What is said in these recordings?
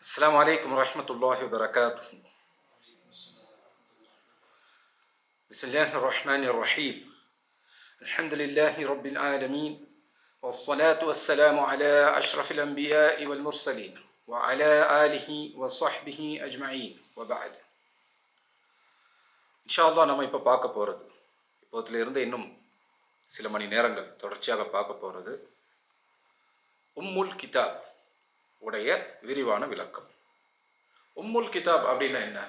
السلام عليكم ورحمة الله وبركاته. بسم الله الرحمن الرحيم. الحمد لله رب العالمين والصلاة والسلام على أشرف الأنبياء والمرسلين وعلى آله وصحبه أجمعين وبعد. إن شاء الله நம்ம இப்போ பார்க்க போகிறது, இப்போதிலிருந்து இன்னும் சில மணி நேரங்கள் தொடர்ச்சியாக பார்க்க போகிறது உம்முல் கிதாப் உடைய விரிவான விளக்கம். உம்முல் கிதாப் அப்படின்னா என்ன?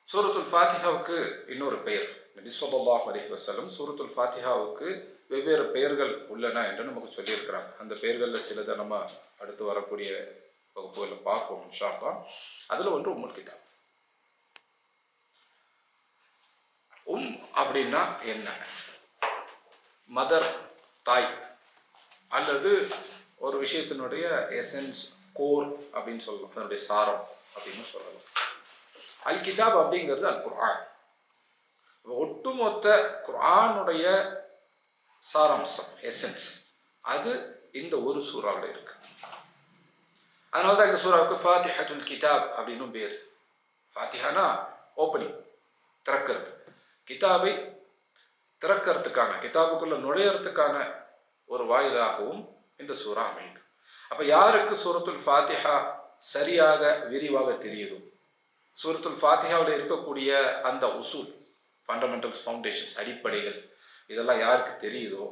சூரத்துல் ஃபாத்திஹாவுக்கு இன்னொரு பெயர். நபி ஸல்லல்லாஹு அலைஹி வஸல்லம் சூரத்துல் ஃபாத்திஹாவுக்கு வெவ்வேறு பெயர்கள் உள்ளன என்று நமக்கு சொல்லியிருக்கிறாங்க. அந்த பெயர்களில் சிலதை நம்ம அடுத்து வரக்கூடிய வகுப்புகளில் பார்ப்போம் இன்ஷா அல்லாஹ். அதில் ஒன்று உம்முல் கிதாப். அப்படின்னா என்ன? மதர், தாய், அல்லது ஒரு விஷயத்தினுடைய எசன்ஸ், கோர் அப்படின்னு சொல்லலாம், அதனுடைய சாரம் அப்படின்னு சொல்லலாம். அல் கிதாப் அப்படிங்கிறது அல் குர்ஆன். ஒட்டுமொத்த குர்ஆனுடைய சாராம்சம், எசன்ஸ், அது இந்த ஒரு சூறாவில் இருக்கு. அதனால தான் இந்த சூறாவுக்கு ஃபாத்திஹத்துல் கிதாப் அப்படின்னு பேர். ஃபாத்திஹானா ஓப்பனிங், திறக்கிறது. கிதாபை திறக்கிறதுக்கான, கிதாபுக்குள்ள நுழையறதுக்கான ஒரு வாயிலாகவும் இந்த சூறா அமையுது. அப்போ யாருக்கு சூரத்துல் ஃபாத்திஹா சரியாக விரிவாக தெரியுதோ, சூரத்துல் ஃபாத்திஹாவில் இருக்கக்கூடிய அந்த உசூல், ஃபண்டமெண்டல்ஸ், ஃபவுண்டேஷன்ஸ், அடிப்படைகள், இதெல்லாம் யாருக்கு தெரியுதோ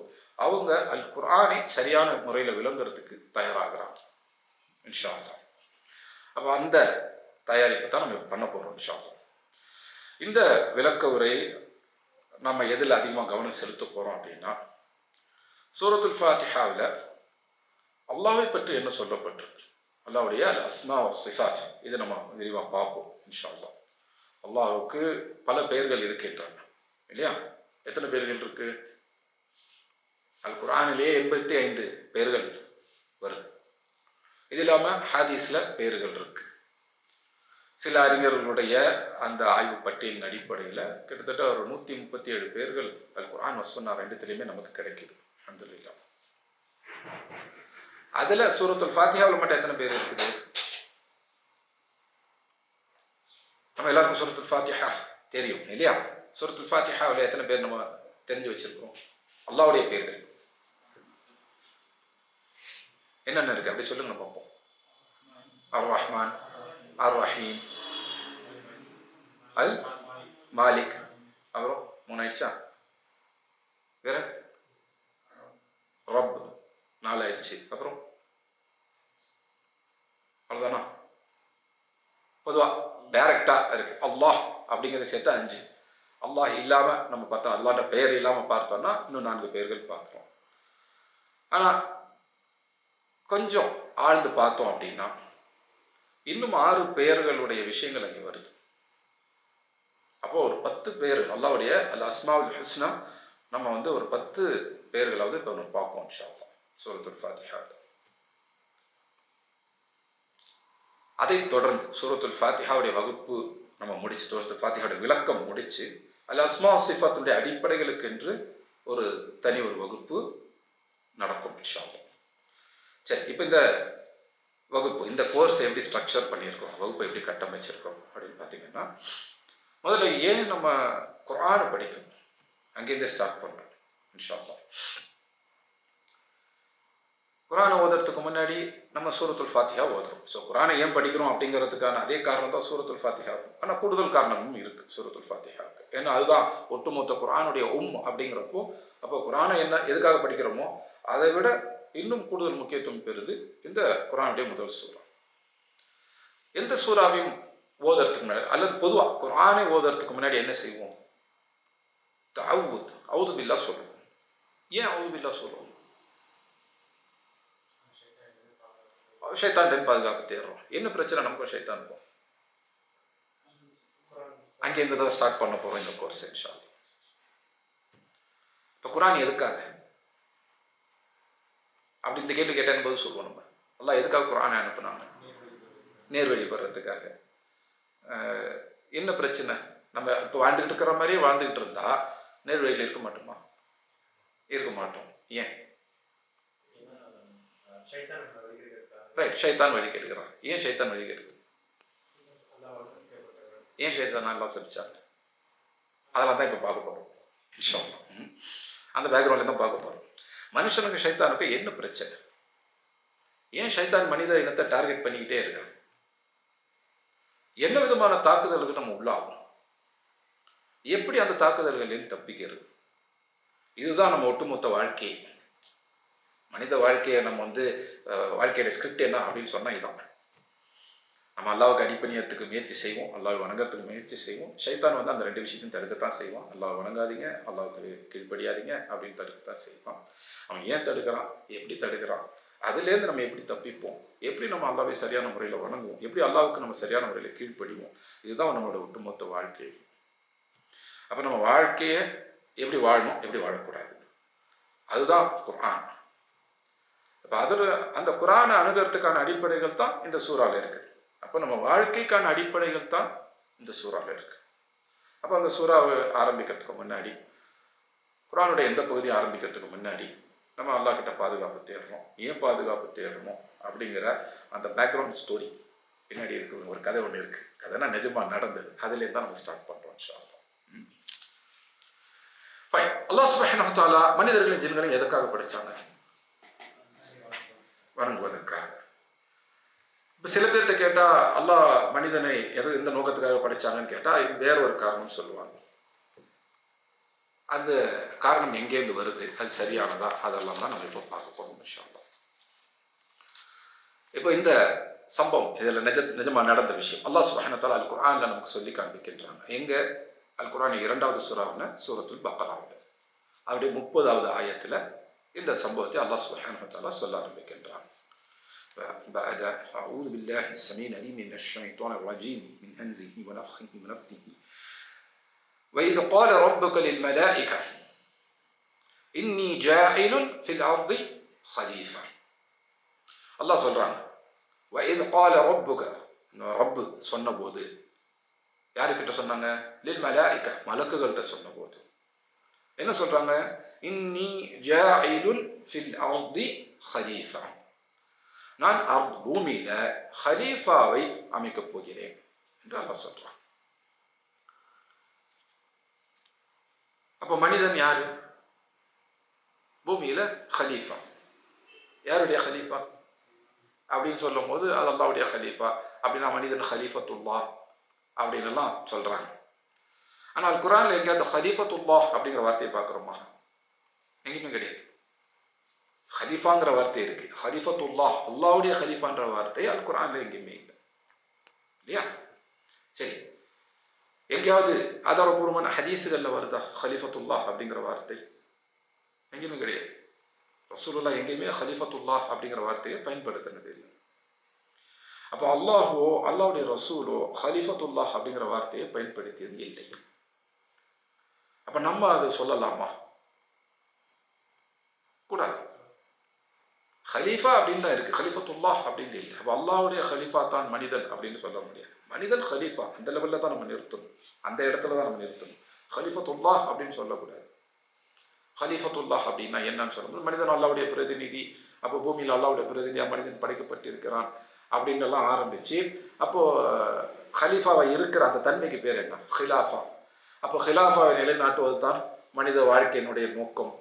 அவங்க அல் குர்ஆனை சரியான முறையில் விளங்குறதுக்கு தயாராகிறாங்க இன்ஷா அல்லாஹ். அப்போ அந்த தயாரிப்பை தான் நம்ம பண்ண போகிறோம் இன்ஷா அல்லாஹ். இந்த விளக்க உரை நம்ம எதில் அதிகமாக கவனம் செலுத்த போகிறோம் அப்படின்னா, சூரத்துல் ஃபாத்திஹாவில் அல்லாஹ்வை பற்றி என்ன சொல்லப்பட்டிருக்கு, அல்லாஹ்வுடைய அல் அஸ்மா வ சிஃபாத், இதை நம்ம விரிவாக பார்ப்போம் இன்ஷா அல்லாஹ். அல்லாஹ்வுக்கு பல பெயர்கள் இருக்கின்றன இல்லையா? எத்தனை பெயர்கள் இருக்கு? அல் குர்ஆனிலே 85 பெயர்கள் வருது. இது இல்லாமல் ஹதீஸில் பெயர்கள் இருக்கு. சில அறிஞர்களுடைய அந்த ஆய்வு பட்டியலின் அடிப்படையில் கிட்டத்தட்ட ஒரு 137 பெயர்கள் அல் குர்ஆன் வசுன்னா ரெண்டுத்திலையுமே நமக்கு கிடைக்குது அல்ஹம்துலில்லாஹ். அதில் சூரத்துல் ஃபாத்திஹாவில் மட்டும் எத்தனை பேர் இருக்குது? நம்ம எல்லாருக்கும் சூரத்துல் ஃபாத்திஹா தெரியும் இல்லையா? சூரத்துல் ஃபாத்திஹாவில் எத்தனை பேர் நம்ம தெரிஞ்சு வச்சிருக்கிறோம்? அல்லாஹ்வுடைய பேர்கள் என்னென்ன இருக்கு அப்படி சொல்லுங்க பார்ப்போம். அர் ரஹ்மான், அர் ரஹீம், அல் மாலிக், அப்புறம் 3 ஆயிடுச்சா? வேற ரப் 4 ஆயிடுச்சு. அப்புறம் அவ்வளோதானா? பொதுவாக டைரக்டாக இருக்கு அல்லாஹ் அப்படிங்கிறத சேர்த்து 5. அல்லாஹ் இல்லாமல் நம்ம பார்த்தோம், அல்லாஹ்ட பெயர் இல்லாமல் பார்த்தோம்னா இன்னும் 4 பெயர்கள் பார்க்குறோம். ஆனால் கொஞ்சம் ஆழ்ந்து பார்த்தோம் அப்படின்னா இன்னும் 6 பெயர்களுடைய விஷயங்கள் அங்கே வருது. அப்போ ஒரு 10 பெயர் அல்லாஹ்வுடைய அல் அஸ்மாவுல் ஹுஸ்னா நம்ம ஒரு 10 பெயர்களாவது இப்போ நம்ம பார்ப்போம் இன்ஷா அல்லாஹ் சூரத்துல் ஃபாத்திஹா. அதைத் தொடர்ந்து சூரத்துல் ஃபாத்திஹாவுடைய வகுப்பு நம்ம முடிச்சு, சூரத்துல் ஃபாத்திஹாவுடைய விளக்கம் முடிச்சு, அல் அஸ்மா சிஃபாத்துடைய அடிப்படைகளுக்கு என்று ஒரு தனி ஒரு வகுப்பு நடக்கும் இன்ஷா அல்லாஹ். சரி, இப்போ இந்த வகுப்பு, இந்த கோர்ஸ் எப்படி ஸ்ட்ரக்சர் பண்ணியிருக்கோம், வகுப்பை எப்படி கட்டமைச்சிருக்கோம் அப்படின்னு பார்த்தீங்கன்னா, முதல்ல ஏன் நம்ம குர்ஆனை படிக்கணும், அங்கேருந்தே ஸ்டார்ட் பண்ணுறோம் இன்ஷா அல்லாஹ். குர்ஆனை ஓதுறதுக்கு முன்னாடி நம்ம சூரத்துல் ஃபாத்திஹா ஓதுறோம். ஸோ குர்ஆனை ஏன் படிக்கிறோம் அப்படிங்கிறதுக்கான அதே காரணம் தான் சூரத்துல் ஃபாத்திஹா. ஆனால் கூடுதல் காரணமும் இருக்குது சூரத்துல் ஃபாத்திஹாவுக்கு. ஏன்னா அதுதான் ஒட்டுமொத்த குர்ஆனுடைய அப்படிங்கிறப்போ, அப்போ குர்ஆனை என்ன எதுக்காக படிக்கிறோமோ அதை விட இன்னும் கூடுதல் முக்கியத்துவம் பெறுது இந்த குர்ஆனுடைய முதல் சூறா. எந்த சூறாவையும் ஓதுறதுக்கு முன்னாடி அல்லது பொதுவாக குர்ஆனை ஓதுறதுக்கு முன்னாடி என்ன செய்வோம்? தஅவுத், அவுது பில்லா சொல்லுவோம். ஏன் அவுது பில்லா சொல்லுவோம்? ஷைத்தான்கிட்ட பாதுகாப்பு தேடுறோம். என்ன பிரச்சனை நமக்கும் ஷைத்தானுக்கும்? அங்கேருந்து தான் ஸ்டார்ட் பண்ண போகிறோம் இந்த கோர்ஸ் இன்ஷா அல்லாஹ். இப்போ குர்ஆன் எதுக்காக அப்படி இந்த கேள்வி கேட்டேன்னு போது சொல்லுவோம். நம்ம அல்லாஹ் எதுக்காக குர்ஆனை அனுப்புனாங்க? நேர்வழி பெறத்துக்காக. என்ன பிரச்சனை? நம்ம இப்போ வாழ்ந்துக்கிட்டு இருக்கிற மாதிரியே வாழ்ந்துக்கிட்டு இருந்தா நேர்வழியில் இருக்க மாட்டோமா? இருக்க மாட்டோம். ஏன்? ரைட், ஷைத்தான் வழி கெடுக்கிறான். ஏன் ஷைத்தான் வழி கெடுக்கிறான்? ஏன் ஷைத்தான் நல்லா சபிச்சாங்க? அதெல்லாம் தான் இப்போ பார்க்க போகிறோம் இன்ஷா அல்லாஹ். அந்த பேக்ரவுண்டில் தான் பார்க்க போகிறோம். மனுஷனுக்கு ஷைத்தானுக்கு என்ன பிரச்சனை? ஏன் ஷைத்தான் மனித இனத்தை டார்கெட் பண்ணிக்கிட்டே இருக்கான்? என்ன விதமான தாக்குதலுக்கு நம்ம உள்ளாகும்? எப்படி அந்த தாக்குதல்களில் தப்பிக்கிறது? இதுதான் நம்ம ஒட்டுமொத்த வாழ்க்கை. மனித வாழ்க்கையை நம்ம வாழ்க்கையோட ஸ்கிரிப்ட் என்ன அப்படின்னு சொன்னால் இதான். நம்ம அல்லாவுக்கு அடிப்பணியத்துக்கு முயற்சி செய்வோம், அல்லாவை வணங்கறதுக்கு முயற்சி செய்வோம். ஷைத்தான் அந்த ரெண்டு விஷயத்தையும் தடுக்கத்தான் செய்வான். அல்லாவை வணங்காதீங்க, அல்லாவுக்கு கீழ்ப்படியாதீங்க அப்படின்னு தடுக்கத்தான் செய்வான். அவன் ஏன் தடுக்கிறான், எப்படி தடுக்கிறான், அதுலேருந்து நம்ம எப்படி தப்பிப்போம், எப்படி நம்ம அல்லாவை சரியான முறையில் வணங்குவோம், எப்படி அல்லாவுக்கு நம்ம சரியான முறையில் கீழ்ப்படிவோம், இதுதான் நம்மளோட ஒட்டுமொத்த வாழ்க்கை. அப்போ நம்ம வாழ்க்கையை எப்படி வாழணும், எப்படி வாழக்கூடாது, அதுதான் குர்ஆன். அப்போ அந்த குர்ஆனை அணுகிறதுக்கான அடிப்படைகள் தான் இந்த சூறாவில் இருக்குது. அப்போ நம்ம வாழ்க்கைக்கான அடிப்படைகள் தான் இந்த சூறாவில் இருக்குது. அப்போ அந்த சூறாவை ஆரம்பிக்கிறதுக்கு முன்னாடி, குர்ஆனுடைய எந்த பகுதியை ஆரம்பிக்கிறதுக்கு முன்னாடி நம்ம அல்லாஹ் கிட்ட பாதுகாப்பு தேடுறோம். ஏன் பாதுகாப்பு தேடணும் அப்படிங்கிற அந்த பேக்ரவுண்ட் ஸ்டோரி பின்னாடி இருக்கு. ஒரு கதை ஒன்று இருக்குது. கதைனா நிஜமாக நடந்தது. அதுலேருந்து தான் நம்ம ஸ்டார்ட் பண்ணுறோம் இன்ஷா அல்லாஹ். ஃபைன். அல்லாஹ் சுப்ஹானஹு வ தஆலா மனிதர்களை ஜின்களை எதுக்காக படைச்சாங்க? வணங்குவதற்காக. இப்போ சில பேர்கிட்ட கேட்டால் அல்லாஹ் மனிதனை எந்த நோக்கத்துக்காக படைச்சாங்கன்னு கேட்டால் வேற ஒரு காரணம் சொல்லுவாங்க. அந்த காரணம் எங்கேருந்து வருது, அது சரியானதா, அதெல்லாம் தான் நம்ம இப்போ பார்க்க போகிறோம் இன்ஷா அல்லாஹ். இப்போ இந்த சம்பவம் இதில் நிஜமாக நடந்த விஷயம் அல்லாஹ் சுப்ஹானஹு வ தஆலா அல் குர்ஆனில் நமக்கு சொல்லி காண்பிக்கின்றாங்க. எங்கே? அல் குர்ஆன் 2வது சூராவுன சூரத்துல் பக்கராவில் அப்படியே 30வது ஆயத்தில் இந்த சம்பவத்தை அல்லாஹ் சுப்ஹானஹு வ தஆலா சொல்ல ஆரம்பிக்கின்றான். بعد أعوذ بالله السميع العليم من الشيطان الرجيم من همزه ونفخه ونفثه وإذ قال ربك للملائكة إني جاعل في الأرض خليفة. الله சொல்றாங்க وإذ قال ربك, ரப் சொன்னபோது யாருக்கிட்ட சொன்னாங்க? للملائكة, மலக்குகள்கிட்ட சொன்னபோது என்ன சொல்றாங்க? إني جاعل في الأرض خليفة, நான் பூமியில ஹலீஃபாவை அமைக்கப் போகிறேன் என்று அல்லாஹ் சொல்றான். அப்ப மனிதன் யாரு? பூமியில ஹலீஃபா. யாருடைய ஹலீஃபா அப்படின்னு சொல்லும் போது அது அல்லாஹ்வுடைய ஹலீஃபா அப்படின்னா மனிதன் ஹலீஃபத்துல்லாஹ் அப்படின்னு எல்லாம் சொல்றாங்க. ஆனால் குர்ஆன்ல எங்கேயாவது ஹலீஃபத்துல்லாஹ் அப்படிங்கிற வார்த்தையை பார்க்குறோமா? எங்கேயுமே கிடையாது. ஹலீஃபாங்கிற வார்த்தை இருக்கு, ஹலீஃபத்துல்லாஹ் அல்லாஹ்வுடைய ஹலீஃபான்ற வார்த்தை அல் குர்ஆன்ல எங்கேயுமே இல்லை, இல்லையா? சரி, எங்கேயாவது ஆதாரபூர்வமான ஹதீஸுகளில் வருதா ஹலீஃபத்துல்லாஹ் அப்படிங்கிற வார்த்தை? எங்கேயுமே கிடையாது. ரசூலுல்லாஹ் எங்கேயுமே ஹலீஃபத்துல்லாஹ் அப்படிங்கிற வார்த்தையை பயன்படுத்தினது இல்லை. அப்போ அல்லாஹோ அல்லாஹ்வுடைய ரசூலோ ஹலீஃபத்துல்லாஹ் அப்படிங்கிற வார்த்தையை பயன்படுத்தியது இல்லை. அப்போ நம்ம அதை சொல்லலாமா? கூடாது. ஹலீஃபா அப்படின்னு தான் இருக்கு, ஹலீஃபத்துல்லாஹ் அப்படின்னு இல்லை. அப்போ அல்லாஹ்வுடைய ஹலீஃபா தான் மனிதன் அப்படின்னு சொல்ல முடியாது. மனிதன் ஹலீஃபா அந்த லெவலில் தான் நம்ம நிறுத்தணும், அந்த இடத்துல தான் நம்ம நிறுத்தணும். ஹலீஃபத்துல்லாஹ் அப்படின்னு சொல்லக்கூடாது. ஹலீஃபத்துல்லாஹ் அப்படின்னா என்னன்னு சொல்லும்போது மனிதன் அல்லாஹ்வுடைய பிரதிநிதி, அப்போ பூமியில் அல்லாஹ்வுடைய பிரதிநிதியாக மனிதன் படைக்கப்பட்டிருக்கிறான் அப்படின்னு எல்லாம் ஆரம்பிச்சு அப்போது ஹலீஃபாவை இருக்கிற அந்த தன்மைக்கு பேர் என்ன? ஹிலாஃபா. அப்போ ஹிலாஃபாவை நிலைநாட்டுவது தான் மனித வாழ்க்கையினுடைய நோக்கம்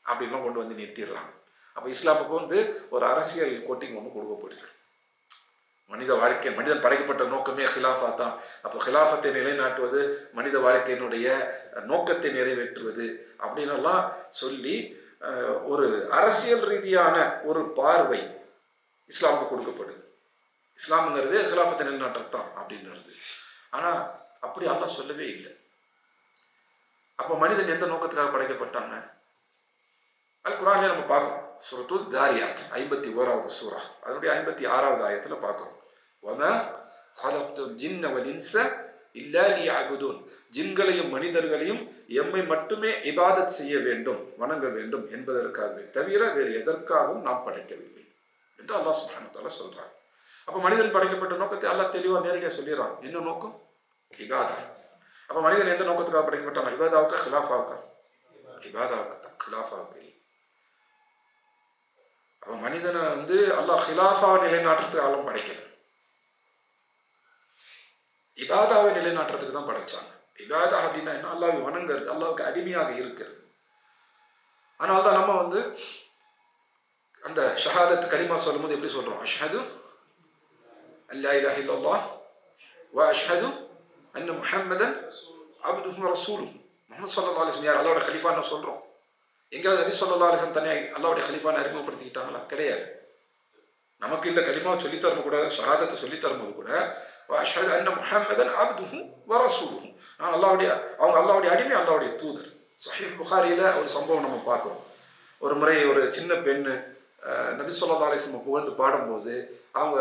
அப்படின்லாம் கொண்டு வந்து நிறுத்திடுறாங்க. அப்போ இஸ்லாமுக்கு ஒரு அரசியல் கோட்டிங் ஒன்று கொடுக்கப்படுது. மனித வாழ்க்கை, மனிதன் படைக்கப்பட்ட நோக்கமே ஹிலாஃபா தான். அப்போ ஹிலாஃபத்தை நிலைநாட்டுவது, மனித வாழ்க்கையினுடைய நோக்கத்தை நிறைவேற்றுவது அப்படின்னெல்லாம் சொல்லி ஒரு அரசியல் ரீதியான ஒரு பார்வை இஸ்லாமுக்கு கொடுக்கப்படுது. இஸ்லாமுங்கிறது ஹிலாஃபத்தை நிலைநாட்டுறது தான் அப்படின்றது. ஆனால் அப்படி அல்லாஹ் சொல்லவே இல்லை. அப்போ மனிதன் எந்த நோக்கத்துக்காக படைக்கப்பட்டாங்க? அல் குர்ஆன்ல நம்ம பார்க்குறோம். சூரத்துல் தாரியாத் 51வது சூரா அதனுடைய 56வது ஆயத்தில் பார்க்குறோம். வமா ஹலக்துல் ஜின்ன வல் இன்ஸ இல்லா லியஅபுதுன், ஜின்களையும் மனிதர்களையும் எம்மை மட்டுமே இபாதத் செய்ய வேண்டும், வணங்க வேண்டும் என்பதற்காகவே தவிர வேறு எதற்காகவும் நாம் படைக்கவில்லை என்று அல்லாஹ் சுப்ஹானஹு வ தஆலா சொல்றாங்க. அப்போ மனிதன் படைக்கப்பட்ட நோக்கத்தை அல்லாஹ் தெளிவாக நேரடியாக சொல்லிடுறான். என்ன நோக்கம்? இபாதா. அப்போ மனிதன் எந்த நோக்கத்துக்காக படைக்கப்பட்டான்? இபாதாவுக்கா ஹிலாஃபாவுக்கா? இபாதாவுக்கு தான், ஹிலாஃபாவுக்கு இல்லை. அவன் மனிதனை அல்லாஹ் ஹிலாஃபாவை நிலைநாட்டுறதுக்கு ஆளும் படைக்கல, இபாதாவை நிலைநாட்டுறதுக்கு தான் படைச்சாங்க. இபாதா அப்படின்னா என்ன? அல்லாஹ்வை வணங்குறது, அல்லாஹ்வுக்கு அடிமையாக இருக்கிறது. அதனால தான் நம்ம அந்த ஷஹாதத் கலிமா சொல்லும் போது எப்படி சொல்றோம்? அஷ்ஹது அல்லா இலாஹ இல்லல்லாஹ் வ அஷ்ஹது அன்ன முஹம்மதன் அப்துஹு வ ரசூலுஹு. முஹம்மது ஸல்லல்லாஹு அலைஹி வஸல்லம் யார்? அல்லாஹ்வுடைய கலீஃபான்னு சொல்றோம். எங்கேயாவது நபி ஸல்லல்லாஹு அலைஹி வஸல்லம் தனியாக அல்லாஹ்வுடைய கலீஃபான்னு அறிமுகப்படுத்திக்கிட்டாங்களா? கிடையாது. நமக்கு இந்த கலிமாவை சொல்லித்தரும் கூட, ஷஹாதத்தை சொல்லித்தரும்போது கூட அஷ்ஹது அன்ன முஹம்மதன் அப்துஹு வ ரசூலுஹு, நான் அல்லாஹ்வுடைய அடிமை, அல்லாஹ்வுடைய தூதர். சஹீஹ் புகாரியில் ஒரு சம்பவம் நம்ம பார்க்குறோம். ஒரு முறை ஒரு சின்ன பெண்ணு நபி ஸல்லல்லாஹு அலைஹி வஸல்லம் புகழ்ந்து பாடும்போது, அவங்க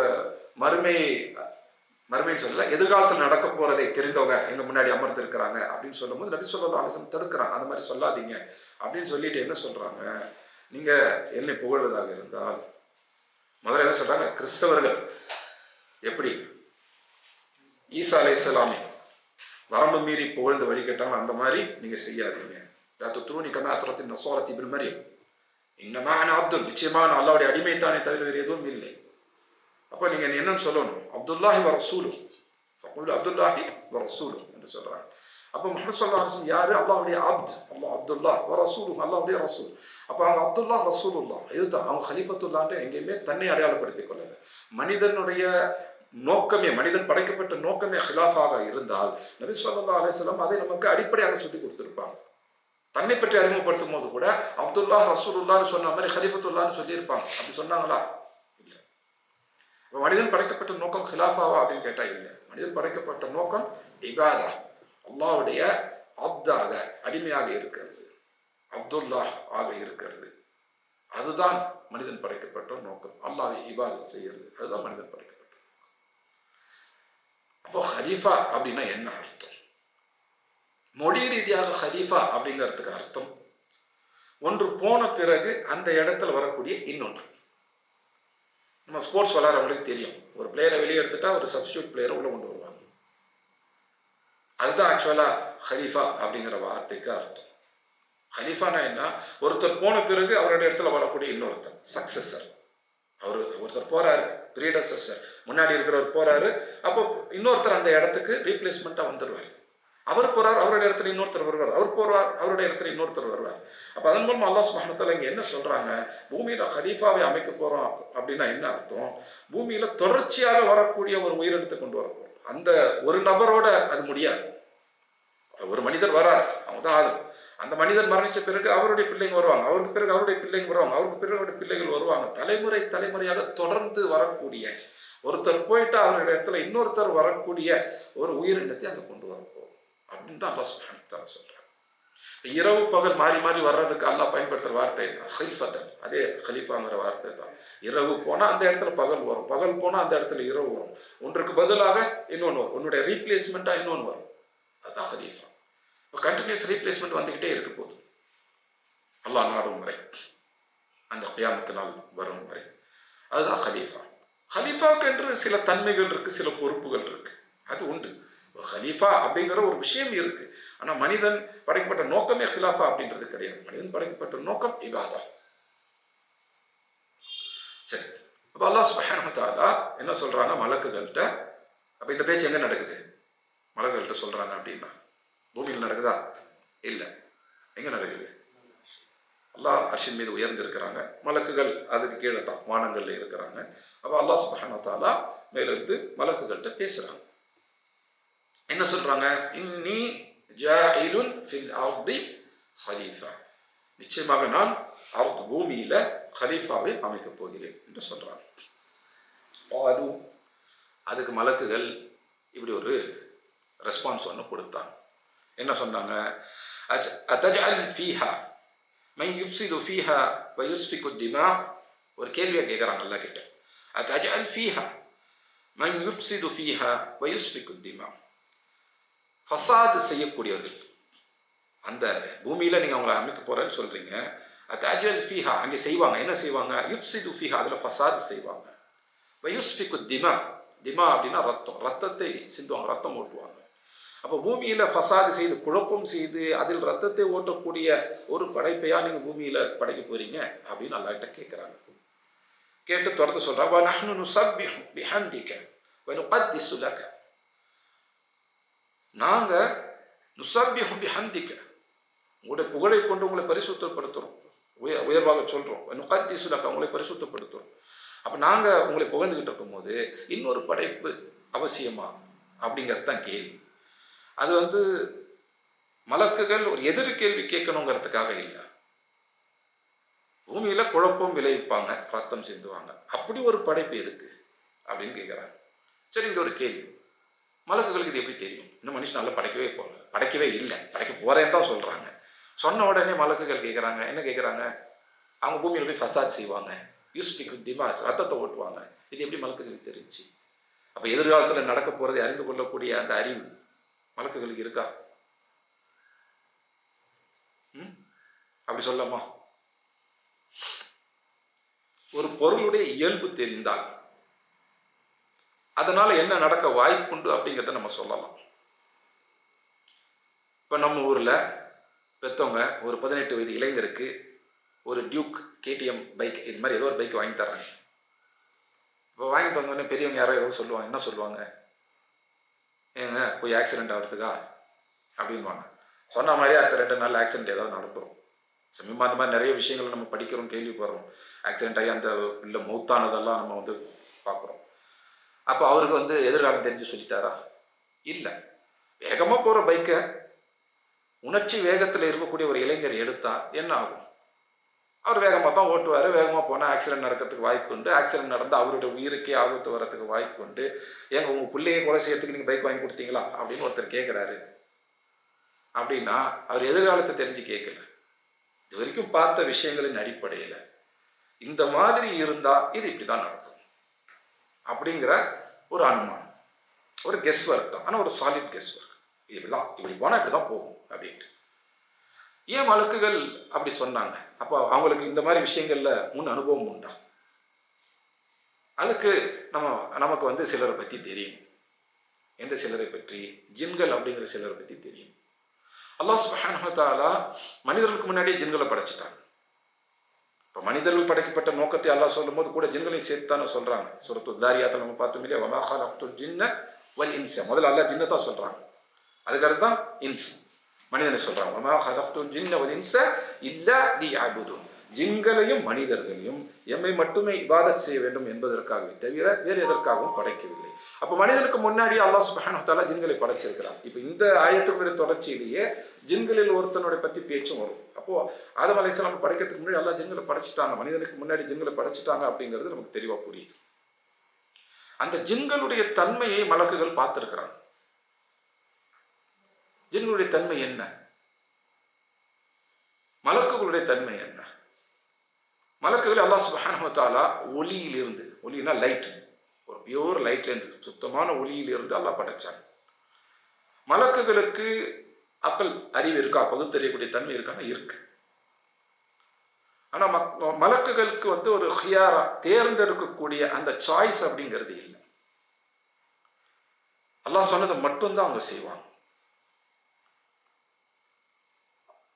மறுமைன்னு சொல்லல, எதிர்காலத்தில் நடக்க போறதை தெரிந்தவங்க எங்க முன்னாடி அமர்ந்து இருக்கிறாங்க அப்படின்னு சொல்லும்போது நபி ஸல்லல்லாஹு அலைஹி வஸல்லம் தடுக்கிறாங்க. அந்த மாதிரி சொல்லாதீங்க அப்படின்னு சொல்லிட்டு என்ன சொல்றாங்க? நீங்க என்னை புகழ்வதாக இருந்தால், முதல்ல என்ன சொல்றாங்க? கிறிஸ்தவர்கள் எப்படி ஈசா அலைஹிஸ்ஸலாமை வரம்பு மீறி புகழ்ந்து வழிகட்டாங்க, அந்த மாதிரி நீங்க செய்யாதீங்க. துத்ரூனி கமா அத்ரத்தின் நஸாரத்தி இப்னு மரியம் இன்னமா அன அப்துல், நிச்சயமாக நான் அல்லாஹ்வுடைய அடிமை தானே தவிர வேறு எதுவும் இல்லை. அப்போ நீங்க என்னன்னு சொல்லணும்? அப்துல்லாஹி வ ரசூலுஹு, ஃபகுல் அப்துல்லாஹி வ ரசூலுஹு என்று சொல்றாங்க. அப்போ முஹம்மது ஸல்லல்லாஹு அலைஹி வஸல்லம் யாரு? அல்லாஹ்வுடைய அப்த், அல்லாஹ் அப்துல்லாஹ் வ ரசூலுஹு, அல்லாஹ்வுடைய ரசூல். அப்போ அவங்க அப்துல்லாஹ் ரசூலுல்லாஹ், இதுதான் அவங்க கலீஃபத்துல்லாஹ்ன்னு எங்கேயுமே தன்னை அடையாளப்படுத்திக் கொள்ளல. மனிதனுடைய நோக்கமே, மனிதன் படைக்கப்பட்ட நோக்கமே ஹிலாஃபாக இருந்தால் நபி ஸல்லல்லாஹு அலைஹி வஸல்லம் அதை நமக்கு அடிப்படையாக சொல்லி கொடுத்திருப்பாங்க. தன்னை பற்றி அறிமுகப்படுத்தும் போது கூட அப்துல்லாஹ் ரசூலுல்லாஹ்னு சொன்ன மாதிரி கலீஃபத்துல்லாஹ்னு சொல்லியிருப்பாங்க. அப்படி சொன்னாங்களா? இல்லை. மனிதன் படைக்கப்பட்ட நோக்கம் ஹிலாஃபாவா அப்படின்னு கேட்டா இல்லை. மனிதன் படைக்கப்பட்ட நோக்கம் இபாதா, அல்லாஹ்வுடைய அப்தாக, அடிமையாக இருக்கிறது, அப்துல்லாஹ் ஆக இருக்கிறது. அதுதான் மனிதன் படைக்கப்பட்ட நோக்கம். அல்லாஹ்வை இபாதத் செய்யறது, அதுதான் மனிதன் படைக்கப்பட்ட. அப்போ ஹலீஃபா அப்படின்னா என்ன அர்த்தம்? மொழி ரீதியாக ஹலீஃபா அப்படிங்கிறதுக்கு அர்த்தம் ஒன்று போன பிறகு அந்த இடத்துல வரக்கூடிய இன்னொன்று. நம்ம ஸ்போர்ட்ஸ் விளையாடுறவங்களுக்கு தெரியும், ஒரு பிளேயரை வெளியே எடுத்துட்டா ஒரு சப்ஸ்டியூட் பிளேயரை உள்ள கொண்டு வருவாங்க. அதுதான் ஆக்சுவலா ஹலீஃபா அப்படிங்கிற வார்த்தைக்கு அர்த்தம். ஹலீஃபானா என்ன? ஒருத்தர் போன பிறகு அவருடைய இடத்துல வரக்கூடிய இன்னொருத்தர், சக்சஸர். ஒருத்தர் போறாரு, ப்ரீடெசஸர், முன்னாடி இருக்கிறவர் போறாரு, அப்போ இன்னொருத்தர் அந்த இடத்துக்கு ரீப்ளேஸ்மெண்ட்டா வந்துடுவார். அவர் போறார், அவருடைய இடத்துல இன்னொருத்தர் வருவார், அவர் போறார், அவருடைய இடத்துல இன்னொருத்தர் வருவார். அப்போ அதன் மூலம் அல்லாஹ் சுப்ஹானஹு வ தஆலா இங்கே என்ன சொல்றாங்க? பூமியில ஹலீஃபாவை அமைக்க போறோம் அப்படின்னா என்ன அர்த்தம்? பூமியில தொடர்ச்சியாக வரக்கூடிய ஒரு உயிரினத்தை கொண்டு வர போறோம். அந்த ஒரு நபரோட அது முடியாது. ஒரு மனிதர் வரார், அவங்க தான் ஆளும். அந்த மனிதர் மரணிச்ச பிறகு அவருடைய பிள்ளைங்க வருவாங்க, அவருக்கு பிறகு அவருடைய பிள்ளைங்க வருவாங்க, அவருக்கு பிறகு அவருடைய பிள்ளைகள் வருவாங்க. தலைமுறை தலைமுறையாக தொடர்ந்து வரக்கூடிய, ஒருத்தர் போயிட்டு அவருடைய இடத்துல இன்னொருத்தர் வரக்கூடிய ஒரு உயிரினத்தை அங்கே கொண்டு வரப்போம் அப்படின்னு தான் அல்லாஹ் சுப்ஹானஹு வ தஆலா சொல்றாங்க. இரவு பகல் மாறி மாறி வர்றதுக்கு அல்லாஹ் பயன்படுத்துகிற வார்த்தை ஹில்ஃபத்தன், அதே ஹலீஃபாங்கிற வார்த்தை தான். இரவு போனால் அந்த இடத்துல பகல் வரும், பகல் போனால் அந்த இடத்துல இரவு வரும், ஒன்றுக்கு பதிலாக இன்னொன்று வரும், உன்னுடைய ரீப்ளேஸ்மெண்ட்டாக இன்னொன்று வரும். அதுதான் ஹலீஃபா. இப்போ கண்டினியூஸ் ரீப்ளேஸ்மெண்ட் வந்துக்கிட்டே இருக்க போகுது, அல்லாஹ் நாடும் வரை, அந்த கியாமத்து நாள் வரும் வரை. அதுதான் ஹலீஃபா. ஹலீஃபாவுக்கு என்று சில தன்மைகள் இருக்கு, சில பொறுப்புகள் இருக்கு, அது உண்டு. ஹலீஃபா அப்படிங்கிற ஒரு விஷயம் இருக்கு. ஆனால் மனிதன் படைக்கப்பட்ட நோக்கமே ஹிலாஃபா அப்படின்றது கிடையாது. மனிதன் படைக்கப்பட்ட நோக்கம் இபாதா. சரி, அப்போ அல்லாஹ் சுப்ஹானஹு வ தஆலா என்ன சொல்றாங்க மலக்குகள்கிட்ட? அப்போ இந்த பேச்சு எங்க நடக்குது? மலக்குகள்கிட்ட சொல்றாங்க அப்படின்னா பூமியில் நடக்குதா? இல்லை. எங்க நடக்குது? அல்லாஹ் அர்ஷின் மீது உயர்ந்திருக்கிறாங்க, மலக்குகள் அதுக்கு கீழே தான் வானங்கள்ல இருக்கிறாங்க. அப்போ அல்லாஹ் சுப்ஹானஹு வ தஆலா மேலிருந்து மலக்குகள்கிட்ட பேசுறாங்க. என்ன சொல்றாங்க? இன்னி ஜாஇலுன் ஃபில் அர்தி ஹலீஃபா, நிச்சயமாக நான் அர்த் பூமியில ஹலீஃபாவை அமைக்கப் போகிறேன் என்று சொல்றாங்க. அதுக்கு மலக்குகள் இப்படி ஒரு ரெஸ்பான்ஸ் ஒன்று கொடுத்தாங்க. என்ன சொன்னாங்க? அத்தஜஅல் ஃபீஹா மன் யுஃப்ஸிது ஃபீஹா வ யுஸ்ஃபிகு திமா. ஒரு கேள்வியை கேட்குறாங்க அல்லாஹ் கிட்ட. அத்தஜஅல் ஃபீஹா மன் யுஃப்ஸிது ஃபீஹா வ யுஸ்ஃபிகு திமா. ஃபசாது செய்யக்கூடியவர்கள், அந்த பூமியில் நீங்கள் அவங்கள அமைக்க போகிறேன்னு சொல்கிறீங்க. அத்தஜஅல் ஃபீஹா, அங்கே செய்வாங்க, என்ன செய்வாங்க? யுஃப்ஸிது ஃபீஹா, அதில் ஃபசாது செய்வாங்க. வ யுஸ்ஃபிகு திமா, திமா அப்படின்னா ரத்தம், ரத்தத்தை சிந்துவாங்க, ரத்தம் ஓட்டுவாங்க. அப்போ பூமியில் ஃபசாது செய்து, குழப்பம் செய்து, அதில் ரத்தத்தை ஓட்டக்கூடிய ஒரு படைப்பையா நீங்கள் பூமியில் படைக்க போகிறீங்க அப்படின்னு அல்லாஹ்கிட்ட கேட்குறாங்க. கேட்டு தொடர்ந்து சொல்றான், வ நஹ்னு நுஸப்பிஹு பிஹம்திக வ நுகத்திஸு லக. நாங்க நுஸப்பிஹு பிஹம்திக, உங்களுடைய புகழை கொண்டு உங்களை பரிசுத்தப்படுத்துறோம், உயர்வாக சொல்றோம். வ நுகத்திஸு லக, உங்களை பரிசுத்தப்படுத்துறோம். அப்போ நாங்கள் உங்களை புகழ்ந்துக்கிட்டு இருக்கும்போது இன்னொரு படைப்பு அவசியமா அப்படிங்கிறது தான் கேள்வி. அது மலக்குகள் ஒரு எதிர் கேள்வி கேட்கணுங்கிறதுக்காக இல்லை. பூமியில் குழப்பம் விளைவிப்பாங்க, ரத்தம் சிந்துவாங்க, அப்படி ஒரு படைப்பு எதுக்கு அப்படின்னு கேட்குறாங்க. சரி, இங்கே ஒரு கேள்வி, மலக்குகளுக்கு இது எப்படி தெரியும்? இன்னும் மனுஷனால படைக்கவே இல்லை, படைக்க போகிறேன்னு தான் சொல்கிறாங்க. சொன்ன உடனே மலக்குகள் கேட்குறாங்க, என்ன கேட்குறாங்க? அவங்க பூமியில் போய் ஃபசாத் செய்வாங்க, யூஸ்பிக்கு திமார், ரத்தத்தை ஓட்டுவாங்க. இது எப்படி மலக்குகளுக்கு தெரிஞ்சு? அப்போ எதிர்காலத்தில் நடக்க போகிறதை அறிந்து கொள்ளக்கூடிய அந்த அறிவு மலக்குகளுக்கு இருக்கா? அப்படி சொல்லலாமா? ஒரு பொருளுடைய இயல்பு தெரிந்தால் அதனால என்ன நடக்க வாய்ப்புண்டு அப்படிங்கிறத நம்ம சொல்லலாம். இப்போ நம்ம ஊரில் பெற்றவங்க ஒரு 18 வயது இளைஞருக்கு ஒரு டியூக் KTM பைக், இது மாதிரி ஏதோ ஒரு பைக் வாங்கி தர்றாங்க. இப்போ வாங்கி தந்தோடனே பெரியவங்க யாரோ ஏதோ சொல்லுவாங்க. என்ன சொல்லுவாங்க? ஏங்க போய் ஆக்சிடென்ட் ஆகிறதுக்கா அப்படின்வாங்க. சொன்ன மாதிரியே அடுத்த 2 நாள் ஆக்சிடென்ட் ஏதாவது நடத்துகிறோம். சமீபமாக அந்த மாதிரி நிறைய விஷயங்கள் நம்ம படிக்கிறோம், கேள்விப்படுறோம். ஆக்சிடென்ட் ஆகி அந்த பிள்ளை மௌத்தானதெல்லாம் நம்ம பார்க்குறோம். அப்போ அவருக்கு எதிர்காலம் தெரிஞ்சு சொல்லிட்டாரா? இல்லை. வேகமாக போகிற பைக்கை உணர்ச்சி வேகத்தில் இருக்கக்கூடிய ஒரு இளைஞர் எடுத்தா என்ன ஆகும்? அவர் வேகமாக தான் ஓட்டுவார். வேகமாக போனால் ஆக்சிடென்ட் நடக்கிறதுக்கு வாய்ப்பு உண்டு. ஆக்சிடென்ட் நடந்தால் அவருடைய உயிருக்கே ஆபத்து வரத்துக்கு வாய்ப்பு உண்டு. ஏங்க உங்கள் பிள்ளையை கொலை செய்யறதுக்கு நீங்கள் பைக் வாங்கி கொடுத்தீங்களா அப்படின்னு ஒருத்தர் கேட்குறாரு. அப்படின்னா அவர் எதிர்காலத்தை தெரிஞ்சு கேட்கல, இது வரைக்கும் பார்த்த விஷயங்களின் அடிப்படையில் இந்த மாதிரி இருந்தால் இது இப்படி தான் நடக்கும் அப்படிங்கிற ஒரு அனுமானம், ஒரு கெஸ் ஒர்க் தான். ஆனால் ஒரு சாலிட் கெஸ் ஒர்க். இது இப்படி தான், இப்படி போனால் இப்படி தான் போகும் அப்படின்ட்டு. ஏன் மலக்குகள் அப்படி சொன்னாங்க? அப்போ அவங்களுக்கு இந்த மாதிரி விஷயங்களில் முன் அனுபவம் உண்டா? அதுக்கு நமக்கு சிலரை பற்றி தெரியும். எந்த சிலரை பற்றி? ஜின்கள் அப்படிங்கிற சிலரை பற்றி தெரியும். அல்லாஹ் சுப்ஹானஹு வ தஆலா மனிதர்களுக்கு முன்னாடியே ஜின்களை படைச்சிட்டாங்க. இப்போ மனிதர்கள் படைக்கப்பட்ட நோக்கத்தை அல்லாஹ் சொல்லும் போது கூட ஜின்களையும் சேர்த்து தானே சொல்கிறாங்க. சூரத்துல் தாரியாத்தில் நம்ம பார்த்தோம் இல்லையா, வமா ஹலக்துல் ஜின்ன வல் இன்ஸ. முதல்ல அல்லாஹ் ஜின்னை தான் சொல்கிறாங்க, அதுக்கடுத்து தான் இன்ஸ் மனிதனை சொல்கிறாங்க. வமா ஹலக்துல் ஜின்ன வல் இன்ஸ இல்லா லியஅபுதுன். ஜின்களையும் மனிதர்களையும் எம்மை மட்டுமே இபாதத் செய்ய வேண்டும் என்பதற்காகவே தவிர வேறு எதற்காகவும் படைக்கவில்லை. அப்போ மனிதனுக்கு முன்னாடியே அல்லாஹ் சுப்ஹானஹு வ தஆலா ஜின்களை படைச்சிருக்கிறான். இப்போ இந்த ஆயத்துக்களுடைய தொடர்ச்சியிலேயே ஜின்களில் ஒருத்தனுடைய பற்றி பேச்சும் வரும். அப்போது ஆதம் அலைஹிஸ்ஸலாம் படைக்கிறதுக்கு முன்னாடி அல்லாஹ் ஜின்களை படைச்சிட்டாங்க, மனிதனுக்கு முன்னாடி ஜின்களை படைச்சிட்டாங்க அப்படிங்கிறது நமக்கு தெளிவாக புரியுது. அந்த ஜின்களுடைய தன்மையை மலக்குகள் பார்த்துருக்கிறாங்க. ஜின்களுடைய தன்மை என்ன? மலக்குகளுடைய தன்மை என்ன? மலக்குகளை அல்லாஹ் சுப்ஹானஹு வ தஆலா ஒளியிலிருந்து, ஒளினா லைட், ஒரு பியூர் லைட்லேருந்து, சுத்தமான ஒளியிலிருந்து அல்லாஹ் படைச்சாங்க. மலக்குகளுக்கு அக்கல் அறிவு இருக்கா? பகுத்தறியக்கூடிய தன்மை இருக்கான்னா இருக்கு. ஆனால் மலக்குகளுக்கு ஒரு ஹியாரா தேர்ந்தெடுக்கக்கூடிய அந்த சாய்ஸ் அப்படிங்கிறது இல்லை. அல்லாஹ் சொன்னதை மட்டும்தான் அவங்க செய்வாங்க.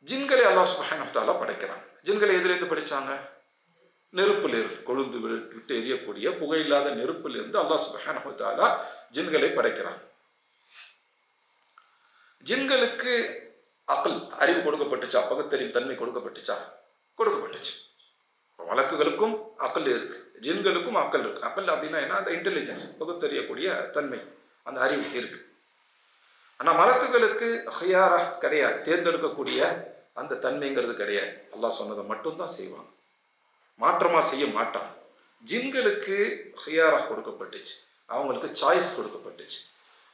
ஜின்களை அல்லாஹ் சுப்ஹானஹு வ தஆலா படைக்கிறாங்க. ஜின்களை எதுலேருந்து படித்தாங்க? நெருப்பிலிருந்து, கொழுந்து விட்டு எரியக்கூடிய புகையில்லாத நெருப்பிலிருந்து அல்லாஹ் சுப்ஹானஹு வ தஆலா ஜின்களை படைக்கிறாங்க. ஜின்களுக்கு அக்ல் அறிவு கொடுக்கப்பட்டுச்சா? பகுத்தறிவு தன்மை கொடுக்கப்பட்டுச்சா? கொடுக்கப்பட்டுச்சு. மலக்குகளுக்கும் அக்ல் இருக்கு, ஜின்களுக்கும் அக்ல் இருக்கு. அக்ல் அப்படின்னா என்ன? அந்த இன்டெலிஜென்ஸ், பகுத்தறியக்கூடிய தன்மை, அந்த அறிவு இருக்கு. ஆனால் மலக்குகளுக்கு ஹியாரா கிடையாது, தேர்ந்தெடுக்கக்கூடிய அந்த தன்மைங்கிறது கிடையாது. அல்லாஹ் சொன்னதை மட்டும்தான் செய்வாங்க, மாற்றமாக செய்ய மாட்டாங்க. ஜின்களுக்கு ஹியாரா கொடுக்கப்பட்டுச்சு, அவங்களுக்கு சாய்ஸ் கொடுக்கப்பட்டுச்சு.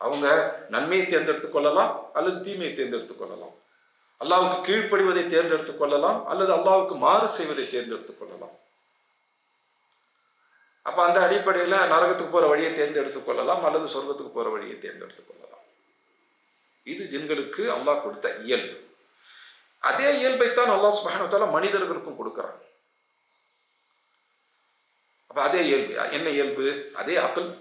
அவங்க நன்மையை தேர்ந்தெடுத்து கொள்ளலாம் அல்லது தீமையை தேர்ந்தெடுத்து கொள்ளலாம். அல்லாஹ்வுக்கு கீழ்ப்படிவதை தேர்ந்தெடுத்து கொள்ளலாம் அல்லது அல்லாஹ்வுக்கு மாறு செய்வதை தேர்ந்தெடுத்து கொள்ளலாம். அப்போ அந்த அடிப்படையில் நரகத்துக்கு போகிற வழியை தேர்ந்தெடுத்து கொள்ளலாம் அல்லது சொர்க்கத்துக்கு போகிற வழியை தேர்ந்தெடுத்து கொள்ளலாம். இது ஜின்களுக்கு அல்லாஹ் கொடுத்த இயல்பு. அதே இயல்பைத்தான் அல்லாஹ் சுப்ஹானஹு வ தஆலா மனிதர்களுக்கும் கொடுக்குறாங்க. அப்போ அதே இயல்பு என்ன இயல்பு? அதே அக்ல்,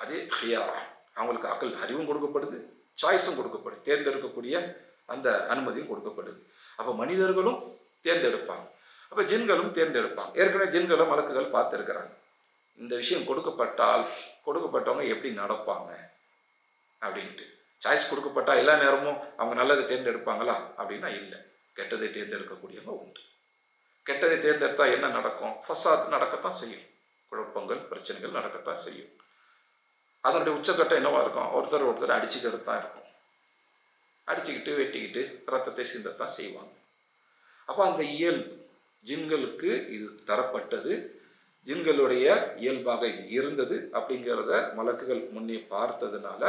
அதே ஹியாரா. அவங்களுக்கு அக்ல் அறிவும் கொடுக்கப்படுது, சாய்ஸும் கொடுக்கப்படுது, தேர்ந்தெடுக்கக்கூடிய அந்த அனுமதியும் கொடுக்கப்படுது. அப்போ மனிதர்களும் தேர்ந்தெடுப்பாங்க, அப்போ ஜின்களும் தேர்ந்தெடுப்பாங்க. ஏற்கனவே ஜின்களை மலக்குகள் பார்த்துருக்கிறாங்க. இந்த விஷயம் கொடுக்கப்பட்டவங்க எப்படி நடப்பாங்க அப்படின்ட்டு. சாய்ஸ் கொடுக்கப்பட்டால் எல்லா நேரமும் அவங்க நல்லதை தேர்ந்தெடுப்பாங்களா அப்படின்னா இல்லை, கெட்டதை தேர்ந்தெடுக்கக்கூடியவங்க உண்டு. கெட்டதை தேர்ந்தெடுத்தால் என்ன நடக்கும்? ஃபசாத் நடக்கத்தான் செய்யும், குழப்பங்கள் பிரச்சனைகள் நடக்கத்தான் செய்யும். அதனுடைய உச்சக்கட்டம் என்னவா இருக்கும்? ஒருத்தர் அடிச்சுக்கிறது தான் இருக்கும். அடிச்சுக்கிட்டு வெட்டிக்கிட்டு ரத்தத்தை சிந்தத்தான் செய்வாங்க. அப்போ அந்த இயல்பு ஜின்களுக்கு இது தரப்பட்டது, ஜின்களுடைய இயல்பாக இது இருந்தது அப்படிங்கிறத மலக்குகள் முன்னே பார்த்ததுனால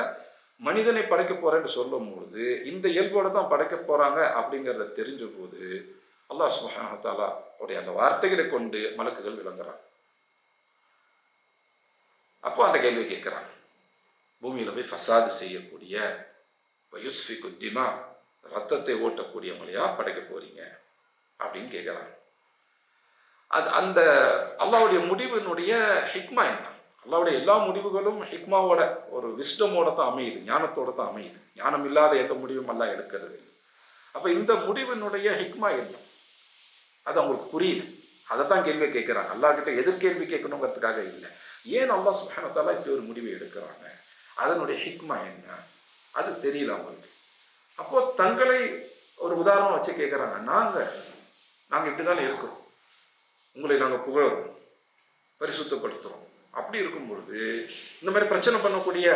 மனிதனை படைக்க போறேன்னு சொல்லும் பொழுது இந்த இயல்போட தான் படைக்க போறாங்க அப்படிங்கிறத தெரிஞ்ச போது அல்லாஹ் சுப்ஹானஹு வ தஆலா உடைய அந்த வார்த்தைகளை கொண்டு மலக்குகள் விளங்குறாங்க. அப்போ அந்த கேள்வி கேட்கிறாங்க, பூமியில போய் ஃபசாது செய்யக்கூடிய வயுஸ்ஃபிகு திமா, ரத்தத்தை ஓட்டக்கூடியவங்களையா படைக்க போறீங்க அப்படின்னு கேட்குறாங்க. அது அந்த அல்லாஹ்வுடைய முடிவினுடைய ஹிக்மா என்ன? அல்லாஹ்வுடைய எல்லா முடிவுகளும் ஹிக்மாவோட ஒரு விஸ்டமோட தான் அமையுது, ஞானத்தோட தான் அமையுது. ஞானம் இல்லாத எந்த முடிவும் அல்லாஹ் எடுக்கிறது. அப்போ இந்த முடிவினுடைய ஹிக்மா என்ன? அது அவங்களுக்கு புரியல. அதை தான் கேள்வி கேட்குறாங்க. அல்லாஹ் கிட்ட எதிர்கேள்வி கேட்கணுங்கிறதுக்காக இல்லை, ஏன் அல்லாஹ் சுப்ஹானஹு வ தஆலா இப்படி ஒரு முடிவை எடுக்கிறாங்க, அதனுடைய ஹிக்மா என்ன, அது தெரியல அவங்களுக்கு. அப்போ தங்களை ஒரு உதாரணம் வச்சு கேட்குறாங்க, நாங்கள் இப்படி தானே இருக்கிறோம், உங்களை நாங்கள் புகழறோம், பரிசுத்தப்படுத்துகிறோம். அப்படி இருக்கும் பொழுது இந்த மாதிரி பிரச்சனை பண்ணக்கூடிய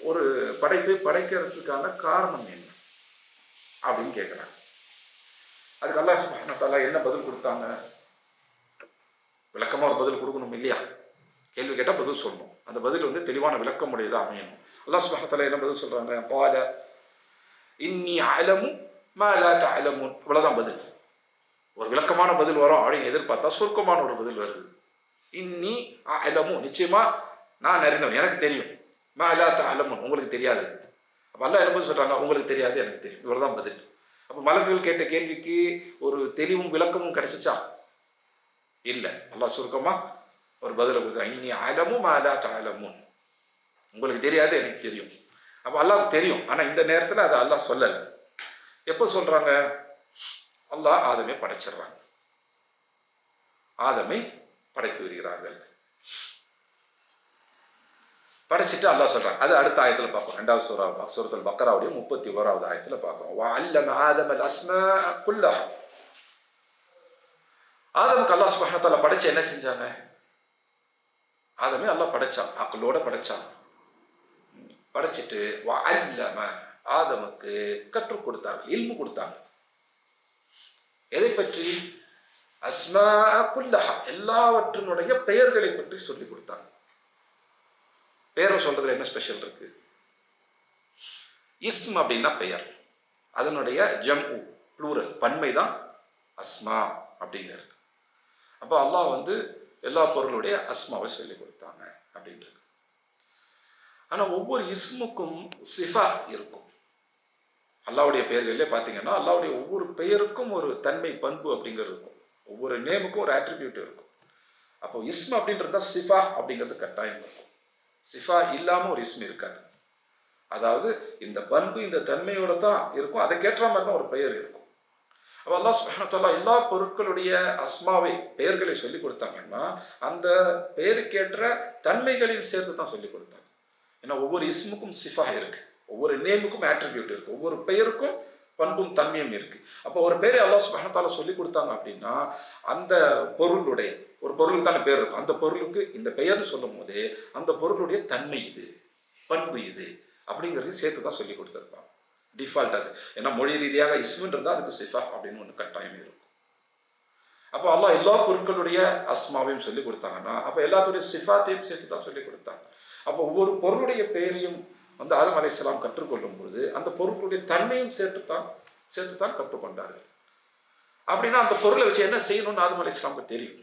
ஒரு படைப்பை படைக்கிறதுக்கான காரணம் என்ன அப்படின்னு கேட்குறாங்க. அதுக்கு அல்லாஹ் சுப்ஹானஹு வ தஆலா என்ன பதில் கொடுத்தாங்க? விளக்கமாக ஒரு பதில் கொடுக்கணும் இல்லையா? கேள்வி கேட்டால் பதில் சொல்லணும். அந்த பதில் தெளிவான விளக்கமுடையதாக அமையணும். அல்லாஹ் சுப்ஹானஹு வ தஆலா என்ன பதில் சொல்கிறாங்க? பால இன்னி அலமு மா லா தஅலமுன். இவ்வளோதான் பதில். ஒரு விளக்கமான பதில் வரும் அப்படின்னு எதிர்பார்த்தா சுருக்கமான ஒரு பதில் வருது. இன்னி அலமு, நிச்சயமா நான் அறிந்தவன், எனக்கு தெரியும். மா லா தஅலமுன், உங்களுக்கு தெரியாதது. அப்போ அல்லாஹ் என்ன பதில் சொல்கிறாங்க? உங்களுக்கு தெரியாது, எனக்கு தெரியும். இவ்வளோதான் பதில். அப்போ மலக்குகள் கேட்ட கேள்விக்கு ஒரு தெளிவும் விளக்கமும் கிடைச்சிச்சா? இல்லை. அல்லாஹ் சுருக்கமாக ஒரு பதிலை கொடுக்குறாங்க, இன்னி அலமு மா லா தஅலமுன், உங்களுக்கு தெரியாது, எனக்கு தெரியும். அப்போ அல்லாஹ்வுக்கு தெரியும், ஆனால் இந்த நேரத்தில் அதை அல்லாஹ் சொல்லலை. எப்போ சொல்கிறாங்க? அல்லாஹ் ஆதமை படைச்சிடுறாங்க, ஆதமை படைத்து வருகிறார்கள். படைச்சிட்டு அல்லாஹ் சொல்றாங்க. அது அடுத்த ஆயத்தில் பார்ப்போம். 2வது சூரத்துல் பக்ராவுடைய 31வது ஆயத்தில் பார்க்கிறோம். வஅல்லம ஆதமல் அஸ்மாஅ குல்லஹா. ஆதமுக்கு அல்லாஹ் சுப்ஹானஹு வ தஆலா படைச்சு என்ன செஞ்சாங்க? ஆதமே அல்லாஹ் படைச்சான், அக்லோட படைச்சான். படைச்சிட்டு வஅல்லம, ஆதமுக்கு கற்றுக் கொடுத்தாங்க, இல்மு கொடுத்தாங்க. எதை பற்றி? அஸ்மாஅ குல்லஹா, எல்லாவற்றினுடைய பெயர்களை பற்றி சொல்லி கொடுத்தாங்க. பெயரை சொல்றதுல என்ன ஸ்பெஷல் இருக்கு? இஸ்ம் அப்படின்னா பெயர், அதனுடைய ஜம்உ ப்ளூரல் பன்மை தான் அஸ்மா அப்படிங்கிறது. அப்போ அல்லாஹ் எல்லா பொருளுடைய அஸ்மாவை சொல்லி கொடுத்தாங்க அப்படின்றது. ஆனால் ஒவ்வொரு இஸ்முக்கும் சிஃபா இருக்கும். அல்லாஹ்வுடைய பெயர்களே பார்த்தீங்கன்னா அல்லாஹ்வுடைய ஒவ்வொரு பெயருக்கும் ஒரு தன்மை பண்பு அப்படிங்கிறது இருக்கும். ஒவ்வொரு நேமுக்கும் ஒரு ஆட்ரிபியூட் இருக்கும். அப்போ இஸ்ம் அப்படின்றது தான் சிஃபா அப்படிங்கிறது கட்டாயம் இருக்கும். சிஃபா இல்லாமல் ஒரு இஸ்ம் இருக்காது. அதாவது இந்த பண்பு இந்த தன்மையோட தான் இருக்கும், அதுக்கேற்ற மாதிரி தான் ஒரு பெயர் இருக்கும். அப்போ அல்லாஹ் சுப்ஹானஹு வ தஆலா எல்லா பொருட்களுடைய அஸ்மாவை பெயர்களை சொல்லி கொடுத்தாங்கன்னா அந்த பெயருக்கேற்ற தன்மைகளையும் சேர்த்து தான் சொல்லி கொடுத்தாங்க. ஏன்னா ஒவ்வொரு இஸ்முக்கும் சிஃபா இருக்கு, ஒவ்வொரு நேமுக்கும் ஆட்ரிபியூட் இருக்கு, ஒவ்வொரு பெயருக்கும் பண்பும் தன்மையும் இருக்கு. அப்போ ஒரு பேரை அல்லாஹ் சுப்ஹானஹு வ தஆலா சொல்லி கொடுத்தாங்க அப்படின்னா அந்த பொருளுடைய, ஒரு பொருளுக்கு தானே பேர் இருக்கும், அந்த பொருளுக்கு இந்த பெயர்னு சொல்லும் போது அந்த பொருளுடைய தன்மை இது, பண்பு இது அப்படிங்கிறது சேர்த்து தான் சொல்லி கொடுத்துருப்பாங்க. டிஃபால்ட் அது. ஏன்னா மொழி ரீதியாக இஸ்முன்னு இருந்தால் அதுக்கு சிஃபா அப்படின்னு ஒன்று கட்டாயம் இருக்கும். அப்போ அல்லாஹ் எல்லா பொருட்களுடைய அஸ்மாவையும் சொல்லி கொடுத்தாங்கன்னா அப்போ எல்லாத்துடைய சிஃபாத்தையும் சேர்த்து தான் சொல்லி கொடுத்தாங்க. அப்போ ஒவ்வொரு பொருளுடைய பெயரையும் ஆதம் அலைஹிஸ்ஸலாம் கற்றுக்கொள்ளும் பொழுது அந்த பொருளுடைய தன்மையும் சேர்த்து தான் கற்றுக்கொண்டார்கள். அப்படின்னா அந்த பொருளை வச்சு என்ன செய்யணும்னு ஆதம் அலைஹிஸ்ஸலாமுக்கு தெரியும்.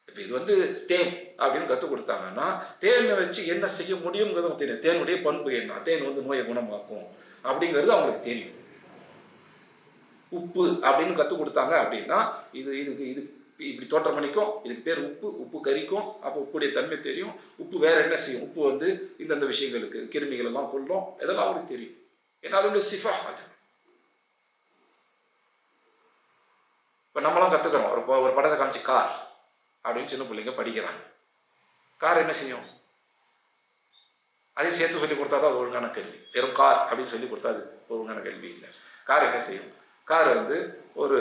இப்போ இது தேன் அப்படின்னு கற்றுக் கொடுத்தாங்கன்னா தேனை வச்சு என்ன செய்ய முடியுங்கிறதும் தெரியும். தேனுடைய பண்பு என்ன, தேன் நோயை குணமாக்கும் அப்படிங்கிறது அவங்களுக்கு தெரியும். உப்பு அப்படின்னு கற்றுக் கொடுத்தாங்க அப்படின்னா இதுக்கு இப்படி தோற்றம் பண்ணிக்கும், இதுக்கு பேர் உப்பு, உப்பு கரிக்கும், அப்போ உப்புடைய தன்மை தெரியும். உப்பு வேற என்ன செய்யும், உப்பு இந்தந்த விஷயங்களுக்கு கிருமிகள் எல்லாம் கொள்ளும், இதெல்லாம் அவங்களுக்கு தெரியும். ஏன்னா அதோடைய சிஃபா அது. இப்போ நம்மளாம் கற்றுக்கிறோம், ஒரு படத்தை காமிச்சு கார் அப்படின்னு சின்ன பிள்ளைங்க படிக்கிறாங்க. கார் என்ன செய்யும்? அதையும் சேர்த்து சொல்லி கொடுத்தா தான் அது ஒழுங்கான கேள்வி. வெறும் கார் அப்படின்னு சொல்லி கொடுத்தா அது ஒழுங்கான கேள்வி இல்லை. கார் என்ன செய்யும்? கார் வந்து ஒரு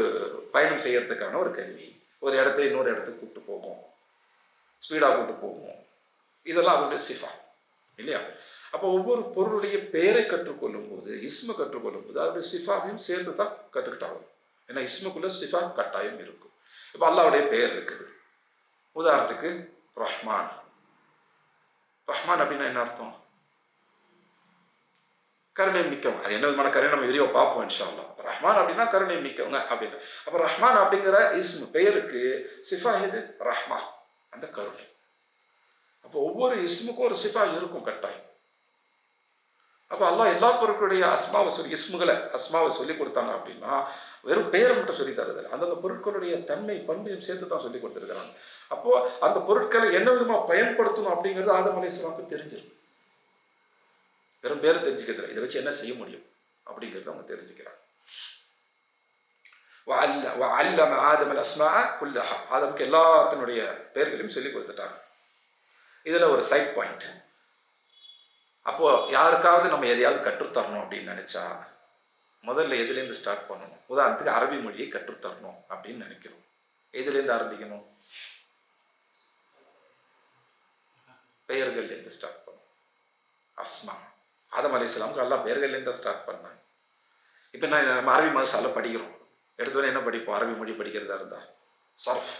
பயணம் செய்யறதுக்கான ஒரு கருவி. ஒரு இடத்த இன்னொரு இடத்துக்கு கூப்பிட்டு போகும், ஸ்பீடாக கூப்பிட்டு போகும். இதெல்லாம் அதோடைய சிஃபா இல்லையா? அப்போ ஒவ்வொரு பொருளுடைய பெயரை கற்றுக்கொள்ளும் போது, இஸ்மு கற்றுக்கொள்ளும் போது அதோடைய சிஃபாவையும் சேர்த்து தான் கற்றுக்கிட்டாகும். ஏன்னா இஸ்முக்குள்ள சிஃபா கட்டாயம் இருக்கும். இப்போ அல்லாவுடைய பெயர் இருக்குது. உதாரணத்துக்கு ரஹ்மான். ரஹ்மான் அப்படின்னா என்ன அர்த்தம்? கருணை மிக்கவங்க. அது என்ன விதமான கருணை நம்ம விரிவாக பார்ப்போம் இன்ஷா அல்லாஹ். ரஹ்மான் அப்படின்னா கருணை மிக்கவங்க அப்படின்னு. அப்போ ரஹ்மான் அப்படிங்கிற இஸ்மு பெயருக்கு சிஃபா எது? ரஹ்மா, அந்த கருணை. அப்போ ஒவ்வொரு இஸ்முக்கும் ஒரு சிஃபா இருக்கும் கட்டாயம். அப்போ அல்லாஹ் எல்லா பொருட்களுடைய அஸ்மாவை சொல்லி கொடுத்தாங்க அப்படின்னா வெறும் பெயரை மட்டும் சொல்லி தரதில்லை, அந்தந்த பொருட்களுடைய தன்மை பண்பையும் சேர்த்து தான் சொல்லி கொடுத்துருக்கிறாங்க. அப்போ அந்த பொருட்களை என்ன விதமாக பயன்படுத்தணும் அப்படிங்கிறது ஆதம் அலைஹிஸ்ஸலாமுக்கு தெரிஞ்சிருக்கு. வெறும் பேரை தெரிஞ்சுக்கிறது, இதை வச்சு என்ன செய்ய முடியும் அப்படிங்கிறத அவங்க தெரிஞ்சுக்கிறாங்க. ஆதமுக்கு எல்லாத்தினுடைய பெயர்களையும் சொல்லி கொடுத்துட்டாங்க. இதுல ஒரு சைட் பாயிண்ட். அப்போ யாருக்காவது நம்ம எதையாவது கற்றுத்தரணும் அப்படின்னு நினைச்சா முதல்ல எதுலேருந்து ஸ்டார்ட் பண்ணணும்? உதாரணத்துக்கு அரபி மொழியை கற்றுத்தரணும் அப்படின்னு நினைக்கிறோம். எதுலேருந்து ஆரம்பிக்கணும்? பெயர்கள்லேருந்து ஸ்டார்ட் பண்ணணும். அஸ்மா, ஆதம் அலைஹிஸ்ஸலாமுக்கு அல்லாஹ் பெயர்கள்லேருந்து தான் ஸ்டார்ட் பண்ணாங்க. இப்போ நம்ம அரபி மசாலா படிக்கிறோம். எடுத்தோன்னே என்ன படிப்போம்? அரபி மொழி படிக்கிறதா இருந்தால் சர்ஃப்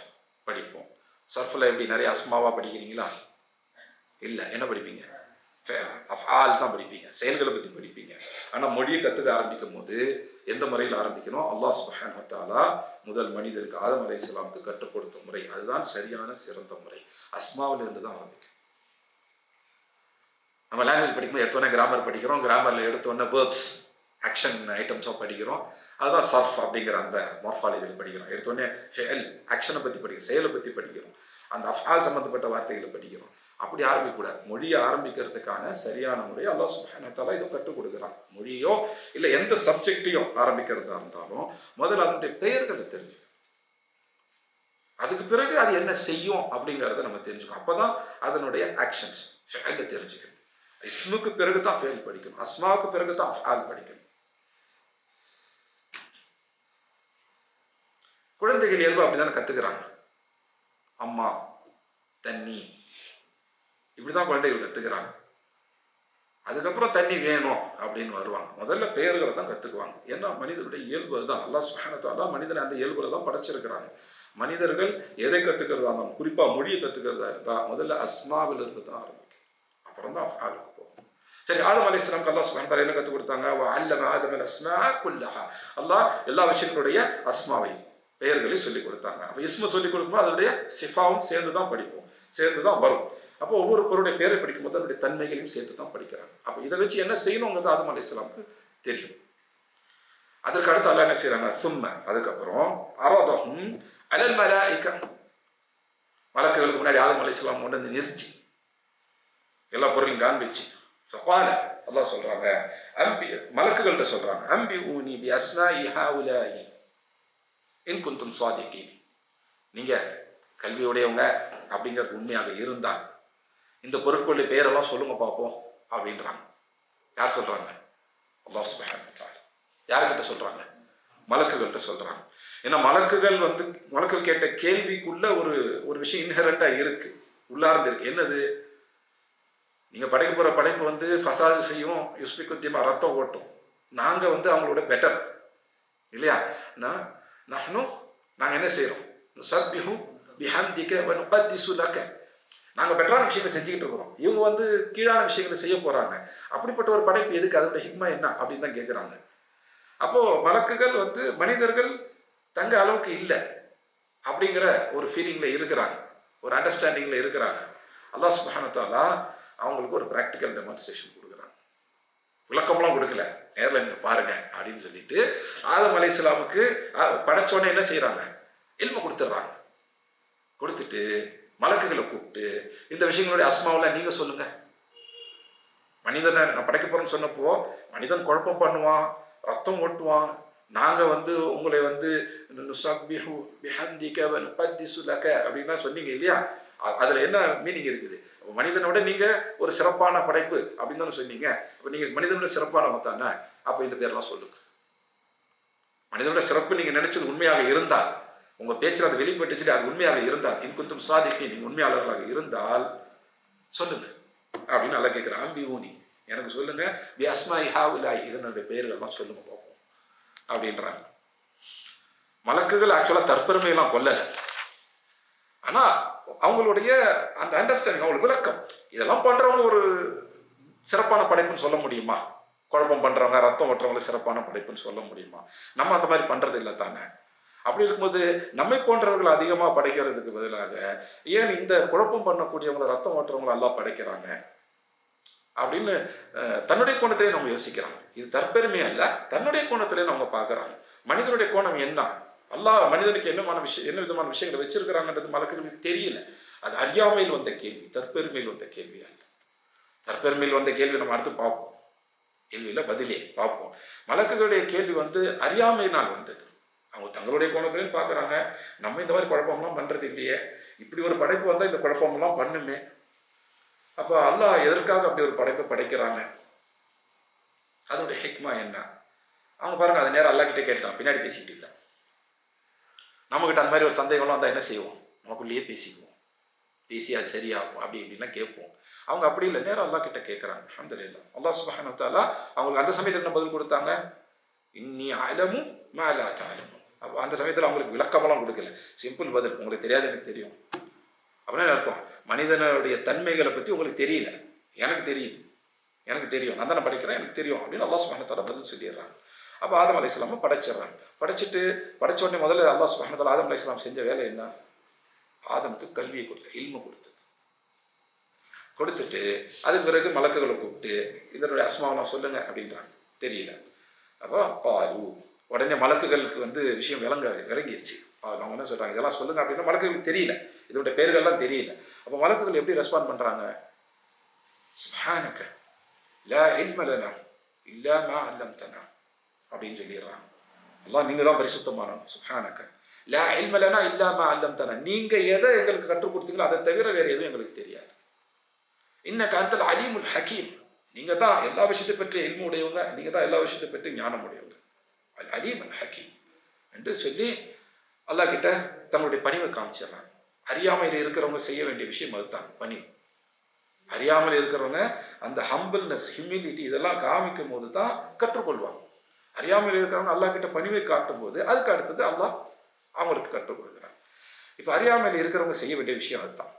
படிப்போம். சர்ஃபில் எப்படி நிறைய அஸ்மாவாக படிக்கிறீங்களா? இல்லை. என்ன படிப்பீங்க? அஃஆல் தான் படிப்பீங்க, செயல்களை பற்றி படிப்பீங்க. ஆனால் மொழியை கற்றுக்க ஆரம்பிக்கும் போது எந்த முறையில் ஆரம்பிக்கணும்? அல்லாஹ் சுப்ஹானஹு வ தஆலா முதல் மனிதருக்கு ஆதம் அலைஹிஸ்ஸலாமுக்கு கற்றுக் கொடுத்த முறை, அதுதான் சரியான சிறந்த முறை. அஸ்மாவில் இருந்து தான் ஆரம்பிக்கும். நம்ம லாங்குவேஜ் படிக்கும்போது எடுத்தோன்னே கிராமர் படிக்கிறோம். கிராமரில் எடுத்தோன்னே வேர்ப்ஸ், ஆக்ஷன் ஐட்டம்ஸாக படிக்கிறோம். அதுதான் சர்ஃப் அப்படிங்கிற அந்த மார்ஃபாலஜியில் படிக்கிறோம். எடுத்தோடனே ஃபெயல், ஆக்ஷனை பற்றி படிக்கிறோம், செயலை பற்றி படிக்கிறோம், அந்த அஃஆல் சம்மந்தப்பட்ட வார்த்தைகளை படிக்கிறோம். அப்படி ஆரம்பிக்கக்கூடாது. மொழியை ஆரம்பிக்கிறதுக்கான சரியான முறையை அல்லாஹ் சுப்ஹானஹு வ தஆலா இதை கற்றுக் கொடுக்குறான். மொழியோ இல்லை எந்த சப்ஜெக்டையோ ஆரம்பிக்கிறதா இருந்தாலும் முதல்ல அதனுடைய பெயர்களை தெரிஞ்சுக்கணும். அதுக்கு பிறகு அது என்ன செய்யும் அப்படிங்கிறத நம்ம தெரிஞ்சுக்கணும். அப்போதான் அதனுடைய ஆக்ஷன்ஸ் ஃபெயலை தெரிஞ்சுக்கணும். இஸ்முக்கு பிறகு தான் ஃபெயல் படிக்கணும், அஸ்மாவுக்கு பிறகு தான் அஃஆல் படிக்கணும். குழந்தைகள் இயல்பு அப்படிதானே கத்துக்கிறாங்க. அம்மா, தண்ணி, இப்படிதான் குழந்தைகள் கத்துக்கிறாங்க. அதுக்கப்புறம் தண்ணி வேணும் அப்படின்னு வருவாங்க. முதல்ல பெயர்களை தான் கத்துக்குவாங்க. ஏன்னா மனிதனுடைய இயல்பு தான். அல்லாஹ் சுப்ஹானஹு வ தஆலா மனிதனை அந்த இயல்புல தான் படைச்சிருக்கிறாங்க. மனிதர்கள் எதை கத்துக்கிறதா இருந்தாலும், குறிப்பா மொழியை கத்துக்கிறதா இருந்தா முதல்ல அஸ்மாவில் இருந்து தான் ஆரம்பிக்கும், அப்புறம் தான் அஃஆலுக்கு போகும். சரி, ஆதம் அலைஹிஸ்ஸலாமுக்கு அல்லாஹ் சுப்ஹானஹு வ தஆலா என்ன கற்றுக் கொடுத்தாங்க? வஅல்லம ஆதம அஸ்மாஅ குல்லஹா. அல்லாஹ் எல்லா விஷயங்களுடைய அஸ்மாவை, பெயர்களை சொல்லிக் கொடுத்தாங்க. அப்போ இஸ்மு சொல்லிக் கொடுக்கும்போது அதனுடைய சிஃபாவும் சேர்ந்து தான் படிப்போம், சேர்ந்து தான் வரும். அப்போ ஒவ்வொரு பொருளுடைய பெயரை படிக்கும்போது அதனுடைய தன்மைகளையும் சேர்த்து தான் படிக்கிறாங்க. அப்போ இதை வச்சு என்ன செய்யணுங்கிறது ஆதம் அலைஹிஸ்ஸலாமுக்கு தெரியும். அதற்கு அடுத்து அல்லாஹ் என்ன செய்யறாங்க? சும்ம, அதுக்கப்புறம் அரதஹும் அலல் மலாயிகா, மலக்குகளுக்கு முன்னாடி ஆதம் அலைஹிஸ்ஸலாம் கொண்டு வந்து நிறுத்தி எல்லா பொருளையும் காண்பிச்சு ஃபகால, அல்லாஹ் சொல்றாங்க, மலக்குகள்கிட்ட சொல்றாங்க, அம்பிஊனி பி அஸ்மாஇ ஹாஉலாஇ இன் குன்தும் ஸாதிகீன். நீங்க கல்வியுடையவங்க அப்படிங்கிறது உண்மையாக இருந்தால் இந்த பொருட்களுடைய பெயரெல்லாம் சொல்லுங்க பார்ப்போம் அப்படின்றாங்க. யார் சொல்றாங்க? அல்லாஹ் சுப்ஹானஹு வ தஆலா. யார்கிட்ட சொல்றாங்க? மலக்குகள்கிட்ட சொல்றாங்க. ஏன்னா மலக்குகள் கேட்ட கேள்விக்குள்ள ஒரு விஷயம் இன்ஹெரண்டா இருக்கு, உள்ளார்ந்து இருக்கு. என்னது? நீங்க படைக்க போற படைப்பு ஃபசாது செய்யும், யுஸ்பிகுத்தியமா ரத்தம் ஓட்டும். நாங்க அவங்களோட பெட்டர் இல்லையா? நாங்க என்ன செய்யறோம்? நுஸப்பிஹு பிஹம்திக வ நுகத்திஸு லக. நாங்க பெட்டரான விஷயங்களை செஞ்சுக்கிட்டு இருக்கிறோம், இவங்க கீழான விஷயங்களை செய்ய போறாங்க. அப்படிப்பட்ட ஒரு படைப்பு எதுக்கு? அதோட ஹிக்மா என்ன அப்படின்னு தான் கேட்குறாங்க. அப்போ மலக்குகள் மனிதர்கள் தங்க அளவுக்கு இல்லை அப்படிங்கிற ஒரு ஃபீலிங்ல இருக்கிறாங்க, ஒரு அண்டர்ஸ்டாண்டிங்ல இருக்கிறாங்க. அல்லாஹ் சுப்ஹானஹு வ தஆலா அவங்களுக்கு ஒரு ப்ராக்டிக்கல் டெமான்ஸ்ட்ரேஷன் கொடுக்குறாங்க. விளக்கம்லாம் கொடுக்கல, நேரில் நீங்க பாருங்க அப்படின்னு சொல்லிட்டு ஆதம் அலைஹிஸ்ஸலாமுக்கு படைச்சோன்னே என்ன செய்யறாங்க? இல்ம கொடுத்துட்றாங்க. கொடுத்துட்டு மலக்குகளை கூப்பிட்டு இந்த விஷயங்களுடைய அஸ்மாவில் நீங்க சொல்லுங்க. மனிதனை நான் படைக்க போறேன்னு சொன்னப்போ மனிதன் குழப்பம் பண்ணுவான், ரத்தம் ஓட்டுவான், நாங்கள் வந்து உங்களை வந்து நுஸப்பிஹு பிஹம்திக வ நுகத்திஸு லக அப்படின்னா சொன்னீங்க இல்லையா, அதில் என்ன மீனிங் இருக்குது? மனிதனோட நீங்கள் ஒரு சிறப்பான படைப்பு அப்படின்னு தானே சொன்னீங்க. இப்போ நீங்கள் மனிதனோட சிறப்பானவங்க தானே, அப்போ இந்த பேரெல்லாம் சொல்லுங்க. மனிதனோட சிறப்பு நீங்கள் நினைச்சது உண்மையாக இருந்தால், உங்கள் பேச்சில் அது வெளிப்பட்டுச்சு, அது உண்மையாக இருந்தால், இன்குந்தும் சாதிக்கு நீங்கள் உண்மையாளர்களாக இருந்தால் சொல்லுங்க அப்படின்னு நல்லா கேட்குறான். அம்பியூனி, எனக்கு சொல்லுங்க, பி அஸ்மாஇ ஹாவுலாய், இதனுடைய பெயர்கள்லாம் சொல்லுங்க பார்ப்போம் அப்படின்றாங்க. மலக்குகள் ஆக்சுவலாக தற்பெருமையெல்லாம் கொல்லலை, ஆனால் அவங்களுடைய அந்த அண்டர்ஸ்டாண்டிங், அவங்களுக்கு விளக்கம், இதெல்லாம் பண்ணுறவங்க ஒரு சிறப்பான படைப்புன்னு சொல்ல முடியுமா? குழப்பம் பண்ணுறவங்க, ரத்தம் ஓட்டுறவங்களை சிறப்பான படைப்புன்னு சொல்ல முடியுமா? நம்ம அந்த மாதிரி பண்ணுறது இல்லை தானே. அப்படி இருக்கும்போது நம்மை போன்றவர்கள் அதிகமாக படைக்கிறதுக்கு பதிலாக ஏன் இந்த குழப்பம் பண்ணக்கூடியவங்களை, ரத்தம் ஓட்டுறவங்களை எல்லாம் படைக்கிறாங்க அப்படின்னு தன்னுடைய கோணத்திலே நம்ம யோசிக்கிறாங்க. இது தற்பெருமை அல்ல, தன்னுடைய கோணத்திலே நம்ம பார்க்குறாங்க. மனிதனுடைய கோணம் என்ன, அல்லாஹ் மனிதனுக்கு என்ன விதமான விஷயங்களை வச்சிருக்கிறாங்கன்றது மலக்குகளுக்கு தெரியல. அது அறியாமையில் வந்த கேள்வி, தற்பெருமையில் வந்த கேள்வி அல்ல. தற்பெருமையில் வந்த கேள்வி நம்ம அடுத்து பார்ப்போம், கேள்வியில் பதிலே பார்ப்போம். மலக்குகளுடைய கேள்வி வந்து அறியாமையினால் வந்தது. அவங்க தங்களுடைய கோணத்திலையும் பார்க்குறாங்க, நம்ம இந்த மாதிரி குழப்பம்லாம் பண்ணுறது இல்லையே, இப்படி ஒரு படைப்பு வந்தால் இந்த குழப்பம்லாம் பண்ணுமே, அப்போ அல்லாஹ் எதற்காக அப்படி ஒரு படைப்பை படைக்கிறாங்க, அதோடைய ஹிக்மா என்ன? அவங்க பாருங்க, அது நேரம் அல்லாஹ்கிட்ட கேட்டான், பின்னாடி பேசிக்கிட்டு இல்லை. நம்மகிட்ட அந்த மாதிரி ஒரு சந்தேகம்லாம் வந்தால் என்ன செய்வோம்? நமக்குள்ளேயே பேசிக்குவோம், பேசி அது சரியாகும் அப்படி இப்படின்லாம் கேட்போம். அவங்க அப்படி இல்லை, நேரம் அல்லாஹ்கிட்ட கேட்குறாங்க. அல்ஹம்துலில்லாஹ், அல்லாஹ் சுப்ஹானஹு வ தஆலா அவங்களுக்கு அந்த சமயத்தில் என்ன பதில் கொடுத்தாங்க? இன்னி அலமு மா லா தஅலமூன். அப்போ அந்த சமயத்தில் அவங்களுக்கு விளக்கமெல்லாம் கொடுக்கல, சிம்பிள் பதில், உங்களுக்கு தெரியாது எனக்கு தெரியும். அப்படின்னு அர்த்தம், மனிதனுடைய தன்மைகளை பற்றி உங்களுக்கு தெரியல, எனக்கு தெரியுது, எனக்கு தெரியும், நான் தானே படிக்கிறேன், எனக்கு தெரியும் அப்படின்னு அல்லாஹ் சுப்ஹானஹு வ தஆலா பதில் சொல்லிடுறாங்க. அப்போ ஆதம் அலைஹிஸ்ஸலாமை படைச்சிடுறாங்க. படித்த உடனே முதல்ல அல்லாஹ் சுப்ஹானஹு வ தஆலா ஆதம் அலைஹிஸ்ஸலாம் செஞ்ச வேலை என்ன? ஆதமுக்கு கல்வியை கொடுத்தது, இல்மு கொடுத்துட்டு அதுக்கு பிறகு மலக்குகளை கூப்பிட்டு இதனுடைய அஸ்மாவெல்லாம் சொல்லுங்க அப்படின்றாங்க. தெரியல. அப்போ பாலு, உடனே மலக்குகளுக்கு வந்து விஷயம் விளங்கிடுச்சு. அவங்க என்ன சொல்கிறாங்க, இதெல்லாம் சொல்லுங்க அப்படின்னா மலக்குகளுக்கு தெரியல, இதோடைய பேர்கள்லாம் தெரியல. அப்போ மலக்குகள் எப்படி ரெஸ்பாண்ட் பண்ணுறாங்க? சுப்ஹானக லா இல்ம லனா இல்லா மா அல்லம்தனா அப்படின்னு சொல்லிடுறாங்க. அல்லாஹ் நீங்கள் தான் பரிசுத்தமானவங்க. சுப்ஹானக லா இல்ம லனா இல்லா மா அல்லம்தனா, நீங்கள் எதை எங்களுக்கு கற்றுக் கொடுத்தீங்களோ அதை தவிர வேறு எதுவும் எங்களுக்கு தெரியாது. இன்னக அன்தல் அலீமுல் ஹக்கீம், நீங்கள் தான் எல்லா விஷயத்தை பற்றி இல்மு உடையவங்க, நீங்கள் தான் எல்லா விஷயத்தை பற்றி ஞானம் உடையவங்க. அல் அலீம் அல் ஹக்கீம் என்று சொல்லி அல்லாஹ் கிட்ட தங்களுடைய பணிவை காமிச்சிடுறாங்க. அறியாமையில் இருக்கிறவங்க செய்ய வேண்டிய விஷயம் அதுதான், பணிவு. அறியாமல் இருக்கிறவங்க அந்த ஹம்பிள்னஸ், ஹியூமிலிட்டி இதெல்லாம் காமிக்கும் போது தான் கற்றுக்கொள்வாங்க. அறியாமையில் இருக்கிறவங்க அல்லாஹ் கிட்ட பணிவை காட்டும் போது அதுக்கு அடுத்தது அல்லாஹ் அவங்களுக்கு கற்றுக் கொடுக்குறாங்க. இப்போ அறியாமையில் இருக்கிறவங்க செய்ய வேண்டிய விஷயம் அதுதான்.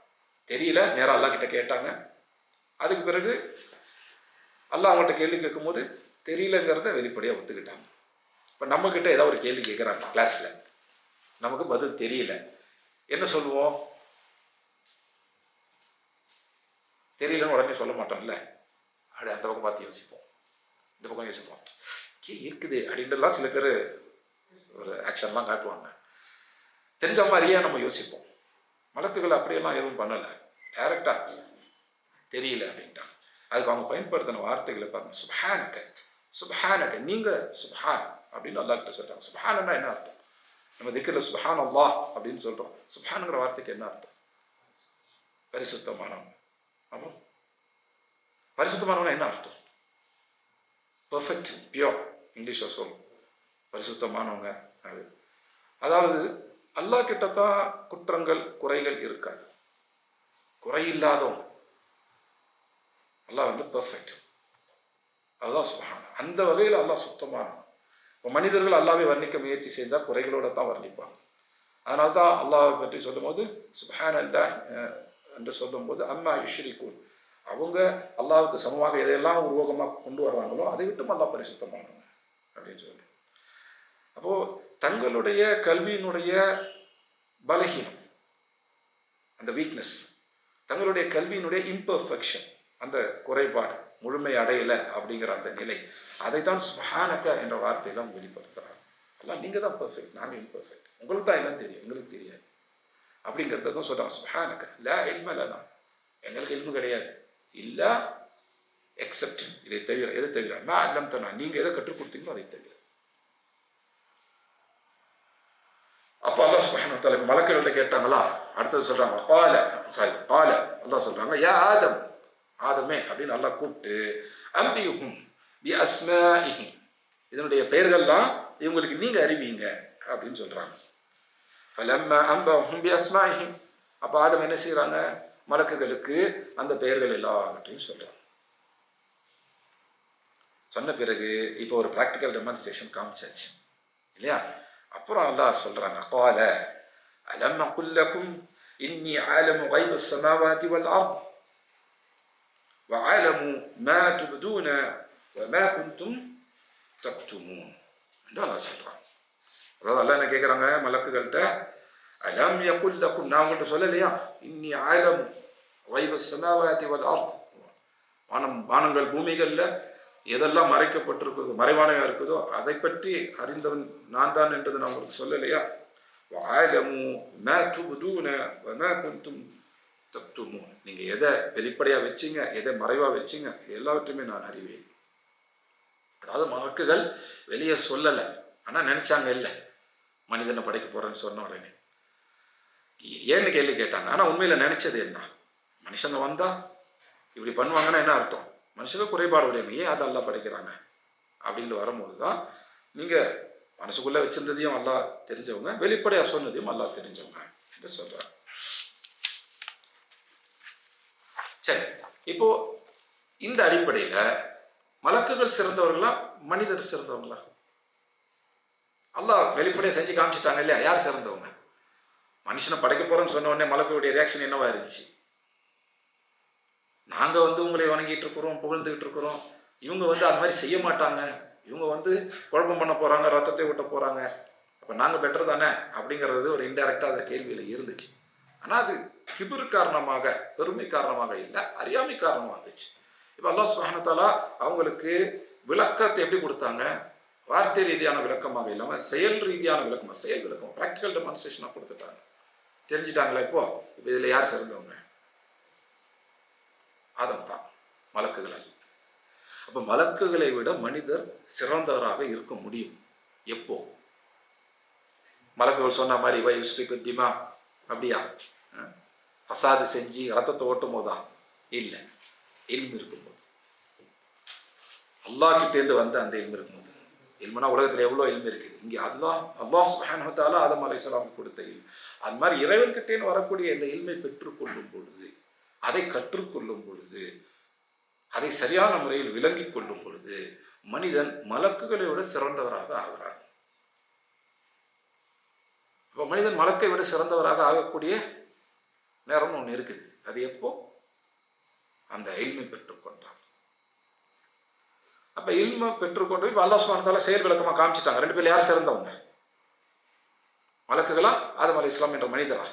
தெரியல, நேராக அல்லாஹ் கிட்ட கேட்டாங்க. அதுக்கு பிறகு அல்லாஹ் அவங்கள்ட்ட கேள்வி கேட்கும் போது தெரியலங்கிறத வெளிப்படையாக ஒத்துக்கிட்டாங்க. இப்போ நம்மக்கிட்ட ஏதாவது ஒரு கேள்வி கேட்குறாங்க கிளாஸில், நமக்கு பதில் தெரியல, என்ன சொல்லுவோம்? தெரியலன்னு உடனே சொல்ல மாட்டோம்ல, அப்படி அந்த பக்கம் பார்த்து யோசிப்போம், இந்த பக்கம் யோசிப்போம், இருக்குது அப்படின்றலாம் சில பேர் ஒரு ஆக்ஷன்லாம் காட்டுவாங்க. தெரிஞ்ச மாதிரியே நம்ம யோசிப்போம். மலக்குகள் அப்படியெல்லாம் எதுவும் பண்ணலை, டைரக்டாக தெரியல அப்படின்ட்டாங்க. அதுக்கு அவங்க பயன்படுத்தின வார்த்தைகளை பாருங்க, சுப்ஹானக, சுப்ஹானக, நீங்கள் சுப்ஹான் அப்படின்னு அல்லாஹ்கிட்ட சொல்கிறாங்க. சுப்ஹானன்னா என்ன அர்த்தம்? நம்ம திக்ரில் சுப்ஹான் அல்லாஹ் அப்படின்னு சொல்கிறோம். சுப்ஹானுங்கிற வார்த்தைக்கு என்ன அர்த்தம்? பரிசுத்தமானவங்க. அப்புறம் பரிசுத்தமானவங்க என்ன அர்த்தம்? பர்ஃபெக்ட், பியோர், இங்கிலீஷில் சொல்லும் பரிசுத்தமானவங்க. அதாவது அல்லாஹ் கிட்ட தான் குற்றங்கள் குறைகள் இருக்காது, குறையில்லாதவங்க. அல்லாஹ் வந்து பர்ஃபெக்ட், அதுதான் சுப்ஹான். அந்த வகையில் அல்லாஹ் சுத்தமானவன். இப்போ மனிதர்கள் அல்லாஹ்வை வர்ணிக்க முயற்சி செய்தால் குறைகளோடு தான் வர்ணிப்பாங்க. அதனால தான் அல்லாஹ்வை பற்றி சொல்லும்போது சுப்ஹான் அல்லாஹ் என்று சொல்லும்போது அம்மா யுஷ்ரிகூன், அவங்க அல்லாஹ்வுக்கு சமமாக எதையெல்லாம் உருவகமாக கொண்டு வர்றாங்களோ அதை விட்டும் அல்லாஹ் பரிசுத்தமானவங்க அப்படின்னு சொல்லுவோம். அப்போது தங்களுடைய கல்வியினுடைய பலகீனம், அந்த வீக்னஸ், தங்களுடைய கல்வியினுடைய இம்பர்ஃபெக்ஷன், அந்த குறைபாடு, முழுமை அடையலை அப்படிங்கிற அந்த நிலை, அதை தான் சுப்ஹானக என்ற வார்த்தையெல்லாம் வெளிப்படுத்துகிறாங்க. எல்லாம் நீங்கள் தான் பர்ஃபெக்ட், நாங்கள் இம்பர்ஃபெக்ட், உங்களுக்கு தான் எல்லாம் தெரியும், எங்களுக்கு தெரியாது அப்படிங்கிறத தான் சொல்கிறாங்க. சுப்ஹானக லா இல்ம லனா, எங்களுக்கு இல்மு கிடையாது, இல்லை எக்ஸப்ட், இதை தவிர, எதை தவிர மா அல்லம்தனா, நீங்கள் எதை கற்றுக் கொடுத்தீங்களோ அதை தவிர. அப்போ அல்லாஹ் சுப்ஹானஹு வ தஆலா மலக்குகள்கிட்ட கேட்டாங்களா, அடுத்தது சொல்றாங்க கால அல்லாஹ் சொல்றாங்க யா ஆதம், ஆதமே அப்படின்னு அல்லாஹ் கூப்பிட்டு அம்பிஹும் பி அஸ்மாஇஹிம், இதனுடைய பெயர்கள்லாம் இவங்களுக்கு நீங்க அறிவிங்க அப்படின்னு சொல்றாங்க. ஃபலம்மா அம்பஹும் பி அஸ்மாஇஹிம், அப்போ ஆதம் என்ன செய்யறாங்க, மலக்குகளுக்கு அந்த பெயர்கள் எல்லாவற்றையும் சொல்றாங்க. சொன்ன பிறகு இப்போ ஒரு ப்ராக்டிக்கல் டெமான்ஸ்ட்ரேஷன் காமிச்சாச்சு இல்லையா. அப்புறம் அல்லாஹ் சொல்றாங்க கால அலம் அகுல் லகும் இன்னி ஆலமு கைப ஸமாவாதி வல் அர்த் வ ஆலமு மா துப்தூன வ மா குன்தும் தக்துமூன் என்று அல்லாஹ் சொல்றாங்க. அதாவது அல்லாஹ் என்ன கேட்குறாங்க மலக்குகள்கிட்ட, அலம் யகுல் லகும், நான் உங்கள்கிட்ட சொல்லலையா, இன்னி ஆலமு கைப ஸமாவாதி வல் அர்த், வானங்கள் பூமிகளில் எதெல்லாம் மறைக்கப்பட்டிருக்குதோ மறைவானதாக இருக்குதோ அதை பற்றி அறிந்தவன் நான் தான் என்றது நான் உங்களுக்கு சொல்லலையா. நீங்கள் எதை வெளிப்படையாக வச்சிங்க, எதை மறைவாக வச்சிங்க, எல்லாவற்றையுமே நான் அறிவேன். அதாவது மலக்குகள் வெளியே சொல்லலை, ஆனால் நினைச்சாங்க இல்லை மனிதனை படைக்க போறேன்னு சொன்ன உடனே ஏன்னு கேள்வி கேட்டாங்க. ஆனால் உண்மையில் நினைச்சது என்ன, மனுஷங்க வந்தா இப்படி பண்ணுவாங்கன்னா என்ன அர்த்தம், மனுஷங்க குறைபாடு உடையவங்க, ஏன் அதை அல்லாஹ் படைக்கிறாங்க அப்படின்னு வரும்போது தான் நீங்கள் மனசுக்குள்ளே வச்சிருந்ததையும் அல்லாஹ் தெரிஞ்சவங்க, வெளிப்படையாக சொன்னதையும் அல்லாஹ் தெரிஞ்சவங்க என்று சொல்கிறாங்க. சரி, இப்போ இந்த அடிப்படையில் மலக்குகள் சிறந்தவர்களா மனிதர் சிறந்தவங்களா? அல்லாஹ் வெளிப்படையாக செஞ்சு காமிச்சிட்டாங்க இல்லையா, யார் சிறந்தவங்க? மனுஷனை படைக்க போகிறோன்னு சொன்ன உடனே மலக்குடைய ரியாக்ஷன் என்னவா இருந்துச்சு, நாங்கள் உங்களை வணங்கிட்டு இருக்கிறோம், புகழ்ந்துக்கிட்டு இருக்கிறோம், இவங்க அது மாதிரி செய்ய மாட்டாங்க, இவங்க குழப்பம் பண்ண போகிறாங்க, ரத்தத்தை விட்ட போகிறாங்க, அப்போ நாங்கள் பெட்டர் தானே அப்படிங்கிறது ஒரு இன்டைரக்டாக அந்த கேள்வியில் இருந்துச்சு. ஆனால் அது கிபுர் காரணமாக, பெருமை காரணமாக இல்லை, அறியாமை காரணமாக இருந்துச்சு. இப்போ அல்லாஹ் சுப்ஹானஹு வ தஆலா அவங்களுக்கு விளக்கத்தை எப்படி கொடுத்தாங்க, வார்த்தை ரீதியான விளக்கமாக இல்லாமல் செயல் ரீதியான விளக்கமாக, செயல் விளக்கம், ப்ராக்டிக்கல் டெமான்ஸ்ட்ரேஷனாக கொடுத்துட்டாங்க. தெரிஞ்சுட்டாங்களா? இப்போ இதில் யார் சிறந்தவங்க? ஆதம் தான், மலக்குகள் அல்ல. அப்போ மலக்குகளை விட மனிதர் சிறந்தவராக இருக்க முடியும். எப்போ? மலக்குகள் சொன்ன மாதிரி வைஸ்பிக்கு திமா அப்படியா, ஃபசாது செஞ்சு ரத்தத்தை ஓட்டும் போதா? இல்லை, இல்மு இருக்கும்போது, அல்லாஹ் கிட்டேருந்து வந்த அந்த இல்மு இருக்கும்போது. இல்முனா உலகத்தில் எவ்வளோ இல்மு இருக்குது, இங்கே அல்லாஹ் சுப்ஹானஹு வ தஆலா ஆதம் அலைஹிஸ்ஸலாம் கொடுத்த இல்மு. அது மாதிரி இறைவன்கிட்டேன்னு வரக்கூடிய இந்த இல்மை பெற்றுக்கொள்ளும் பொழுது, அதை கற்றுக்கொள்ளும் பொழுது, அதை சரியான முறையில் விளங்கி கொள்ளும் பொழுது மனிதன் மலக்குகளை விட சிறந்தவராக ஆகிறான். இப்போ மனிதன் மலக்கை விட சிறந்தவராக ஆகக்கூடிய நேரம் ஒன்று இருக்குது. அது எப்போ? அந்த இல்மை பெற்றுக்கொண்டார். அப்போ இல்மை பெற்றுக்கொண்டு இப்போ அல்லாஹ் சுப்ஹானஹு வ தஆலா செயல் விளக்கமாக காமிச்சிட்டாங்க. ரெண்டு பேர் யார் சிறந்தவங்க? மலக்குகளா ஆதம் அலைஹிஸ்ஸலாம் என்ற மனிதரா?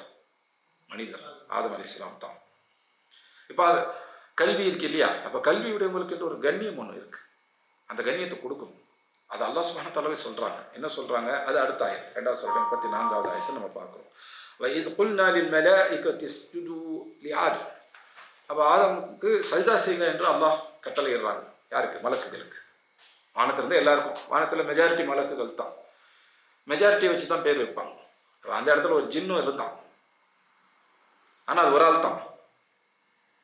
மனிதர், ஆதம் அலைஹிஸ்ஸலாம் தான். இப்போ அது கல்வி இருக்கு இல்லையா, அப்போ கல்வியுடையவங்களுக்கு என்று ஒரு கண்ணியம் ஒன்று இருக்கு, அந்த கண்ணியத்தை கொடுக்கணும். அது அல்லாஹ் சுப்ஹானஹு வ தஆலாவே சொல்றாங்க. என்ன சொல்றாங்க? அது அடுத்த ஆயத், 2வது சூரா 34வது ஆயத்தை நம்ம பார்க்கிறோம். வஇத் குல்னா லில் மலாயிகத்தி இஸ்ஜுது லிஆதம், அப்போ ஆதமுக்கு சஜ்தா செய்யுங்க என்று அல்லாஹ் கட்டளையிடுறாங்க. யாருக்கு? மலக்குகளுக்கு. வானத்திலிருந்து எல்லாருக்கும், வானத்தில் மெஜாரிட்டி மலக்குகள் தான், மெஜாரிட்டியை வச்சு தான் பேர் வைப்பாங்க. அந்த இடத்துல ஒரு ஜின்னும் இருந்தான், ஆனால் அது ஒரு ஆள் தான்,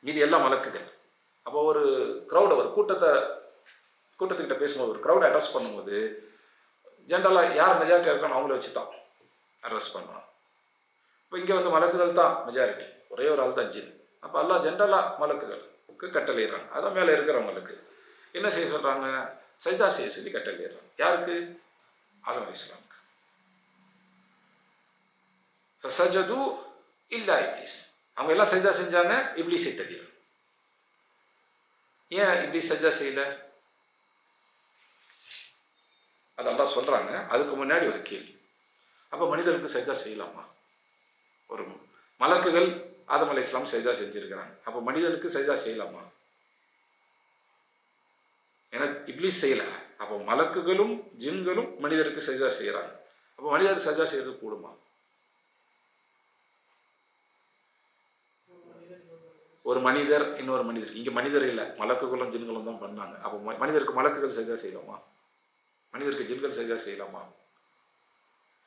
மீதி எல்லாம் மலக்குகள். அப்போ ஒரு க்ரௌடை, ஒரு கூட்டத்துக்கிட்ட பேசும்போது, ஒரு க்ரௌடை அட்ரஸ் பண்ணும்போது ஜென்ரலாக யார் மெஜாரிட்டியாக இருக்கான்னு அவங்கள வச்சு தான் அட்ரஸ் பண்ணுவான். இப்போ இங்கே மலக்குகள் தான் மெஜாரிட்டி, ஒரே ஒரு ஆள் தான் ஜின். அப்போ எல்லாம் ஜென்ரலாக மலக்குகளுக்கு கட்டளையிடுறாங்க. அதான் மேலே இருக்கிறவங்களுக்கு என்ன செய்ய சொல்கிறாங்க? சஜ்தா செய்ய சொல்லி கட்டளையிடுறாங்க. யாருக்கு? ஆதம் அலைஹிஸ்ஸலாமுக்கு. ஃபஸஜது இல்லா இப்லீஸ், அவங்க எல்லாம் சஜ்தா செஞ்சாங்க, இப்லீஸை தவிர. ஏன் இப்லீஸ் சஜ்தா செய்யல? அது அல்லாஹ் சொல்றாங்க. அதுக்கு முன்னாடி ஒரு கேள்வி, அப்போ மனிதருக்கு சஜ்தா செய்யலாமா? ஒரு மலக்குகள் ஆதம் அலைஹிஸ்ஸலாம் சஜ்தா செஞ்சிருக்கிறாங்க, அப்போ மனிதனுக்கு சஜ்தா செய்யலாமா? ஏன்னா இப்லீஸ் செய்யல, அப்போ மலக்குகளும் ஜின்களும் மனிதருக்கு சஜ்தா செய்யறாங்க, அப்போ மனிதருக்கு சஜ்தா செய்யறது கூடுமா? ஒரு மனிதர் இன்னொரு மனிதர், இங்கே மனிதர் இல்லை, மலக்குகளும் ஜின்களும் தான் பண்ணாங்க. அப்போ மனிதருக்கு மலக்குகள் சஜ்தா செய்யலாமா? மனிதருக்கு ஜின்கள் சஜ்தா செய்யலாமா?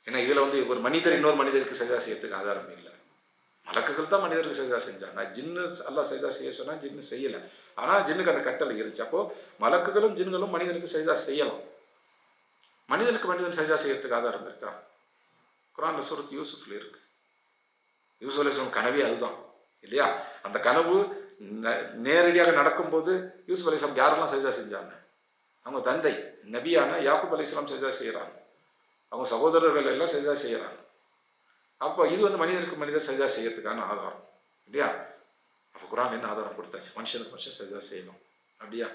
ஏன்னா இதில் வந்து ஒரு மனிதர் இன்னொரு மனிதருக்கு சஜா செய்யறதுக்கு ஆதாரம் இல்லை. மலக்குகள் தான் மனிதருக்கு சஜா செஞ்சாங்க. ஜின்னு அல்லாஹ் சஜா செய்ய சொன்னால் ஜின்னு செய்யலை. ஆனால் ஜின்னுக்கு அந்த கட்டளை இருந்துச்சு. அப்போது மலக்குகளும் ஜின்களும் மனிதனுக்கு சஜா செய்யலாம். மனிதனுக்கு மனிதன் சஜா செய்யறதுக்கு ஆதாரம் இருக்கா? குர்ஆன்ல சூரத் யூசுஃப்ல இருக்கு. யூசுப் அலைஹிஸ்ஸலாம் கனவே அதுதான் இல்லையா? அந்த கனவு நேரடியாக நடக்கும்போது யூசுப் அலைஹிஸ்ஸலாம் யாரெல்லாம் சஜா செஞ்சாங்க? அவங்க தந்தை நபியான யாக்கூப் அலைஹிஸ்ஸலாம் சஜா செய்கிறாங்க. அவங்க சகோதரர்கள் எல்லாம் சஜா செய்கிறாங்க. அப்போ இது வந்து மனிதனுக்கு மனிதர் சஜா செய்யறதுக்கான ஆதாரம் இல்லையா? அப்போ குர்ஆன் என்ன ஆதாரம் கொடுத்தாச்சு? மனுஷனுக்கு மனுஷன் சஜா செய்யணும் அப்படியா?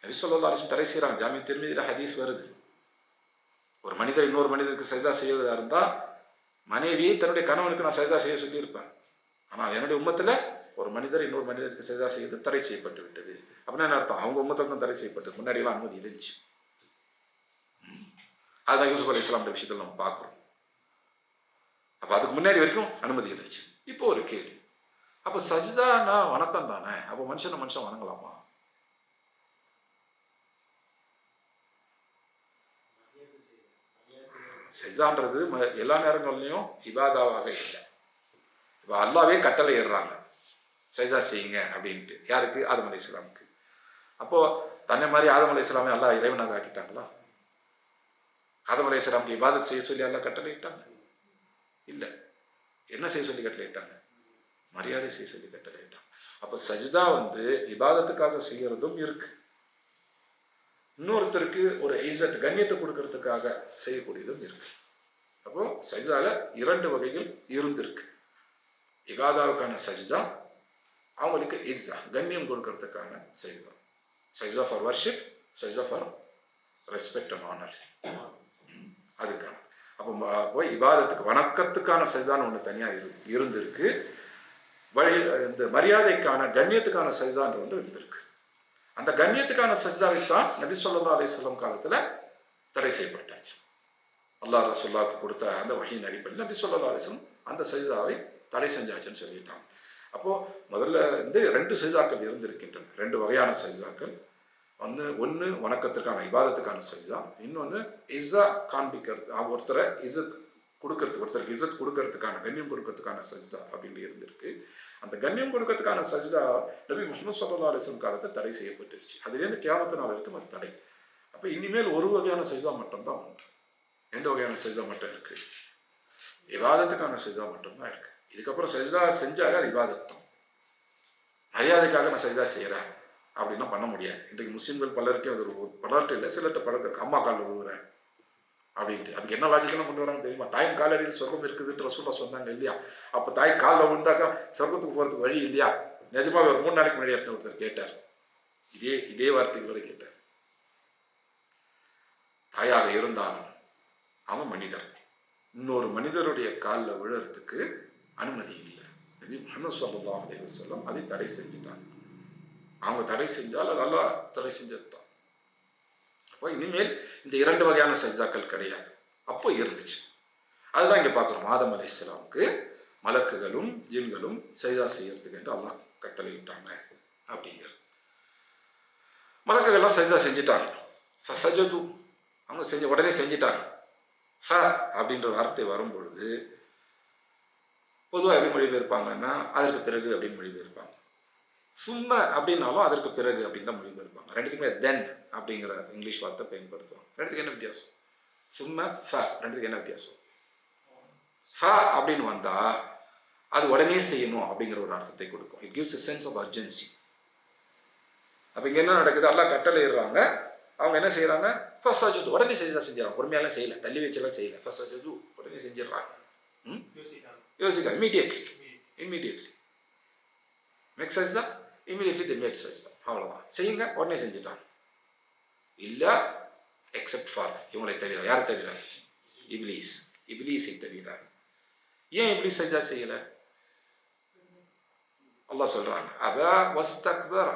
நபி ஸல்லல்லாஹு அலைஹி வஸல்லம் தடை செய்கிறாங்க. ஜாமி திர்மிதில ஹதீஸ் வருது. ஒரு மனிதர் இன்னொரு மனிதருக்கு சஜா செய்யறதா இருந்தால் மனைவியை தன்னுடைய கணவனுக்கு நான் சஜா செய்ய சொல்லியிருப்பேன். ஆனால் என்னுடைய உம்மத்தில் ஒரு மனிதர் இன்னொரு மனிதருக்கு சஜா செய்வது தடை செய்யப்பட்டு விட்டது. அப்படின்னா என்ன அர்த்தம்? அவங்க உம்மத்தில் தான் தடை செய்யப்பட்டது. முன்னாடியெல்லாம் அனுமதி இருந்துச்சு. அதுதான் யூசுப் அலைஹிஸ்ஸலாம் விஷயத்தில் நம்ம பார்க்குறோம். அப்போ அதுக்கு முன்னாடி வரைக்கும் அனுமதி இருந்துச்சு. இப்போ ஒரு கேள்வி, அப்போ சஜிதானா வணக்கம் தானே? அப்போ மனுஷனை மனுஷன் வணங்கலாமா? சஜிதான்றது எல்லா நேரங்கள்லையும் இபாதாவாக இல்லை. இப்போ அல்லாவே கட்டளை ஏறுறாங்க சஜிதா செய்யுங்க அப்படின்ட்டு. யாருக்கு? ஆதம் அலைஹிஸ்ஸலாமுக்கு. அப்போது தன்னை மாதிரி ஆதம் அலைஹிஸ்ஸலாமே அல்லாஹ் இறைவனாக ஆக்கிட்டாங்களா? ஆதம் அலைஹிஸ்ஸலாமுக்கு இபாதத் செய்ய சொல்லி அல்லாஹ் கட்டளை இட்டாங்க? இல்லை. என்ன செய்ய சொல்லி கட்டளை இட்டாங்க? மரியாதை செய்ய சொல்லி கட்டளை இட்டாங்க. அப்போ சஜிதா வந்து இபாதத்துக்காக செய்யறதும் இருக்கு, இன்னொருத்தருக்கு ஒரு இஸ்ஸத் கண்ணியத்தை கொடுக்கறதுக்காக செய்யக்கூடியதும் இருக்கு. அப்போ சஜிதால 2 வகைகள் இருந்திருக்கு. இபாதாவுக்கான சஜிதா, அவங்களுக்கு இஸ்ஸா கண்ணியம் கொடுக்கறதுக்கான சஜிதா. சஜிதா for worship, Sajitha for respect and honour, அதுக்கான. அப்போ இபாதத்துக்கு வணக்கத்துக்கான சஜிதான்னு ஒன்று தனியாக இருந்திருக்கு. இந்த மரியாதைக்கான கண்ணியத்துக்கான சஜிதான்னு ஒன்று இருந்திருக்கு. அந்த கண்ணியத்துக்கான சஜிதாவை தான் நபி ஸல்லல்லாஹு அலைஹி வஸல்லம் காலத்தில் தடை செய்யப்பட்டாச்சு. அல்லாஹ் ரசூலுல்லாஹ்வுக்கு கொடுத்த அந்த வஹீயின் அடிப்படையில் நபி ஸல்லல்லாஹு அலைஹி வஸல்லம் அந்த சஜிதாவை தடை செஞ்சாச்சுன்னு சொல்லிட்டாங்க. அப்போது முதல்ல வந்து 2 சஜிதாக்கள் இருந்திருக்கின்றன. 2 வகையான சஜிதாக்கள். ஒன்று வணக்கத்திற்கான இபாதத்துக்கான சஜிதா, இன்னொன்று இஸ்ஸா காண்பிக்கிறது, ஒருத்தரை இஸ்ஸத் கொடுக்கறதுக்கு, ஒருத்தருக்கு இஸ்ஸத் கொடுக்கறதுக்கான கண்ணியம் கொடுக்கறதுக்கான சஜிதா அப்படின்னு இருந்திருக்கு. அந்த கண்ணியம் கொடுக்கறதுக்கான சஜிதா நபி முஹம்மது ஸல்லல்லாஹு அலைஹி வஸல்லம் காலத்தில் தடை செய்யப்பட்டுருச்சு. அதுலேருந்து கியாமத்து நாள் வரைக்கும் அது தடை. அப்போ இனிமேல் ஒரு வகையான சஜிதா மட்டும்தான் உண்டு. எந்த வகையான சஜிதா மட்டும் இருக்கு? இபாதத்துக்கான சஜிதா மட்டும்தான் இருக்கு. இதுக்கப்புறம் சஜிதா செஞ்சாலே அது இபாதத் தான். மரியாதைக்காக நான் சஜிதா செய்கிறேன் அப்படின்னா பண்ண முடியாது. இன்றைக்கு முஸ்லீம்கள் பலருக்கு அது பலர்கிட்ட இல்லை, சிலர்கிட்ட பழக்கம் இருக்கு. அம்மா காலில் விழுவுறேன் அப்படின்ட்டு. அதுக்கு என்ன லாஜிக்கெல்லாம் கொண்டு வராங்க தெரியுமா? தாயின் காலடியில் சொர்க்கம் இருக்குதுன்ற ரசூலுல்லாஹ் சொன்னாங்க இல்லையா? அப்போ தாய் காலில் விழுந்தாக்கா சொர்க்கத்துக்கு போகிறதுக்கு வழி இல்லையா? நிஜமாக ஒரு 3 நாளைக்கு முன்னாடி ஒருத்தர் கேட்டார், இதே வார்த்தைகளோடு கேட்டார். தாயாக இருந்தாலும் அவன் மனிதர், இன்னொரு மனிதருடைய காலில் விழுறதுக்கு அனுமதி இல்லை. நபி முஹம்மது ஸல்லல்லாஹு அலைஹி வஸல்லம் அதை தடை செஞ்சுட்டாங்க. அவங்க தடை செஞ்சால் அது அல்லாஹ் தடை செஞ்சது தான். அப்போ இனிமேல் இந்த 2 வகையான சஜிதாக்கள் கிடையாது. அப்போ இருந்துச்சு. அதுதான் இங்கே பார்க்குறோம். ஆதம் அலைஹிஸ்ஸலாமுக்கு மலக்குகளும் ஜின்களும் சஜிதா செய்யறதுக்கு என்று அல்லாஹ் கட்டளையிட்டாங்க அப்படிங்கிறது. மலக்குகள்லாம் சஜிதா செஞ்சுட்டாங்க. ஃபஸஜது, அவங்க உடனே செஞ்சிட்டாங்க. ஃப அப்படின்ற வார்த்தை வரும்பொழுது பொதுவாக எப்படி மொழிபெயர்ப்பாங்கன்னா அதற்கு பிறகு அப்படின்னு மொழிபெயர்ப்பாங்க. சும்ம அப்படின்னாலும் அதற்கு பிறகு அப்படின்னு தான் மொழிபெயர்ப்பாங்க. 2த்துக்குமே தென் அப்படிங்கிற இங்கிலீஷ் வார்த்தை பயன்படுத்துவாங்க. 2த்துக்கு என்ன வித்தியாசம்? சும்ம ஃப, 2த்துக்கு என்ன வித்தியாசம்? ஃப அப்படின்னு வந்தால் அது உடனே செய்யணும் அப்படிங்கிற ஒரு அர்த்தத்தை கொடுக்கும். It gives a sense of urgency. அப்போ இங்கே என்ன நடக்குது? அல்லாஹ் கட்டளை இடுறாங்க. அவங்க என்ன செய்கிறாங்க? ஃபஸஜது, உடனே செஞ்சிடறாங்க. பொறுமையாலாம் செய்யலை, தள்ளி வச்செல்லாம் செய்யலை. ஃபஸஜது, உடனே செஞ்சிடறாங்க. யோசிக்க இம்மீடியட்லி மேக் சஜ்தா, இம்மீடியட்லி தி மேட் சஜ்தா. அவ்வளோதான், செய்யுங்க, உடனே செஞ்சுட்டாங்க. இல்லை எக்ஸப்ட் ஃபார், இவங்களை தவிர. யாரை தவிர? இப்லீஸை தவிர. ஏன் இப்லீஸ் சஜ்தா செய்யலை? அல்லாஹ் சொல்கிறாங்க, அபா வஸ்தக்பர்.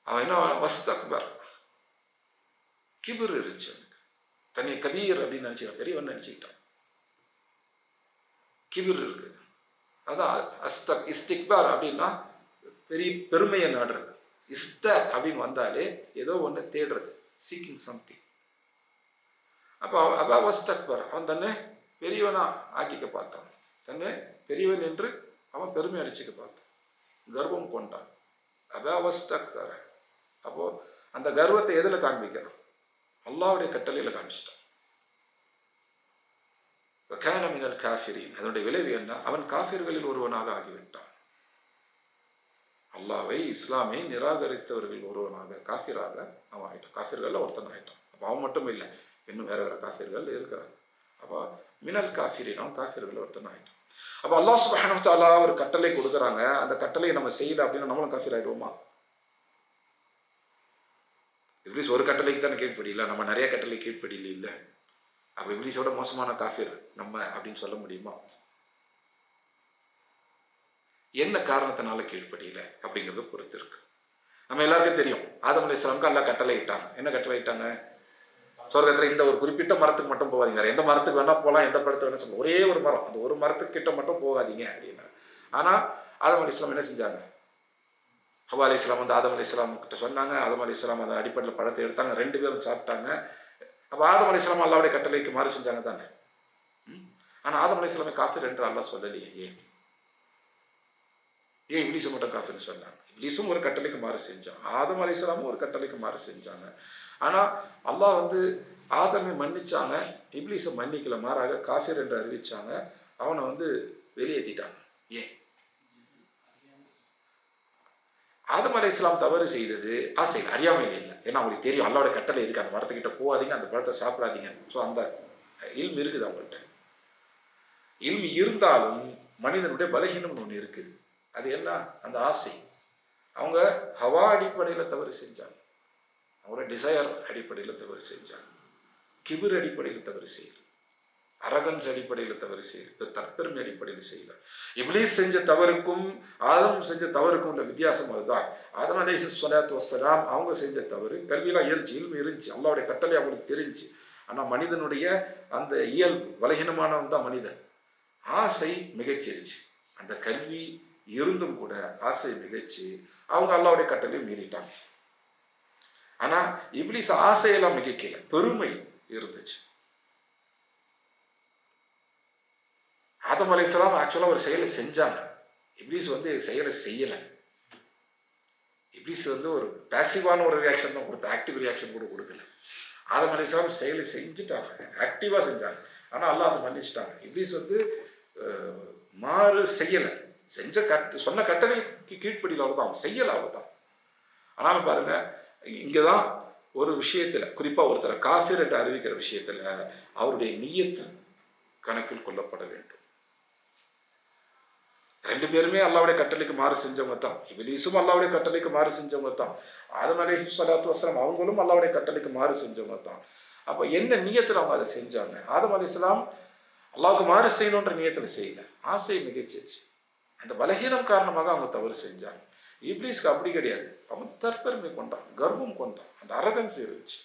அவன் என்ன வஸ்தக்பர், கிபர் இருந்துச்சு அவனுக்கு. தன்னை கபீர் அப்படின்னு நினச்சிக்கிறான், பெரியவன் நினச்சிக்கிட்டான். கிபர் இருக்கு. அதான் இஸ்திக்பார் அப்படின்னா பெரிய பெருமையை நாடுறது. இஸ்த அப்படின்னு வந்தாலே ஏதோ ஒன்று தேடுறது, சீக்கிங் சம்திங். அப்போ அபா வஸ்தக்பர், அவன் தன்னை பெரியவனா ஆக்கிக்க பார்த்தான், தன்னை பெரியவன் என்று அவன் பெருமை அடிச்சுக்க பார்த்தான், கர்வம் கொண்டான். அபா வஸ்தக்பர். அப்போ அந்த கர்வத்தை எதில் காண்பிக்கிறான்? அல்லாஹ்வுடைய கட்டளையில் காண்பிச்சிட்டான். கான மினல் காஃபிரீன். அதனுடைய விளைவு என்ன? அவன் காஃபிர்களில் ஒருவனாக ஆகிவிட்டான். அல்லாஹ்வை, இஸ்லாமை நிராகரித்தவர்கள் ஒருவனாக, காஃபிராக அவன் ஆகிட்டான். காஃபிர்கள் ஒருத்தன் ஆகிட்டான். அப்போ அவன் மட்டும் இல்லை, இன்னும் வேற வேற காஃபிர்கள் இருக்கிறாங்க. அப்போ மினல் காஃபிரீன், அவன் காஃபிர்கள் ஒருத்தன் ஆகிட்டான். அப்போ அல்லாஹ் சுப்ஹானஹு வ தஆலா ஒரு கட்டளை கொடுக்குறாங்க, அந்த கட்டளையை நம்ம செய்யல அப்படின்னா நம்மளும் காஃபிர் ஆகிடுவோமா? இப்லீஸ் ஒரு கட்டளைக்கு தானே கீழ்ப்படியில, நம்ம நிறைய கட்டளை கீழ்ப்படியில இல்லை. அப்போ இப்லீஸோட மோசமான காஃபிர் நம்ம அப்படின்னு சொல்ல முடியுமா? என்ன காரணத்தினால கீழ்ப்படியில அப்படிங்கிறத பொறுத்து இருக்கு. நம்ம எல்லாருக்கும் தெரியும், ஆதம் அலைஹிஸ்ஸலாமுக்கு அல்லாஹ் கட்டளை இட்டாங்க. என்ன கட்டளை இட்டாங்க? சொர்க்கத்தில் இந்த ஒரு குறிப்பிட்ட மரத்துக்கு மட்டும் போகாதீங்க, எந்த மரத்துக்கு வேணா போகலாம், எந்த பழத்தை வேணா சொல்லலாம், ஒரே ஒரு மரம், அந்த ஒரு மரத்துக்கு கிட்ட மட்டும் போகாதீங்க அப்படின்னு. ஆனால் ஆதம் அலைஹிஸ்ஸலாம் என்ன செஞ்சாங்க? ஹவ்வா அலைஹிஸ்ஸலாம் வந்து ஆதம் அலைஹிஸ்ஸலாம் கிட்ட சொன்னாங்க. ஆதம் அலைஹிஸ்ஸலாம் அந்த அடிப்படையில் பழத்தை எடுத்தாங்க, 2 பேரும் சாப்பிட்டாங்க. அப்போ ஆதம் அலைஹிஸ்ஸலாம் அல்லாஹ்வுடைய கட்டளைக்கு மாறு செஞ்சாங்க தானே. ஆனால் ஆதம் அலைஹிஸ்ஸலாமை காஃபிர் என்று அல்லாஹ் சொல்லலையே. ஏன் இப்லீஸை மட்டும் காஃபிர்னு சொன்னாங்க? இப்லீஸும் ஒரு கட்டளைக்கு மாறு செஞ்சான், ஆதம் அலைஹிஸ்ஸலாமும் ஒரு கட்டளைக்கு மாறு செஞ்சாங்க. ஆனால் அல்லாஹ் வந்து ஆதமை மன்னிச்சாங்க, இப்லீஸை மன்னிக்கல, மாறாக காஃபிர் என்று அறிவிச்சாங்க, அவனை வந்து வெளியேற்றிட்டாங்க. ஏன்? ஆதம் அலைஹிஸ்ஸலாம் தவறு செய்தது ஆசை, அறியாமையில் இல்லை. ஏன்னா அவங்களுக்கு தெரியும் அல்லாஹ்வுடைய கட்டளை இருக்குது, அந்த மரத்துக்கிட்ட போகாதீங்க, அந்த பழத்தை சாப்பிடாதீங்க. ஸோ அந்த இல்ம் இருக்குது அவங்கள்ட்ட. இல்ம் இருந்தாலும் மனிதனுடைய பலகீனம் ஒன்று இருக்குது. அது என்ன? அந்த ஆசை. அவங்க ஹவா அடிப்படையில் தவறு செஞ்சாங்க, அவங்களோட டிசையர் அடிப்படையில் தவறு செஞ்சாங்க, கிபிர் அடிப்படையில் தவறு செய்யல, அரகன்ஸ் அடிப்படையில் தவறு செய்யல, தற்பெருமை அடிப்படையில் செய்யல. இப்லீஸ் செஞ்ச தவறுக்கும் ஆதம் செஞ்ச தவறுக்கும் உள்ள வித்தியாசம் அதுதான். ஆதம் அலைஹிஸ்ஸலாத்து வஸ்ஸலாம் அவங்க செஞ்ச தவறு, கல்வியெல்லாம் இருந்துச்சு, இல்மு இருந்துச்சு, அல்லாஹ்வுடைய கட்டளை அவங்களுக்கு தெரிஞ்சு. ஆனால் மனிதனுடைய அந்த இயல்பு, பலகீனமானவன் தான் மனிதன். ஆசை மிகச்சிருச்சு. அந்த கல்வி இருந்தும் கூட ஆசை மிகச்சு அவங்க அல்லாஹ்வுடைய கட்டளையை மீறிட்டாங்க. ஆனால் இப்லீஸ் ஆசையெல்லாம் மிகைக்கல, பெருமை இருந்துச்சு. ஆதம் அலைஹிஸ்ஸலாம் ஆக்சுவலாக ஒரு செயலை செஞ்சாங்க, இப்லீஸ் வந்து செயலை செய்யலை. இப்லீஸ் வந்து ஒரு பேசிவான ஒரு ரியாக்ஷன் தான் கொடுத்த, ஆக்டிவ் ரியாக்ஷன் கூட கொடுக்கல. ஆதம் அலைஹிஸ்ஸலாம் செயலை செஞ்சுட்டாங்க, ஆக்டிவாக செஞ்சாங்க. ஆனால் அல்லாஹ் அதை மன்னிச்சிட்டாங்க. இப்லீஸ் வந்து மாறு செய்யலை, செஞ்ச சொன்ன கட்டளைக்கு கீழ்ப்படியில், அவ்வளோதான், அவன் செய்யலை, அவ்வளோதான். ஆனாலும் பாருங்க, இங்கே தான் ஒரு விஷயத்தில், குறிப்பாக ஒருத்தரை காஃபிர் என்று அறிவிக்கிற விஷயத்தில் அவருடைய நியத்து கணக்கில் கொள்ளப்பட வேண்டும். 2 பேருமே அல்லாஹ்வுடைய கட்டளைக்கு மாறு செஞ்சவங்க தான். இப்லீஸும் அல்லாஹ்வுடைய கட்டளைக்கு மாறு செஞ்சவங்க தான். ஆதம் அலைஹிஸ்ஸலாத்து வஸ்ஸலாம் அவங்களும் அல்லாஹ்வுடைய கட்டளைக்கு மாறு செஞ்சவங்க தான். அப்போ என்ன நியத்தில் அவங்க அதை செஞ்சாங்க? ஆதம் அலைஹிஸ்ஸலாம் அல்லாஹ்வுக்கு மாறு செய்யணுன்ற நியத்தில் செய்யல, ஆசை மிகச்சிருச்சு. அந்த பலகீனம் காரணமாக அவங்க தவறு செஞ்சாங்க. இப்லீஸ்க்கு அப்படி கிடையாது, அவன் தற்பெருமை கொண்டான், கர்வம் கொண்டான், அந்த அரகன்ஸ் இருந்துச்சு.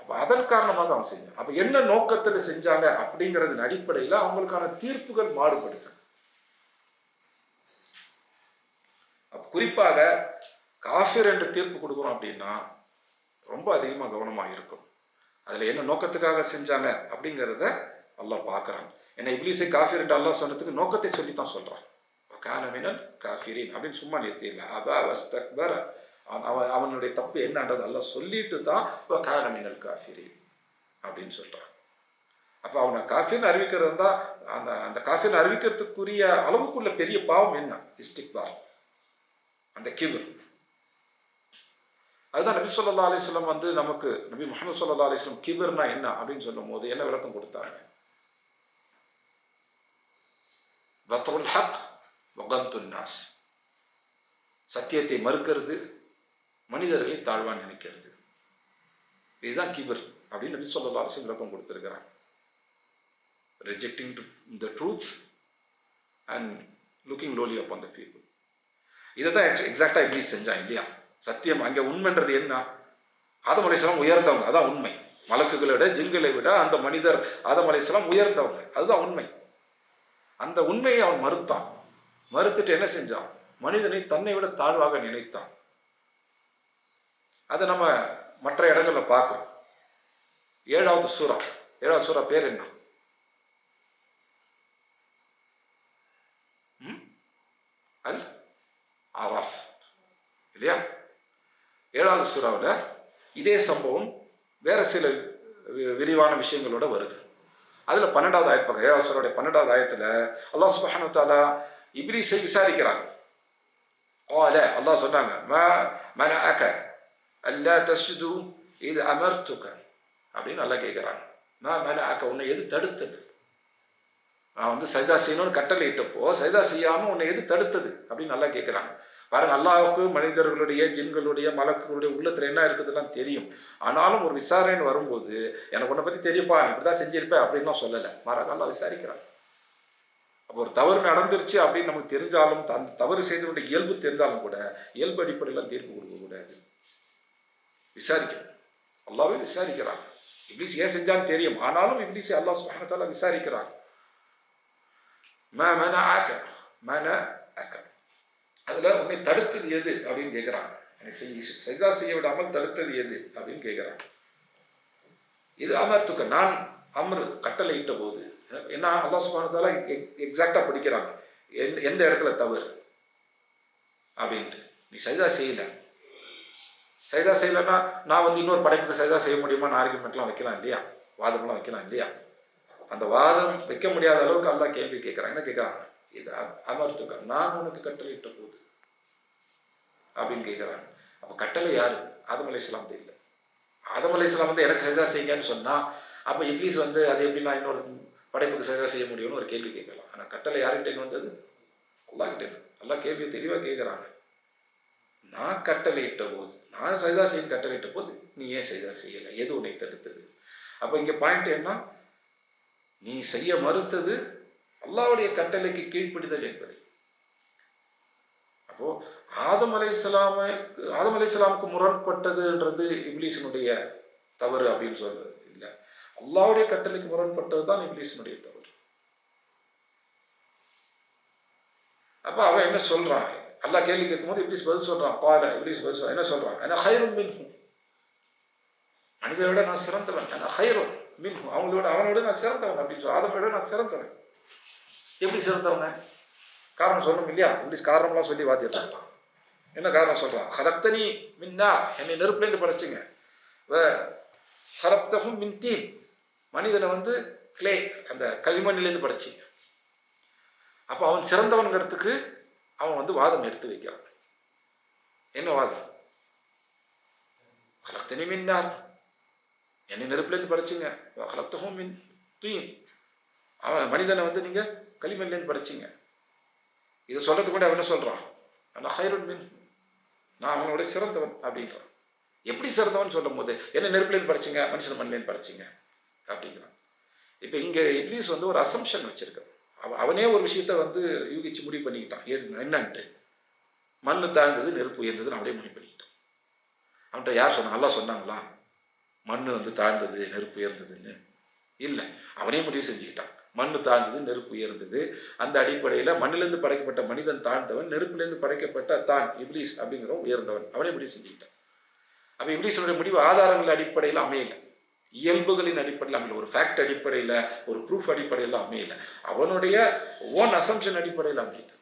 அப்போ அதன் காரணமாக அவன் செஞ்சான். அப்போ என்ன நோக்கத்தில் செஞ்சாங்க அப்படிங்கிறதன் அடிப்படையில் அவங்களுக்கான தீர்ப்புகள் மாறுபடுது. அப்போ குறிப்பாக காஃபிர் என்று தீர்ப்பு கொடுக்குறோம் அப்படின்னா ரொம்ப அதிகமாக கவனமாக இருக்கும். அதில் என்ன நோக்கத்துக்காக செஞ்சாங்க அப்படிங்கிறத அல்லாஹ் பார்க்குறாங்க. ஏன்னா இப்லீஸை காஃபிர் என்று அல்லாஹ் சொன்னதுக்கு நோக்கத்தை சொல்லி தான் சொல்கிறான். கான மினல் காஃபிரீன் அப்படின்னு சும்மா நிறுத்திடல. அபா வஸ்தக்பர, அவனுடைய தப்பு என்னன்றது அல்லாஹ் சொல்லிட்டு தான் கான மினல் காஃபிரீன் அப்படின்னு சொல்கிறான். அப்போ அவனை காஃபிர்னு அறிவிக்கிறது தான், அந்த காஃபிர்னு அறிவிக்கிறதுக்குரிய அளவுக்குள்ள பெரிய பாவம் என்ன? இஸ்திக்பார், அந்த கிபர். அதுதான் நபி ஸல்லல்லாஹு அலைஹி வஸல்லம் வந்து நமக்கு, நபி முஹம்மது ஸல்லல்லாஹு அலைஹி வஸல்லம் கிபர்னா என்ன அப்படின்னு சொல்லும் போது என்ன விளக்கம் கொடுத்தாங்க? பத்ருல் ஹக் வகம்துன் நாஸ், சத்தியத்தை மறுக்கிறது, மனிதர்களை தாழ்வான் நினைக்கிறது, இதுதான் கிபர் அப்படின்னு நபி ஸல்லல்லாஹு அலைஹி வஸல்லம் விளக்கம் கொடுத்திருக்கிறார். Rejecting the truth and looking lolly upon the people. இதை தான் எக்ஸாக்டாக இப்லீஸ் செஞ்சான் இல்லையா? சத்தியம் அங்கே உண்மைன்றது என்ன? ஆதம் அலைஹிஸ்ஸலாம் உயர்ந்தவங்க, அதான் உண்மை. மலக்குகளை விட, ஜின்களை விட அந்த மனிதர் ஆதம் அலைஹிஸ்ஸலாம் உயர்ந்தவங்க, அதுதான் உண்மை. அந்த உண்மையை அவன் மறுத்தான். மறுத்துட்டு என்ன செஞ்சான்? மனிதனை தன்னை விட தாழ்வாக நினைத்தான். அதை நம்ம மற்ற இடங்களில் பார்க்குறோம். 7வது சூரா பேர் என்ன? அல் ஆராஃப் இல்லையா? 7வது சூறாவில் இதே சம்பவம் வேற சில விரிவான விஷயங்களோட வருது. அதில் 12வது ஆயத் பார்க்க, 7வது சூறாவுடைய 12வது ஆயத்தில் அல்லாஹ் சுப்ஹானஹு வ தஆலா இப்லீஸை விசாரிக்கிறாங்க. அல்லாஹ் சொன்னாங்க, மா மனஅக அல்லா தஸ்ஜுது இத் அமர்துக அப்படின்னு நல்லா கேட்குறாங்க. மா மனஅக, உன்னை எது தடுத்தது? நான் வந்து சஜ்தா செய்யணும்னு கட்டளை இட்டப்போ சஜ்தா செய்யாமல் உன்னை எது தடுத்தது அப்படின்னு நல்லா கேட்குறாங்க. பாருங்க, அல்லாஹ்வுக்கு மனிதர்களுடைய, ஜின்களுடைய, மலக்குகளுடைய உள்ளத்தில் என்ன இருக்குதுலாம் தெரியும். ஆனாலும் ஒரு விசாரணைன்னு வரும்போது எனக்கு உன்னை பற்றி தெரியும்பா, நீ இப்படி தான் செஞ்சிருப்பேன் அப்படின்லாம் சொல்லலை. மாறாக அல்லாஹ் விசாரிக்கிறாங்க. அப்போ ஒரு தவறு நடந்துருச்சு அப்படின்னு நமக்கு தெரிஞ்சாலும், அந்த தவறு செய்தவருடைய இயல்பு தெரிந்தாலும் கூட இயல்பு அடிப்படையில் தீர்ப்பு கொடுக்கக்கூடாது, விசாரிக்கணும். அல்லாஹ்வே விசாரிக்கிறாங்க. இப்லீஸ் ஏன் செஞ்சான்னு தெரியும், ஆனாலும் இப்லீஸை அல்லாஹ் சுப்ஹானஹு வ தஆலா விசாரிக்கிறாங்க. அதில் உன்னை தடுத்தது எது அப்படின்னு கேட்குறாங்க. சஜ்தா செய்ய விடாமல் தடுத்தது எது அப்படின்னு கேட்குறாங்க. இது அமர்த்துக்க, நான் கட்டளை இட்ட போது என்ன, அல்லாஹ் சுப்ஹானஹு வ தஆலா எக்ஸாக்டாக படிக்கிறாங்க எந்த இடத்துல தவறு அப்படின்ட்டு. நீ சஜ்தா செய்யலைன்னா நான் வந்து இன்னொரு படைப்புக்கு சஜ்தா செய்ய முடியுமான்னு ஆர்குமெண்ட்லாம் வைக்கலாம் இல்லையா, வாதம்லாம் வைக்கலாம் இல்லையா. அந்த வாதம் வைக்க முடியாத அளவுக்கு அல்லாஹ் கேள்வி கேட்குறாங்க. என்ன கேட்குறாங்க? இது அமர்த்துக்க, நான் உனக்கு கட்டளை இட்ட போது அப்படின்னு கேட்குறாங்க. அப்போ கட்டளை யாரு? ஆதம் அலைஹிஸ்ஸலாம் இல்லை. ஆதம் அலைஹிஸ்ஸலாம் வந்து எனக்கு சஜ்தா செய்யுங்கன்னு சொன்னால், அப்போ இப்லீஸ் வந்து அது எப்படி நான் இன்னொரு படைப்புக்கு சஜ்தா செய்ய முடியும்னு ஒரு கேள்வி கேட்கலாம். ஆனால் கட்டளை யார்கிட்டேன்னு வந்தது? அல்லாஹ் கிட்டே. அல்லாஹ் கேள்வி தெளிவாக கேட்குறாங்க. நான் கட்டளை இட்ட போது, நான் சஜ்தா செய்ய கட்டளை இட்ட போது நீ ஏன் சஜ்தா செய்யலை? எது உன்னை தடுத்தது? அப்போ இங்கே பாயிண்ட் என்ன? நீ செய்ய மறுத்தது அல்லாஹ்வுடைய கட்டளைக்கு கீழ்ப்படிதல் என்பது. அப்போ ஆதம் அலைஹிஸ்ஸலாமுக்கு முரண்பட்டதுன்றது இப்லீஸினுடைய தவறு அப்படின்னு சொல்றது இல்லை. அல்லாஹ்வுடைய கட்டளைக்கு முரண்பட்டது தான் இப்லீஸினுடைய தவறு. அப்போ அவன் என்ன சொல்றான்? அல்லாஹ் கேள்வி கேட்கும்போது இப்லீஸ் பதில் சொல்றான். இப்லீஸ் பதில் சொல்றான். என்ன சொல்றான்? அனா கைரும் மின்ஹு, மனிதனை விட நான் சிறந்தவன். அனா கைரும் மின்ஹு, அவனோட நான் சிறந்தவன் அப்படின்னு சொல்றான். ஆதமை விட நான் சிறந்தவன். எப்படி சிறந்தவங்க? காரணம் சொல்லணும் இல்லையா? இப்லீஸ் காரணம்லாம் சொல்லி வாத்திடுறான். என்ன காரணம் சொல்றான்? ஹலக்தனி மின் நார், என்னை நெருப்புலேருந்து படைச்சிங்க. ஹலக்தஹும் மின் தீன், மனிதனை வந்து கிளே, அந்த களிமண்ணிலேருந்து படைச்சிங்க. அப்போ அவன் சிறந்தவன்கிறதுக்கு அவன் வந்து வாதம் எடுத்து வைக்கிறான். என்ன வாதம்? ஹலக்தனி மின் நார், என்னை நெருப்புலேருந்து படைச்சிங்க. ஹலக்தஹும் மின் தீன், அவன் மனிதனை வந்து நீங்கள் களிமண்லேருந்து படைச்சிங்க. இதை சொல்கிறதுக்கு கூட அவன் என்ன சொல்கிறான்? நான் ஹைருன் மின், நான் அவனோட சிறந்தவன் அப்படின்றான். எப்படி சிறந்தவன் சொல்லும் போது என்ன நெருப்புலேருந்து படைச்சிங்க, மனுஷன் மண்ணிலேருந்து படைச்சிங்க அப்படிங்கிறான். இப்போ இங்கே இப்லீஸ் வந்து ஒரு அசம்ஷன் வச்சுருக்கான். அவனே ஒரு விஷயத்த வந்து யூகிச்சு முடிவு பண்ணிக்கிட்டான். என்னன்ட்டு மண் தாழ்ந்தது நெருப்பு உயர்ந்ததுன்னு அப்படியே முடிவு பண்ணிக்கிட்டான். அவன்கிட்ட யார் சொன்னாங்க? அல்லாஹ் சொன்னாங்களா மண் வந்து தாழ்ந்தது நெருப்பு உயர்ந்ததுன்னு? இல்லை, அவனே முடிவு செஞ்சுக்கிட்டான். மண் தாழ்ந்தது நெருப்பு உயர்ந்தது. அந்த அடிப்படையில் மண்ணிலிருந்து படைக்கப்பட்ட மனிதன் தாழ்ந்தவன், நெருப்பிலிருந்து படைக்கப்பட்ட தான் இப்லீஸ் அப்படிங்கிறவன் உயர்ந்தவன். அவனே முடிவு செஞ்சுக்கிட்டான். அப்போ இப்லீஸுடைய முடிவு ஆதாரங்கள் அடிப்படையில் அமையலை, இயல்புகளின் அடிப்படையில் அமையல, ஒரு ஃபேக்ட் அடிப்படையில், ஒரு ப்ரூஃப் அடிப்படையில் அமையலை, அவனுடைய ஓன் அசம்ஷன் அடிப்படையில் அமையுது.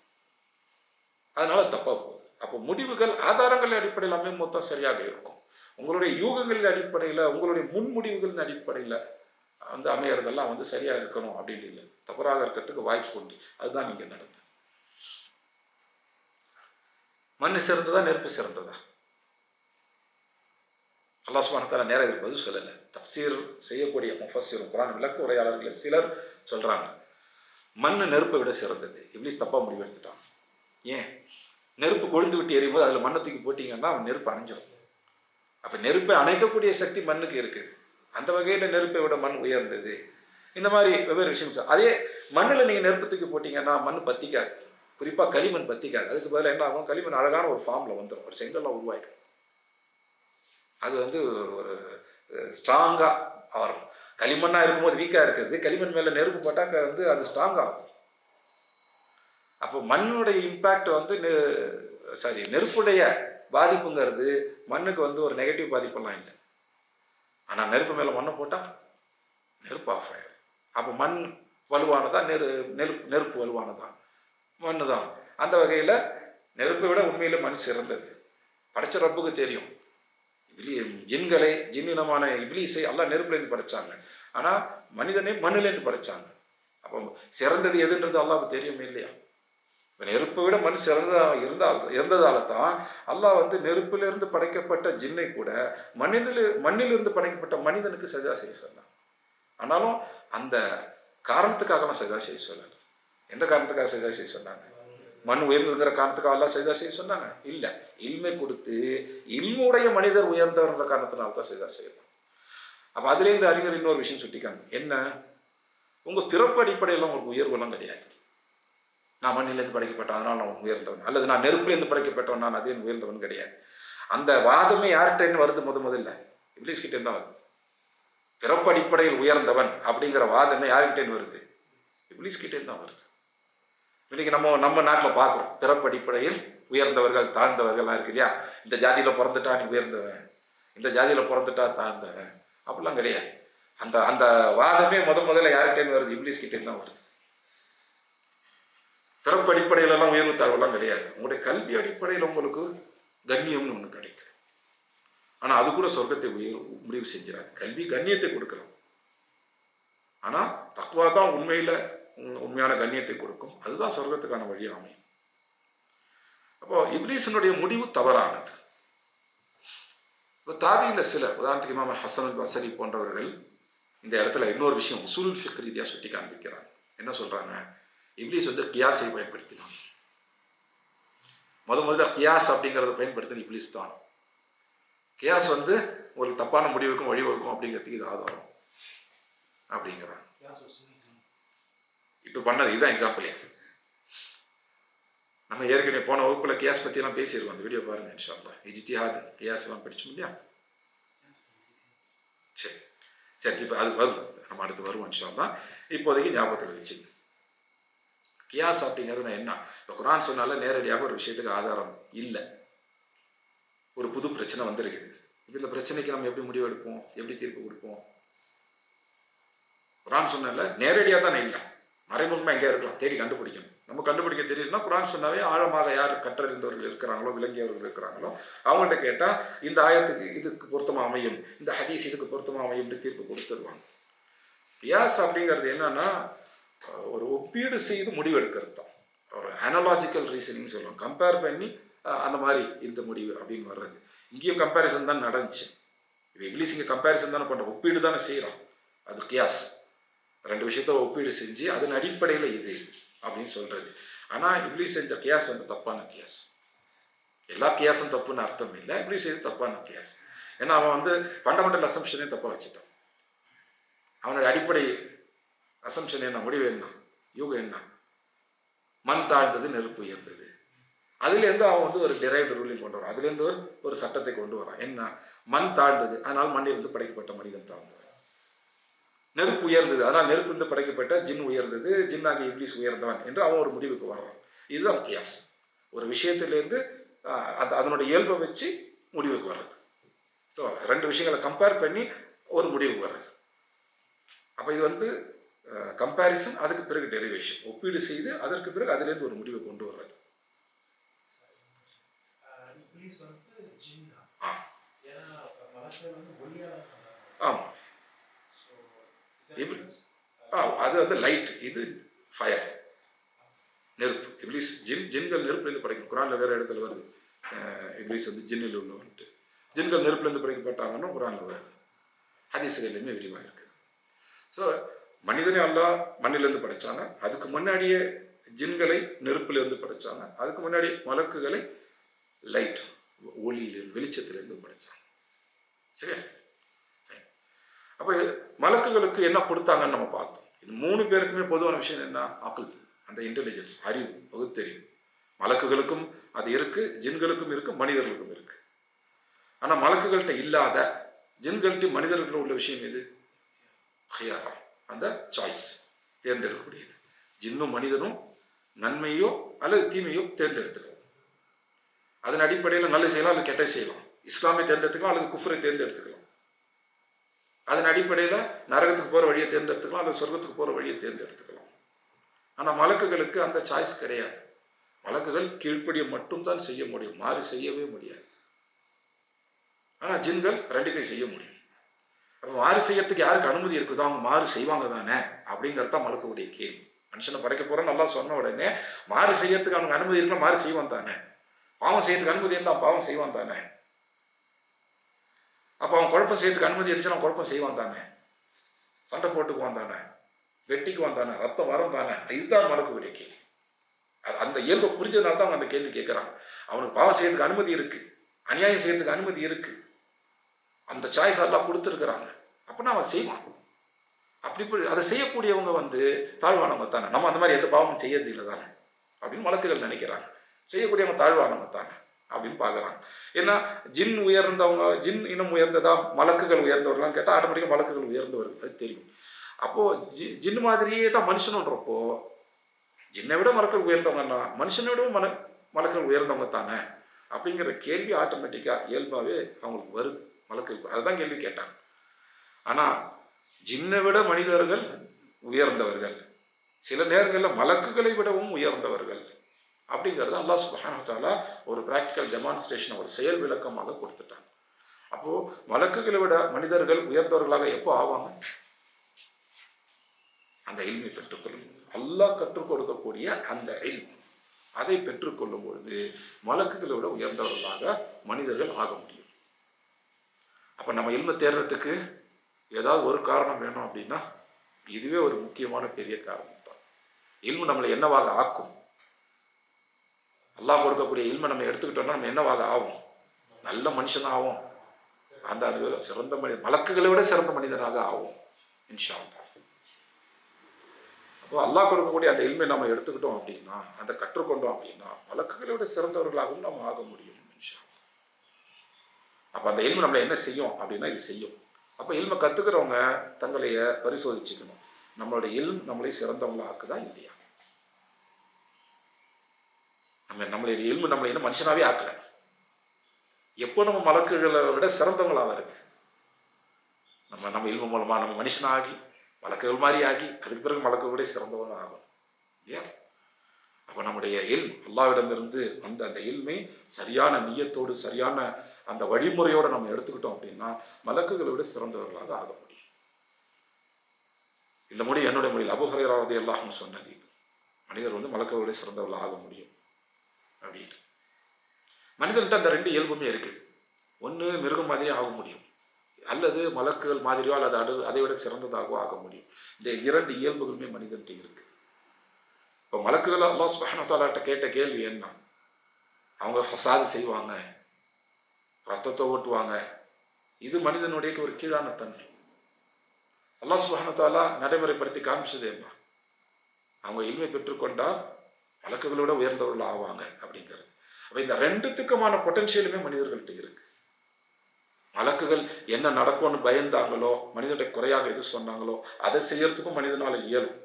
அதனால தப்பாக போகுது. அப்போ முடிவுகள் ஆதாரங்கள் அடிப்படையில் அமையும் மொத்தம் சரியாக இருக்கும். உங்களுடைய யூகங்களின் அடிப்படையில், உங்களுடைய முன்முடிவுகளின் அடிப்படையில் வந்து அமையறதெல்லாம் வந்து சரியாக இருக்கணும் அப்படின்னு இல்லை, தவறாக இருக்கிறதுக்கு வாய்ப்பு உண்டு. அதுதான் நீங்கள் நடந்தது. மண் சிறந்ததா நெருப்பு சிறந்ததா? அல்லாஹ் சுப்ஹானஹு வ தஆலா நேரா இதுக்கு பதில் சொல்லலை. தஃப்சீர் செய்யக்கூடிய முஃபஸ்ஸிரும், குர்ஆன் விளக்க உரையாளர்கள் சிலர் சொல்கிறாங்க மண் நெருப்பை விட சிறந்தது. இப்லீஸ் தப்பாக முடிவு எடுத்துட்டான். ஏன்? நெருப்பு கொழுந்து விட்டு எரியும் போது அதில் மண்ணை தூக்கி போட்டிங்கன்னா அவன் நெருப்பு அணைஞ்சிடும். அப்போ நெருப்பை அணைக்கக்கூடிய சக்தி மண்ணுக்கு இருக்குது. அந்த வகையில் நெருப்பை விட மண் உயர்ந்தது. இந்த மாதிரி வெவ்வேறு விஷயம். அதே மண்ணில் நீங்கள் நெருப்பு தூக்கி போட்டிங்கன்னா மண் பற்றிக்காது, குறிப்பாக களிமண் பற்றிக்காது. அதுக்கு பதிலாக என்ன ஆகும்? களிமண் அழகான ஒரு ஃபார்மில் வந்துடும், ஒரு செங்கல்லாம் உருவாயிடும். அது வந்து ஒரு ஸ்ட்ராங்காக வரும். களிமண்ணாக இருக்கும்போது வீக்காக இருக்கிறது, களிமண் மேலே நெருப்பு போட்டால் வந்து அது ஸ்ட்ராங்காக ஆகும். அப்போ மண்ணுடைய இம்பேக்ட் வந்து நெருப்புடைய பாதிப்புங்கிறது மண்ணுக்கு வந்து ஒரு நெகட்டிவ் பாதிப்பெல்லாம் இல்லை. ஆனால் நெருப்பு மேலே மண்ணை போட்டால் நெருப்பு ஆஃப் ஆகிடும். அப்போ மண் வலுவானதா, நெருப்பு வலுவானதா? மண்ணு தான். அந்த வகையில் நெருப்பை விட உண்மையில் மண் சிறந்தது. படைச்ச ரப்புக்கு தெரியும். ஜின்னினமான இப்லீஸை எல்லாம் நெருப்புலேருந்து படைச்சாங்க. ஆனால் மனிதனை மண்ணிலேருந்து படைச்சாங்க. அப்போ சிறந்தது எதுன்றது அல்லாஹ்வுக்கு தெரியும் இல்லையா? இப்போ நெருப்பை விட மண் சிறந்ததாக இருந்ததால தான் அல்லாஹ் வந்து நெருப்பிலிருந்து படைக்கப்பட்ட ஜின்னை கூட மண்ணிலிருந்து படைக்கப்பட்ட மனிதனுக்கு சஜா செய்ய சொன்னான். ஆனாலும் அந்த காரணத்துக்காகலாம் சஜா செய்ய சொல்லலை. எந்த காரணத்துக்காக சஜா செய்ய சொன்னாங்க? மண் உயர்ந்துங்கிற காரணத்துக்காக எல்லாம் சஜா செய்ய சொன்னாங்க? இல்லை. இல்மை கொடுத்து இல்முடைய மனிதர் உயர்ந்தவர்ன்ற காரணத்தினால தான் சஜா செய்யலாம். அப்போ அதுலேருந்து அறிஞர் இன்னொரு விஷயம் சுட்டிக்காங்க. என்ன? உங்கள் பிறப்பு அடிப்படையில் உங்களுக்கு உயர்வெல்லாம் கிடையாது. நான் மண்ணிலேருந்து படைக்கப்பட்டேன் அதனால் நான் உயர்ந்தவன், அல்லது நான் நெருப்புலேருந்து படைக்கப்பட்டவன் நான் அதே உயர்ந்தவன் கிடையாது. அந்த வாதமே யார்கிட்டேன்னு வருது? முதல்ல இப்லீஸ் கிட்டே தான் வருது. பிறப்பு அடிப்படையில் உயர்ந்தவன் அப்படிங்கிற வாதமே யார்கிட்டேன்னு வருது? இப்லீஸ் கிட்டே தான் வருது. இன்னைக்கு நம்ம நாட்டில் பார்க்குறோம், பிறப்பு அடிப்படையில் உயர்ந்தவர்கள் தாழ்ந்தவர்கள்லாம் இருக்கு இல்லையா? இந்த ஜாதியில் பிறந்துட்டா நீ உயர்ந்தவன், இந்த ஜாதியில் பிறந்துட்டா தாழ்ந்தவன், அப்படிலாம் கிடையாது. அந்த அந்த வாதமே முதல்ல யார்கிட்டேன்னு வருது? இப்லீஸ் கிட்டே தான் வருது. பிறப்பு அடிப்படையிலெல்லாம் உயர்வு தாழ்வெல்லாம் கிடையாது. உங்களுடைய கல்வி அடிப்படையில் உங்களுக்கு கண்ணியம்னு ஒன்று கிடைக்கும். ஆனால் அது கூட சொர்க்கத்தை முடிவு செஞ்சிடாது. கல்வி கண்ணியத்தை கொடுக்கலாம். ஆனால் தக்வா தான் உண்மையான கண்ணியத்தை கொடுக்கும். அதுதான் சொர்க்கத்துக்கான வழி அமையும். அப்போ இப்லீஸினுடைய முடிவு தவறானது. இப்போ தாபியில் சில, உதாரணத்துக்கு இமாம் ஹசன் அல் பஸ்ரி போன்றவர்கள் இந்த இடத்துல இன்னொரு விஷயம் உசூல் ஃபிக்ர் ரீதியாக சுட்டி காண்பிக்கிறாங்க. என்ன சொல்கிறாங்க? இப்லீஸ் வந்து கியாஸை பயன்படுத்தினான். முதல்ல கியாஸ் அப்படிங்கிறத பயன்படுத்தின இப்லீஸ் தான். கியாஸ் வந்து ஒரு தப்பான முடிவுக்கும் வழிவகுக்கும் அப்படிங்கிறதுக்கு இது ஆதாரம் அப்படிங்கிறான். இப்போ பண்ணது இதுதான் எக்ஸாம்பிள். நம்ம ஏற்கனவே போன வகுப்புல கியாஸ் பற்றியெல்லாம் பேசியிருக்கோம். அந்த வீடியோ பாருங்க இன்ஷா அல்லாஹ். இஜ்திஹாத் கியாஸ் எல்லாம் படிச்சோம் இல்லையா? சரி இப்போ அது வரும், நம்ம அடுத்து வருவோம் இன்ஷா அல்லாஹ். இப்போதைக்கு ஞாபகத்தில் வச்சுங்க. கியாஸ் அப்படிங்கிறது நான் என்ன? இப்போ குர்ஆன் சொன்னால நேரடியாக ஒரு விஷயத்துக்கு ஆதாரம் இல்லை, ஒரு புது பிரச்சனை வந்திருக்குது. இப்போ இந்த பிரச்சனைக்கு நம்ம எப்படி முடிவு எடுப்போம், எப்படி தீர்ப்பு கொடுப்போம்? குர்ஆன் சொன்னால நேரடியாக தானே இல்லை, மறைமுகமாக எங்கேயா இருக்கலாம், தேடி கண்டுபிடிக்கணும். நம்ம கண்டுபிடிக்க தெரியலன்னா குர்ஆன் சொன்னாவே ஆழமாக யார் கற்றறிந்தவர்கள் இருக்கிறாங்களோ, விளங்கியவர்கள் இருக்கிறாங்களோ அவங்கள்ட்ட கேட்டால் இந்த ஆயத்துக்கு இதுக்கு பொருத்தமாக அமையும், இந்த ஹதீஸ் இதுக்கு பொருத்தமாக அமையும் தீர்ப்பு கொடுத்துருவாங்க. கியாஸ் அப்படிங்கிறது என்னன்னா ஒரு ஒப்பீடு செய்து முடிவெடுக்கிறது தான். ஒரு அனலாஜிக்கல் ரீசனிங் சொல்லுவாங்க. கம்பேர் பண்ணி அந்த மாதிரி இந்த முடிவு அப்படின்னு வர்றது. இங்கேயும் கம்பேரிசன் தான் நடந்துச்சு. இப்போ இங்கிலீஷ் இங்கே கம்பேரிசன் தானே பண்ணுறோம், ஒப்பீடு தானே செய்கிறோம். அது கியாஸ். ரெண்டு விஷயத்த ஒப்பீடு செஞ்சு அதன் அடிப்படையில் இது அப்படின்னு சொல்கிறது. ஆனால் இப்லீஸ் செஞ்ச கியாஸ் வந்து தப்பான கியாஸ். எல்லா கியாஸும் தப்புன்னு அர்த்தம் இல்லை, இப்லீஸ் செய்து தப்பான கியாஸ். ஏன்னா அவன் வந்து ஃபண்டமெண்டல் அசம்ஷனே தப்பாக வச்சுட்டான். அவனுடைய அடிப்படை அசம்ஷன் என்ன, முடிவு என்ன, யூகம் என்ன? மண் தாழ்ந்தது, நெருப்பு உயர்ந்தது. அதுலேருந்து அவன் வந்து ஒரு டிரைவ்டு ரூலிங் கொண்டு வரான். அதுலேருந்து ஒரு சட்டத்தை கொண்டு வரான். என்ன? மண் தாழ்ந்தது, அதனால் மண்ணிலிருந்து படைக்கப்பட்ட மனிதன் தாழ்ந்தது. நெருப்பு உயர்ந்தது, அதனால் நெருப்பிலிருந்து படைக்கப்பட்ட ஜின் உயர்ந்தது, ஜின்னாக இப்லீஸ் உயர்ந்தவன் என்று அவன் ஒரு முடிவுக்கு வர்றான். இதுதான் கியாஸ். ஒரு விஷயத்திலேருந்து அதனுடைய இயல்பை வச்சு முடிவுக்கு வர்றது. ஸோ ரெண்டு விஷயங்களை கம்பேர் பண்ணி ஒரு முடிவுக்கு வர்றது. அப்போ இது வந்து கம்பேரிசன், அதுக்கு பிறகு டெரிவேஷன், ஒப்பீடு செய்து அதற்கு பிறகு அதுலேருந்து ஒரு முடிவை கொண்டு வர்றது. ஆமாம், அது வந்து லைட், இது ஃபயர், நெருப்பு. இப்லீஸ் ஜின்கள் நெருப்புலேருந்து படைக்கும். குர்ஆன்ல வேறு இடத்துல வருது, இப்லீஸ் வந்து ஜின்னில் உள்ளவன்ட்டு. ஜின்கள் நெருப்புலேருந்து படைக்கப்பட்டாங்கன்னு குர்ஆன்ல வருது. ஹதீஸ்கள்லையுமே விரிவாக இருக்குது. ஸோ மனிதனே அல்லாஹ் மண்ணிலேருந்து படைச்சாங்க, அதுக்கு முன்னாடியே ஜின்களை நெருப்புலேருந்து படைச்சாங்க, அதுக்கு முன்னாடி மலக்குகளை லைட், ஒளியிலிருந்து, வெளிச்சத்திலேருந்து படைச்சாங்க. சரியா? அப்போ மலக்குகளுக்கு என்ன கொடுத்தாங்கன்னு நம்ம பார்த்தோம். இது மூணு பேருக்குமே பொதுவான விஷயம் என்ன? அக்ல், அந்த இன்டெலிஜென்ஸ், அறிவு, பகுத்தறிவு. மலக்குகளுக்கும் அது இருக்கு, ஜின்களுக்கும் இருக்கு, மனிதர்களுக்கும் இருக்கு. ஆனால் மலக்குகள்கிட்ட இல்லாத ஜின்கள்கிட்ட மனிதர்கள்ட்ட உள்ள விஷயம் எது? ஹியாரா, அந்த சாய்ஸ், தேர்ந்தெடுக்கக்கூடியது. ஜின்னும் மனிதனும் நன்மையோ அல்லது தீமையோ தேர்ந்தெடுத்துக்கலாம். அதன் அடிப்படையில் நல்ல செய்யலாம் அல்லது கெட்ட செய்யலாம். இஸ்லாமை தேர்ந்தெடுத்துக்கலாம் அல்லது குஃப்ரை தேர்ந்தெடுத்துக்கலாம். அதன் அடிப்படையில் நரகத்துக்கு போகிற வழியை தேர்ந்தெடுத்துக்கலாம், அல்லது சொர்க்கத்துக்கு போகிற வழியை தேர்ந்தெடுத்துக்கலாம். ஆனால் மலக்குகளுக்கு அந்த சாய்ஸ் கிடையாது. மலக்குகள் கீழ்ப்படியை மட்டும்தான் செய்ய முடியும், மாறி செய்யவே முடியாது. ஆனால் ஜின்கள் ரெண்டுத்தையும் செய்ய முடியும். அப்போ மாறு செய்யறதுக்கு யாருக்கு அனுமதி இருக்குதோ அவங்க மாறு செய்வாங்க தானே அப்படிங்கிறது தான் மலக்குடைய கேள்வி. மனுஷனை படைக்க போகிறோம் நல்லா சொன்ன உடனே மாறு செய்யறதுக்கு அவனுக்கு அனுமதி இருக்குன்னா மாறு செய்வான் தானே, பாவம் செய்யறதுக்கு அனுமதி இருந்தால் பாவம் செய்வான் தானே, அப்போ அவன் குழப்பம் செய்யறதுக்கு அனுமதி இருந்துச்சுன்னா அவன் குழப்பம் செய்வான் தானே, சண்டை போட்டுக்குவான் தானே, வெட்டிக்குவான் தானே, ரத்தம் வரும் தானே. இதுதான் மலக்குடைய கேள்வி. அந்த இயல்பை புரிஞ்சதுனால தான் அவங்க அந்த கேள்வி கேட்குறாங்க. அவனுக்கு பாவம் செய்யறதுக்கு அனுமதி இருக்கு, அநியாயம் செய்யறதுக்கு அனுமதி இருக்கு, அந்த சாய்ஸ் எல்லாம் கொடுத்துருக்குறாங்க. அப்படின்னா அவன் செய்வான். அப்படி அதை செய்யக்கூடியவங்க தாழ்வானவங்க தானே. நம்ம அந்த மாதிரி எந்த பாவமும் செய்யறது இல்லை தானே அப்படின்னு மலக்குகள் நினைக்கிறாங்க. செய்யக்கூடியவங்க தாழ்வானவங்க தானே அப்படின்னு பார்க்குறாங்க. ஏன்னா ஜின் உயர்ந்தவங்க, ஜின் இன்னும் உயர்ந்ததா மலக்குகள் உயர்ந்தவர்களான்னு கேட்டால் ஆட்டோமேட்டிக்காக மலக்குகள் உயர்ந்தவர்கள், அது தெரியும். அப்போது ஜின் மாதிரியே தான் மனுஷனுன்றப்போ ஜின்னை விட மலக்குகள் உயர்ந்தவங்கன்னா மனுஷனை விடவும் மலக்குகள் உயர்ந்தவங்க தானே அப்படிங்கிற கேள்வி ஆட்டோமேட்டிக்காக இயல்பாகவே அவங்களுக்கு வருது மலக்குகளுக்கு. அதுதான் கேள்வி கேட்டாங்க. ஆனால் ஜின்னை விட மனிதர்கள் உயர்ந்தவர்கள், சில நேரங்களில் மலக்குகளை விடவும் உயர்ந்தவர்கள் அப்படிங்கிறது அல்லாஹ் சுப்ஹானஹு வ தஆலா ஒரு பிராக்டிக்கல் டெமான்ஸ்ட்ரேஷன், ஒரு செயல் விளக்கமாக கொடுத்துட்டாங்க. அப்போது மலக்குகளை விட மனிதர்கள் உயர்ந்தவர்களாக எப்போ ஆவாங்க? அந்த இல்மை பெற்றுக்கொள்ளும், அல்லாஹ் கற்றுக் கொடுக்கக்கூடிய அந்த இல்ம், அதை பெற்றுக்கொள்ளும் பொழுது மலக்குகளை விட உயர்ந்தவர்களாக மனிதர்கள் ஆக முடியும். அப்போ நம்ம இல்மை தேடுறதுக்கு ஏதாவது ஒரு காரணம் வேணும் அப்படின்னா இதுவே ஒரு முக்கியமான பெரிய காரணம் தான். இல்மு நம்மளை என்னவாக ஆக்கும்? அல்லாஹ் கொடுக்கக்கூடிய இல்மை நம்ம எடுத்துக்கிட்டோம்னா நம்ம என்னவாக ஆகும்? நல்ல மனுஷனாகவும், அந்த அது சிறந்த மனிதன், மலக்குகளை விட சிறந்த மனிதனாக ஆகும் இன்ஷா அல்லாஹ். அப்போ அல்லாஹ் கொடுக்கக்கூடிய அந்த இல்மை நம்ம எடுத்துக்கிட்டோம் அப்படின்னா, அதை கற்றுக்கொண்டோம் அப்படின்னா மலக்குகளை விட சிறந்தவர்களாகவும் நம்ம ஆக முடியும் இன்ஷா அல்லாஹ். அப்போ அந்த இல்மை நம்மளை என்ன செய்யும் அப்படின்னா இது செய்யும். அப்போ இல்மை கற்றுக்கிறவங்க தங்களைய பரிசோதிச்சுக்கணும். நம்மளுடைய இல்ம் நம்மளை சிறந்தவங்கள ஆக்குதா இல்லையா? நம்மளுடைய இல்மு நம்மளை என்ன மனுஷனாவே ஆக்கலை. எப்போ நம்ம மலக்குகளை விட சிறந்தவங்களாக வருது? நம்ம இல்மு மூலமாக நம்ம மனுஷனாகி மலக்குகள் மாதிரி ஆகி அதுக்கு பிறகு மலக்குகளுடைய சிறந்தவங்க ஆகும் இல்லையா? அப்போ நம்முடைய இல்ம் அல்லாஹ்விடமிருந்து அந்த இல்மை சரியான நியத்தோடு சரியான அந்த வழிமுறையோடு நம்ம எடுத்துக்கிட்டோம் அப்படின்னா மலக்குகளை விட சிறந்தவர்களாக ஆக முடியும். இந்த மொழி என்னுடைய மொழியில் அபூ ஹுரைரா ரலியல்லாஹு அன்ஹு சொன்னது இது. மனிதர் மலக்குகளை விட சிறந்தவர்களாக ஆக முடியும் அப்படின்ட்டு. மனிதன்கிட்ட அந்த ரெண்டு இயல்புமே இருக்குது. ஒன்று மிருகம் மாதிரியே ஆக முடியும், அல்லது மலக்குகள் மாதிரியோ அல்லது அதை விட சிறந்ததாகவோ ஆக முடியும். இந்த இரண்டு இயல்புகளுமே மனிதன்கிட்ட இருக்குது. இப்போ மலக்குகள் அல்லாஹ் சுப்ஹானஹு வ தஆலாட்ட கேட்ட கேள்வி என்ன? அவங்க ஃபசாது செய்வாங்க, ரத்தத்தை ஓட்டுவாங்க, இது மனிதனுடைய ஒரு கீழான தன்மை. அல்லாஹ் சுப்ஹானஹு வ தஆலா நடைமுறைப்படுத்தி காமிச்சது என்ன? அவங்க இல்மை பெற்றுக்கொண்டால் மலக்குகளோட உயர்ந்தவர்கள் ஆவாங்க அப்படிங்கிறது. அப்போ இந்த ரெண்டுத்துக்குமான பொட்டன்ஷியலுமே மனிதர்கள்ட்ட இருக்கு. மலக்குகள் என்ன நடக்கும்னு பயந்தாங்களோ, மனிதனுடைய குறையாக எது சொன்னாங்களோ அதை செய்யறதுக்கும் மனிதனால இயலும்.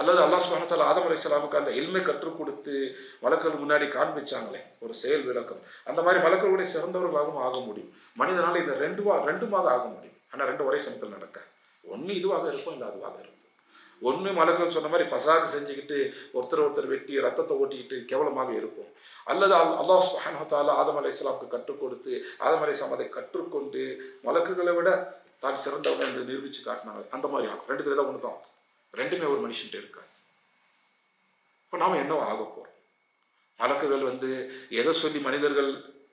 அல்லது அல்லாஹ் சுப்ஹானஹு வ தஆலா ஆதம் அலைஹிஸ்ஸலாமுக்கு அந்த இல்மை கற்றுக் கொடுத்து மலக்குகள் முன்னாடி காண்பிச்சாங்களே ஒரு செயல் விளக்கம், அந்த மாதிரி மலக்குகளுடைய சிறந்தவர்களாகவும் ஆக முடியும். மனிதனால இந்த ரெண்டுமாக ஆக முடியும். ஆனால் ரெண்டு ஒரே சமயத்தில் நடக்காது. ஒன்று இதுவாக இருக்கும், இல்லை அதுவாக இருக்கும். ஒன்று மலக்குகள் சொன்ன மாதிரி ஃபசாது செஞ்சுக்கிட்டு ஒருத்தர் வெட்டி ரத்தத்தை ஓட்டிக்கிட்டு கேவலமாக இருப்போம். அல்லது அல்லாஹ் சுப்ஹானஹு வ தஆலா ஆதம் அலைஹிஸ்ஸலாமுக்கு கற்றுக் கொடுத்து ஆதம் அலைஹிஸ்ஸலாம் அதை கற்றுக்கொண்டு மலக்குகளை விட தான் சிறந்தவங்க என்று நிரூபித்து காட்டினாங்க. அந்த மாதிரி ஆகும். ரெண்டு தான் ஒன்று தான். ரெண்டுமே ஒரு மனுஷன்ட்டு இருக்காது. இப்போ நாம் என்ன ஆக போகிறோம்? மலக்குகள் எதை சொல்லி மனிதர்கள்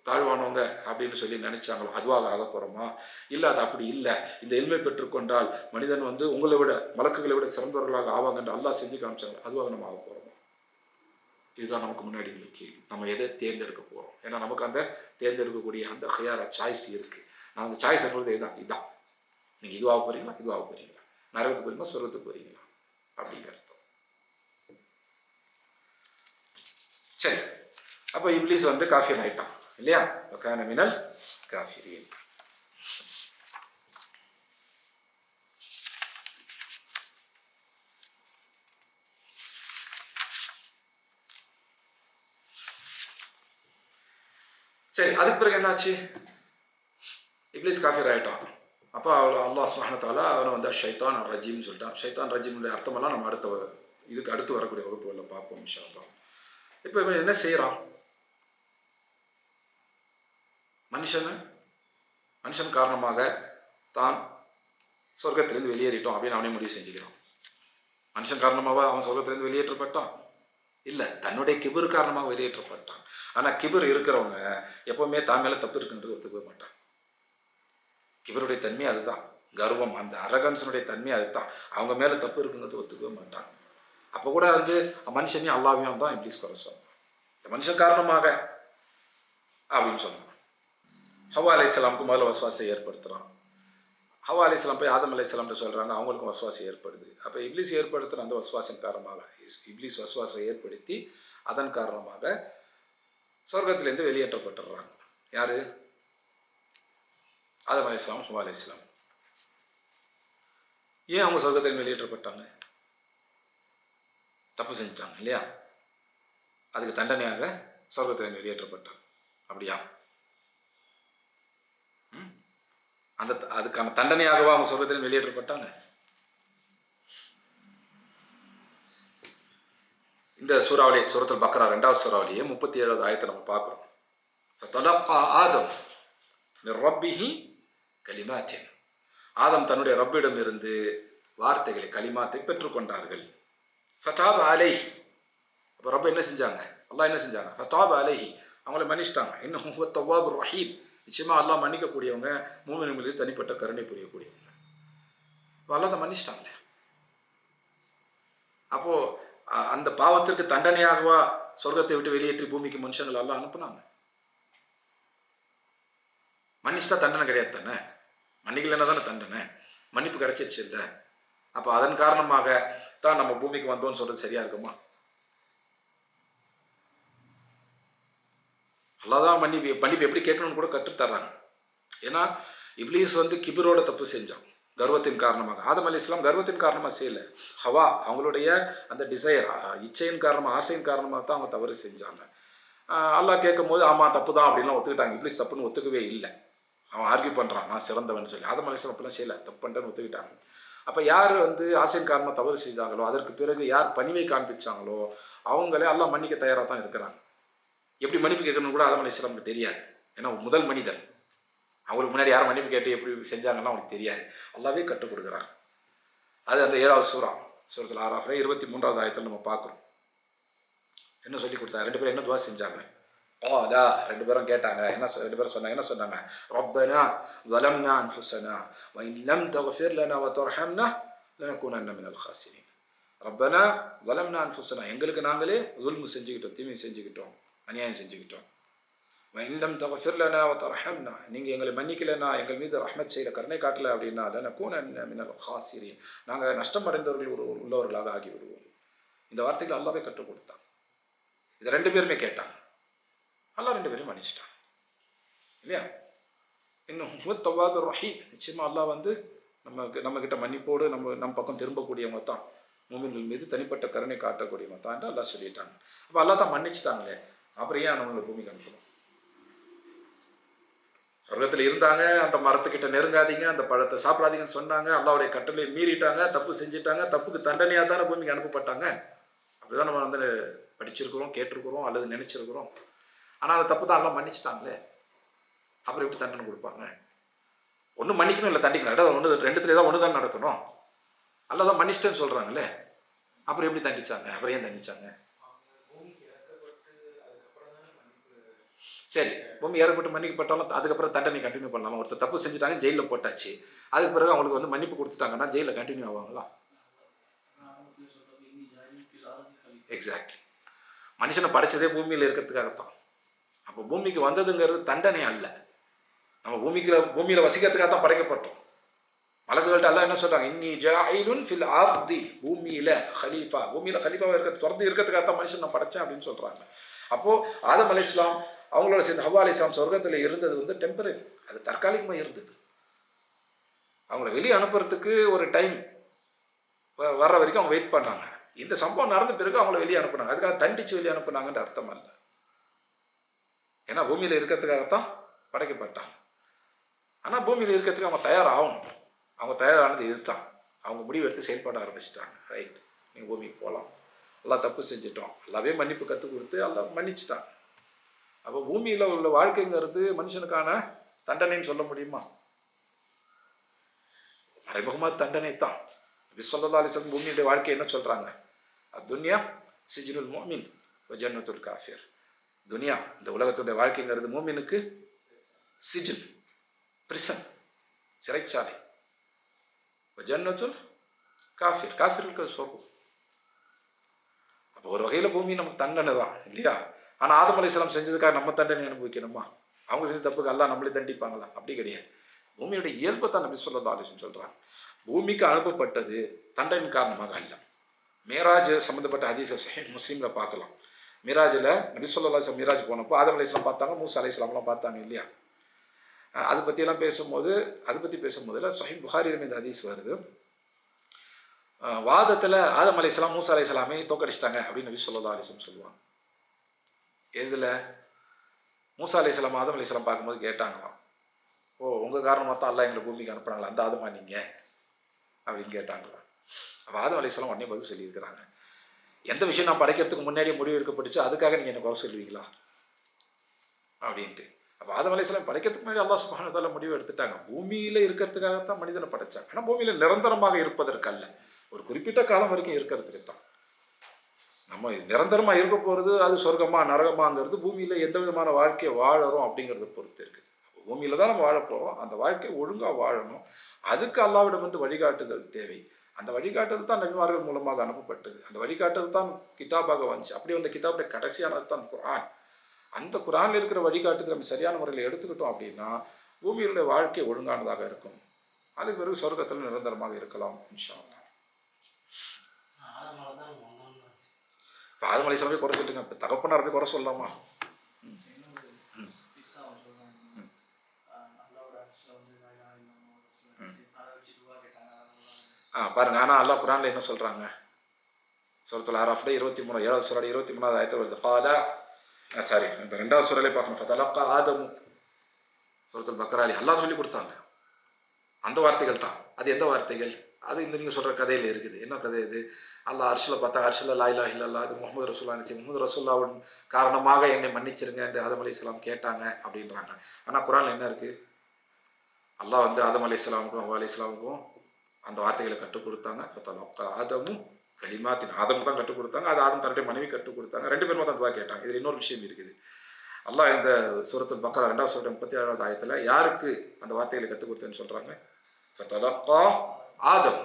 தாழ்வானவங்க அப்படின்னு சொல்லி நினைச்சாங்களோ அதுவாக ஆக போகிறோமா? இல்லை அது அப்படி இல்லை, இந்த இல்மை பெற்றுக்கொண்டால் மனிதன் உங்களை விட மலக்குகளை விட சிறந்தவர்களாக ஆவாங்கன்னு அல்லாஹ் செஞ்சு காமிச்சாங்க, அதுவாக நம்ம ஆக போகிறோமா? இதுதான் நமக்கு முன்னாடி உள்ள கேள்வி. நம்ம எதை தேர்ந்தெடுக்க போகிறோம்? ஏன்னா நமக்கு அந்த தேர்ந்தெடுக்கக்கூடிய அந்த ஹியாரா சாய்ஸ் இருக்குது. நான் அந்த சாய்ஸ் சொல்கிறது இதுதான். நீங்கள் இதுவாக போகிறீங்களா, இதுவாக போகிறீங்களா, நரகத்துக்கு போகிறீங்களா, சொர்க்கத்துக்கு போகிறீங்களா அப்படிங்கிறது. சரி, அப்போ இப்லீஸ் காஃபிர் ஆயிட்டான் இல்லையா? வகான மினல் காஃபிரீன். சரி, அதுக்கு பிறகு என்னாச்சு? இப்லீஸ் காஃபிர் ஆயிட்டான். அப்போ அல்லாஹ் சுப்ஹானஹு வ தஆலா அவனை வந்து ஷைத்தான் ரஜீம்னு சொல்லிட்டான். ஷைத்தான் ரஜீமுடைய அர்த்தமெல்லாம் நம்ம இதுக்கு அடுத்து வரக்கூடிய வகுப்புகளில் பார்ப்போம் இன்ஷா அல்லாஹ். இப்போ இவன் என்ன செய்கிறான்? மனுஷன் காரணமாக தான் சொர்க்கத்திலிருந்து வெளியேறிட்டோம் அப்படின்னு அவனே முடிவு செஞ்சுக்கிறான். மனுஷன் காரணமாக அவன் சொர்க்கத்திலிருந்து வெளியேற்றப்பட்டான் இல்லை, தன்னுடைய கிபர் காரணமாக வெளியேற்றப்பட்டான். ஆனால் கிபர் இருக்கிறவங்க எப்பவுமே தான் மேலே தப்பு இருக்குன்றது ஒத்துக்கவே மாட்டான். கிபருடைய தன்மை அதுதான், கர்வம், அந்த அரகன்ஸனுடைய தன்மை அதுதான். அவங்க மேலே தப்பு இருக்குங்கிறது ஒத்துக்கவே மாட்டான். அப்போ கூட வந்து மனுஷனையும் அல்லாவையும் தான் இப்ளீஸ் குறை சொல்லுவான். இந்த மனுஷன் காரணமாக அப்படின்னு சொன்னான். ஹவ்வா அலைஹிஸ்ஸலாமுக்கு முதல்ல வஸ்வாசை ஏற்படுத்துகிறான். ஹவ்வா அலைஹிஸ்ஸலாம் போய் ஆதம் அலைஹிஸ்ஸலாம்னு சொல்கிறாங்க, அவங்களுக்கும் வஸ்வாசை ஏற்படுது. அப்போ இப்ளீஸ் ஏற்படுத்துகிற அந்த வஸ்வாசின் காரணமாக இப்ளீஸ் வஸ்வாசை ஏற்படுத்தி அதன் காரணமாக சொர்க்கத்திலேருந்து வெளியேற்றப்பட்டுடுறாங்க. யார்? ஆதம் அலைஹிஸ்ஸலாம், ஹவ்வா அலைஹிஸ்ஸலாம். ஏன் அவங்க சொர்க்கத்திலேருந்து வெளியேற்றப்பட்டாங்க? தப்பு செஞ்சுட்டாங்க இல்லையா? அதுக்கு தண்டனையாக சொர்க்கத்திலேருந்து வெளியேற்றப்பட்டாங்க. அப்படியா? அதுக்கான தண்டனையாகவா அவங்க சொர்க்கத்திலேருந்து வெளியேற்றப்பட்டாங்க? இந்த சூறாவளி சூரத்துல் பக்ரா 2வது சூறாவளியே 37வது ஆயத்தை நம்ம பார்க்குறோம். ஃபதலக்கா ஆதம் மின் ரப்பிஹி கலிமாத்தின். ஆதம் தன்னுடைய ரப்பிடம் இருந்து வார்த்தைகளை, கலிமாத்தை பெற்றுக்கொண்டார்கள். ஃபதாப அலைஹி. அப்போ ரப்ப என்ன செஞ்சாங்க? அல்லாஹ் என்ன செஞ்சாங்க? ஃபதாப அலைஹி, அவங்கள மன்னிச்சிட்டாங்க. இன்னஹு ஹுவ தவ்வாபுர் ரஹீம். நிச்சயமாக அல்லாஹ் மன்னிக்கக்கூடியவங்க, மூமின்கள் மீது தனிப்பட்ட கருணை புரியக்கூடியவங்க. அல்லாஹ் தான் மன்னிச்சிட்டாங்களே. அப்போ அந்த பாவத்திற்கு தண்டனையாகவா சொர்க்கத்தை விட்டு வெளியேற்றி பூமிக்கு மனுஷங்கள் எல்லாம் அனுப்புனாங்க? மன்னிச்சிட்டா தண்டனை கிடையாது தானே? மன்னிக்கலைன்னா தானே தண்டனை. மன்னிப்பு கிடைச்சிருச்சு இல்லை? அப்போ அதன் காரணமாக தான் நம்ம பூமிக்கு வந்தோம்னு சொல்றது சரியா இருக்குமா? அல்லாதான் மன்னிப்பு எப்படி கேட்கணும்னு கூட கற்றுத்தர்றாங்க. ஏன்னா இப்ளீஸ் வந்து கிபரோட தப்பு செஞ்சான், கர்வத்தின் காரணமாக. ஆதம் அலைஹிஸ்ஸலாம் கர்வத்தின் காரணமாக செய்யல. ஹவா அவங்களுடைய அந்த டிசையர், இச்சையின் காரணமாக, ஆசையின் காரணமாக தான் அவங்க தவறு செஞ்சாங்க. அல்லாஹ் கேட்கும் போது ஆமாம் தப்பு தான் அப்படின்லாம் ஒத்துக்கிட்டாங்க. இப்ளீஸ் தப்புன்னு ஒத்துக்கவே இல்லை. அவன் ஆர்கியூ பண்ணுறான், நான் சிறந்தவன் சொல்லி. ஆதம் அலைஹிஸ்ஸலாம் அப்படிலாம் செய்யலை, தப்பு பண்ணுறேன்னு ஒத்துக்கிட்டாங்க. அப்போ யார் வந்து ஆசையின் காரணமாக தவறு செஞ்சாங்களோ, அதற்கு பிறகு யார் பணிவை காண்பிச்சாங்களோ அவங்களே அல்லாஹ் மன்னிக்க தயாராக தான் இருக்கிறாங்க. எப்படி மன்னிப்பு கேட்கணும்னு கூட ஆதம் அலைஹிஸ்ஸலாமுக்கு தெரியாது. ஏன்னா முதல் மனிதர். அவங்களுக்கு முன்னாடி யாரும் மன்னிப்பு கேட்டு எப்படி செஞ்சாங்கன்னா அவங்களுக்கு தெரியாது. அல்லாவே கற்றுக் கொடுக்குறாங்க. அது அந்த 7வது சூரத்துல் ஆராஃப்ல 23வது ஆயத்தில் நம்ம பார்க்குறோம். என்ன சொல்லி கொடுத்தாங்க? 2 பேரும் என்ன துவா செஞ்சாங்க? ரெண்டு பேரும் கேட்டாங்க. ரெண்டு பேரும் சொன்னாங்க. என்ன சொன்னாங்க? ரப்பனா ظلمنا انفسنا وان لم تغفر لنا وترحمنا لنكونن من الخاسرين. ரப்பனா ظلمنا انفسنا, எங்களுக்கு நாங்களே ظلم செஞ்சுக்கிட்டோம், தீமை செஞ்சுக்கிட்டோம், அநியாயம் செஞ்சுக்கிட்டோம். وان لم تغفر لنا وترحمنا, நீங்க எங்களை மன்னிக்கலைன்னா, எங்கள் மீது ரஹ்மத் செய்யல, கருணை காட்டல அப்படின்னா لنكونن من الخاسرين, நாங்க நஷ்டம் அடைந்தவர்கள் உள்ளவர்களாக ஆகிவிடுவோம். இந்த வார்த்தைகள் அல்லாஹ்வே கற்றுக் கொடுத்தாங்க. இதை 2 பேருமே கேட்டாங்க. அல்லாஹ் 2 பேரும் மன்னிச்சிட்டான் இல்லையா? இன்னும் தவ்வாபுர் ரஹீம், நிச்சயமா அல்லாஹ் வந்து நம்ம கிட்ட மன்னிப்போடு நம்ம பக்கம் திரும்பக்கூடியவங்க தான், மூமின்கள் மீது தனிப்பட்ட கருணை காட்டக்கூடியவங்க தான் என்று அல்லாஹ் சொல்லிட்டாங்க. அப்போ அல்லாஹ் தான் மன்னிச்சிட்டாங்களே, அப்புறம் ஏன் நம்மளை பூமிக்கு அனுப்பணும்? சொர்க்கத்தில் இருந்தாங்க, அந்த மரத்துக்கிட்ட நெருங்காதீங்க, அந்த பழத்தை சாப்பிடாதீங்கன்னு சொன்னாங்க, அல்லாஹ்வுடைய கட்டளை மீறிட்டாங்க, தப்பு செஞ்சுட்டாங்க, தப்புக்கு தண்டனையாக தானே பூமிக்கு அனுப்பப்பட்டாங்க. அப்படிதான் நம்ம வந்து படிச்சிருக்கிறோம், கேட்டிருக்கிறோம், அல்லது நினைச்சிருக்கிறோம். ஆனால் அதை தப்பு தான் எல்லாம் மன்னிச்சிட்டாங்களே, அப்புறம் எப்படி தண்டனை கொடுப்பாங்க? ஒன்று மன்னிக்கணும், இல்லை தண்டிக்கணும். ஒன்று 2த்துல தான் ஒன்று தான் நடக்கணும். அல்ல தான் மன்னிச்சிட்டேன்னு சொல்கிறாங்களே, அப்புறம் எப்படி தண்டிச்சாங்க? அப்புறம் ஏன் தண்டிச்சாங்க? சரி, பூமி ஏறப்பட்டு மன்னிக்கப்பட்டாலும் அதுக்கப்புறம் தண்டனை கண்டினியூ பண்ணலாமா? ஒருத்தர் தப்பு செஞ்சுட்டாங்க, ஜெயிலில் போட்டாச்சு, அதுக்கு பிறகு அவங்களுக்கு வந்து மன்னிப்பு கொடுத்துட்டாங்கன்னா ஜெயிலில் கண்டினியூ ஆவாங்களா? எக்ஸாக்ட்லி. மனுஷனை படைச்சதே பூமியில் இருக்கிறதுக்காகத்தான். அப்போ பூமிக்கு வந்ததுங்கிறது தண்டனை அல்ல. நம்ம பூமியில் வசிக்கிறதுக்காக தான் படைக்கப்பட்டோம். மலக்குகள்கிட்ட அல்லாஹ் என்ன சொல்கிறாங்க? இன்னி ஜாயிலுன் ஃபில் ஆர்தி, பூமியில் கலீஃபாவாக தொடர்ந்து இருக்கிறதுக்காக தான் மனுஷன் நான் படைச்சேன் அப்படின்னு சொல்கிறாங்க. அப்போது ஆதம் அலைஹிஸ்ஸலாம் அவங்களோட சேர்ந்து ஹவ்வா அலைஹிஸ்ஸலாம் சொர்க்கத்தில் இருந்தது வந்து டெம்பரரி, அது தற்காலிகமாக இருந்தது. அவங்கள வெளியே அனுப்புறதுக்கு ஒரு டைம் வர்ற வரைக்கும் அவங்க வெயிட் பண்ணாங்க. இந்த சம்பவம் நடந்த பிறகு அவங்கள வெளியே அனுப்புனாங்க. அதுக்காக தண்டித்து வெளியே அனுப்புனாங்கன்ற அர்த்தம் அல்ல. ஏன்னா பூமியில் இருக்கிறதுக்காகத்தான் படைக்கப்பட்டாங்க. ஆனால் பூமியில் இருக்கிறதுக்கு அவங்க தயாராகணும். அவங்க தயாரானது இதுதான். அவங்க முடிவு எடுத்து செயல்பட ஆரம்பிச்சிட்டாங்க. ரைட், நீங்கள் பூமிக்கு போகலாம், எல்லாம் தப்பு செஞ்சிட்டோம், எல்லாவே மன்னிப்பு கற்றுக் கொடுத்து எல்லாம் மன்னிச்சிட்டாங்க. அப்போ பூமியில் உள்ள வாழ்க்கைங்கிறது மனுஷனுக்கான தண்டனைன்னு சொல்ல முடியுமா? மறைமுகமாக தண்டனை தான். நபி ஸல்லல்லாஹு அலைஹி வஸல்லம் பூமியுடைய வாழ்க்கை என்ன சொல்கிறாங்க? துன்யா சிஜ்னுல் முஃமின் வ ஜன்னத்துல் காஃபிர். துனியா, இந்த உலகத்துடைய வாழ்க்கைங்கிறது மூமினுக்கு சிஜின், பிரிசன், சிறைச்சாலை. ஜன்னத்துல் காஃபிர், காஃபிருக்கு சொர்க்கம். அப்போ ஒரு வகையில் பூமி நமக்கு தண்டனை தான் இல்லையா? ஆனால் ஆதம் அலைஹிஸ்ஸலாம் செஞ்சதுக்காக நம்ம தண்டனை அனுபவிக்கணுமா? அவங்க செஞ்ச தப்புக்கு அல்லாஹ் நம்மளே தண்டிப்பாங்களா? அப்படி கிடையாது. பூமியுடைய இயல்பை தான் நபி ஸல்லல்லாஹு அலைஹி வஸல்லம் சொல்கிறாங்க. பூமிக்கு அனுப்பப்பட்டது தண்டனையின் காரணமாக அல்ல. மேராஜ் சம்மந்தப்பட்ட ஹதீஸை சஹீஹ் முஸ்லிமில் பார்க்கலாம். மிராஜில் நபி ஸல்லல்லாஹு அலைஹி வஸல்லம் மிராஜ் போனப்போ ஆதம் அலைஹிஸ்ஸலாம் பார்த்தாங்க, மூசா அலைஹிஸ்ஸலாம்லாம் பார்த்தாங்க இல்லையா? அதை பற்றியெல்லாம் பேசும்போதில் சஹீஹ் புகாரியில் இந்த ஹதீஸ் வருது. வாதத்தில் ஆதம் அலைஹிஸ்ஸலாம் மூசா அலைஹிஸ்ஸலாமை தோக்கடிச்சிட்டாங்க அப்படின்னு நபி ஸல்லல்லாஹு அலைஹி வஸல்லம் சொல்லுவாங்க. இதில் மூசா அலைஹிஸ்ஸலாம் ஆதம் அலைஹிஸ்ஸலாம் பார்க்கும்போது கேட்டாங்களாம், ஓ உங்கள் காரணமாக தான் அல்லாஹ் எங்களை பூமிக்கு அனுப்புனாங்களா, அந்த ஆதமா நீங்கள் அப்படின்னு கேட்டாங்களாம். அப்போ ஆதம் அலைஹிஸ்ஸலாம் உடனே பதில் சொல்லியிருக்கிறாங்க, எந்த விஷயம் நான் படைக்கிறதுக்கு முன்னாடியே முடிவு எடுக்கப்பட்டுச்சு, அதுக்காக நீங்கள் என்ன குறை சொல்லுவீங்களா அப்படின்ட்டு. அப்போ ஆதம் அலைஹிஸ்ஸலாம் படைக்கிறதுக்கு முன்னாடி அல்லாஹ் சுப்ஹானஹு வ தஆலா முடிவு எடுத்துட்டாங்க. பூமியில் இருக்கிறதுக்காகத்தான் மனிதனை படைச்சாங்க. ஆனால் பூமியில் நிரந்தரமாக இருப்பதற்கு அல்ல, ஒரு குறிப்பிட்ட காலம் வரைக்கும் இருக்கிறதுக்கு தான். நம்ம நிரந்தரமாக இருக்க போகிறது அது சொர்க்கமா நரகமாங்கிறது பூமியில் எந்த விதமான வாழ்க்கையை வாழறோம் அப்படிங்கிறத பொறுத்து இருக்குது. பூமியில் தான் நம்ம வாழ போகிறோம், அந்த வாழ்க்கையை ஒழுங்காக வாழணும். அதுக்கு அல்லாஹ்விடம் வந்து வழிகாட்டுதல் தேவை. அந்த வழிகாட்டுதல் தான் நபிமார்கள் மூலமாக அனுப்பப்பட்டது. அந்த வழிகாட்டுதல் தான் கிதாபாக வந்துச்சு. அப்படி அந்த கிதாபுடைய கடைசியானது தான் குர்ஆன். அந்த குர்ஆனில் இருக்கிற வழிகாட்டுதல் நம்ம சரியான முறையில் எடுத்துக்கிட்டோம் அப்படின்னா பூமியிலுடைய வாழ்க்கை ஒழுங்கானதாக இருக்கும். அதுக்கு பிறகு சொர்க்கத்தில் நிரந்தரமாக இருக்கலாம் இன்ஷா அல்லாஹ். இப்போ ஆதம் அலைஹிஸ்ஸலாமே குறை சொல்லிட்டுங்க, இப்போ தகப்பனார் போய் குறை சொல்லலாமா? பாருங்க, ஆனால் அல்லாஹ் குர்ஆனில் என்ன சொல்கிறாங்க? சூரத்துல் ஆராஃப்ல 23 7வது சூரா 23வது ஆயத்தில் வருது. காலா சாரி இந்த 2வது சூறாலே பார்க்கணும். ஃபதலக்கா ஆதமு. சூரத்துல் பக்ராலி அல்லாஹ் சொல்லி கொடுத்தாங்க. அந்த வார்த்தைகள் தான். அது எந்த வார்த்தைகள்? அது இந்த நீங்கள் சொல்கிற கதையில் இருக்குது. என்ன கதை இது? அல்லாஹ் அர்ஷில் பார்த்தா, அர்ஷில் லா இலாஹ இல்லல்லாஹ், அது முஹம்மது ரசூலுல்லாஹ் இருந்துச்சு, முஹம்மது ரசூலுல்லாஹ்வின் காரணமாக என்னை மன்னிச்சிருங்க என்று ஆதம் அலைஹிஸ்ஸலாம் கேட்டாங்க அப்படின்றாங்க. ஆனால் குர்ஆனில் என்ன இருக்குது? அல்லாஹ் வந்து ஆதம் அலைஹிஸ்ஸலாமுக்கும் ஹவ்வா அலைஹிஸ்ஸலாமுக்கும் அந்த வார்த்தைகளை கற்றுக் கொடுத்தாங்க. ஃபதலக்கா ஆதமும் கலிமாத்தின், ஆதம் தான் கற்றுக் கொடுத்தாங்க. அது ஆதம் தன்னுடைய மனைவி கற்றுக் கொடுத்தாங்க. 2 பேருமே தான் துவா கேட்டாங்க. இதில் இன்னொரு விஷயம் இருக்குது. அல்லாஹ் இந்த சூரத்துல் பக்ரா 2வது சூரா 37வது ஆயத்தில் யாருக்கு அந்த வார்த்தைகளை கற்றுக் கொடுத்தேன்னு சொல்கிறாங்க? ஃபதலக்கா ஆதம்,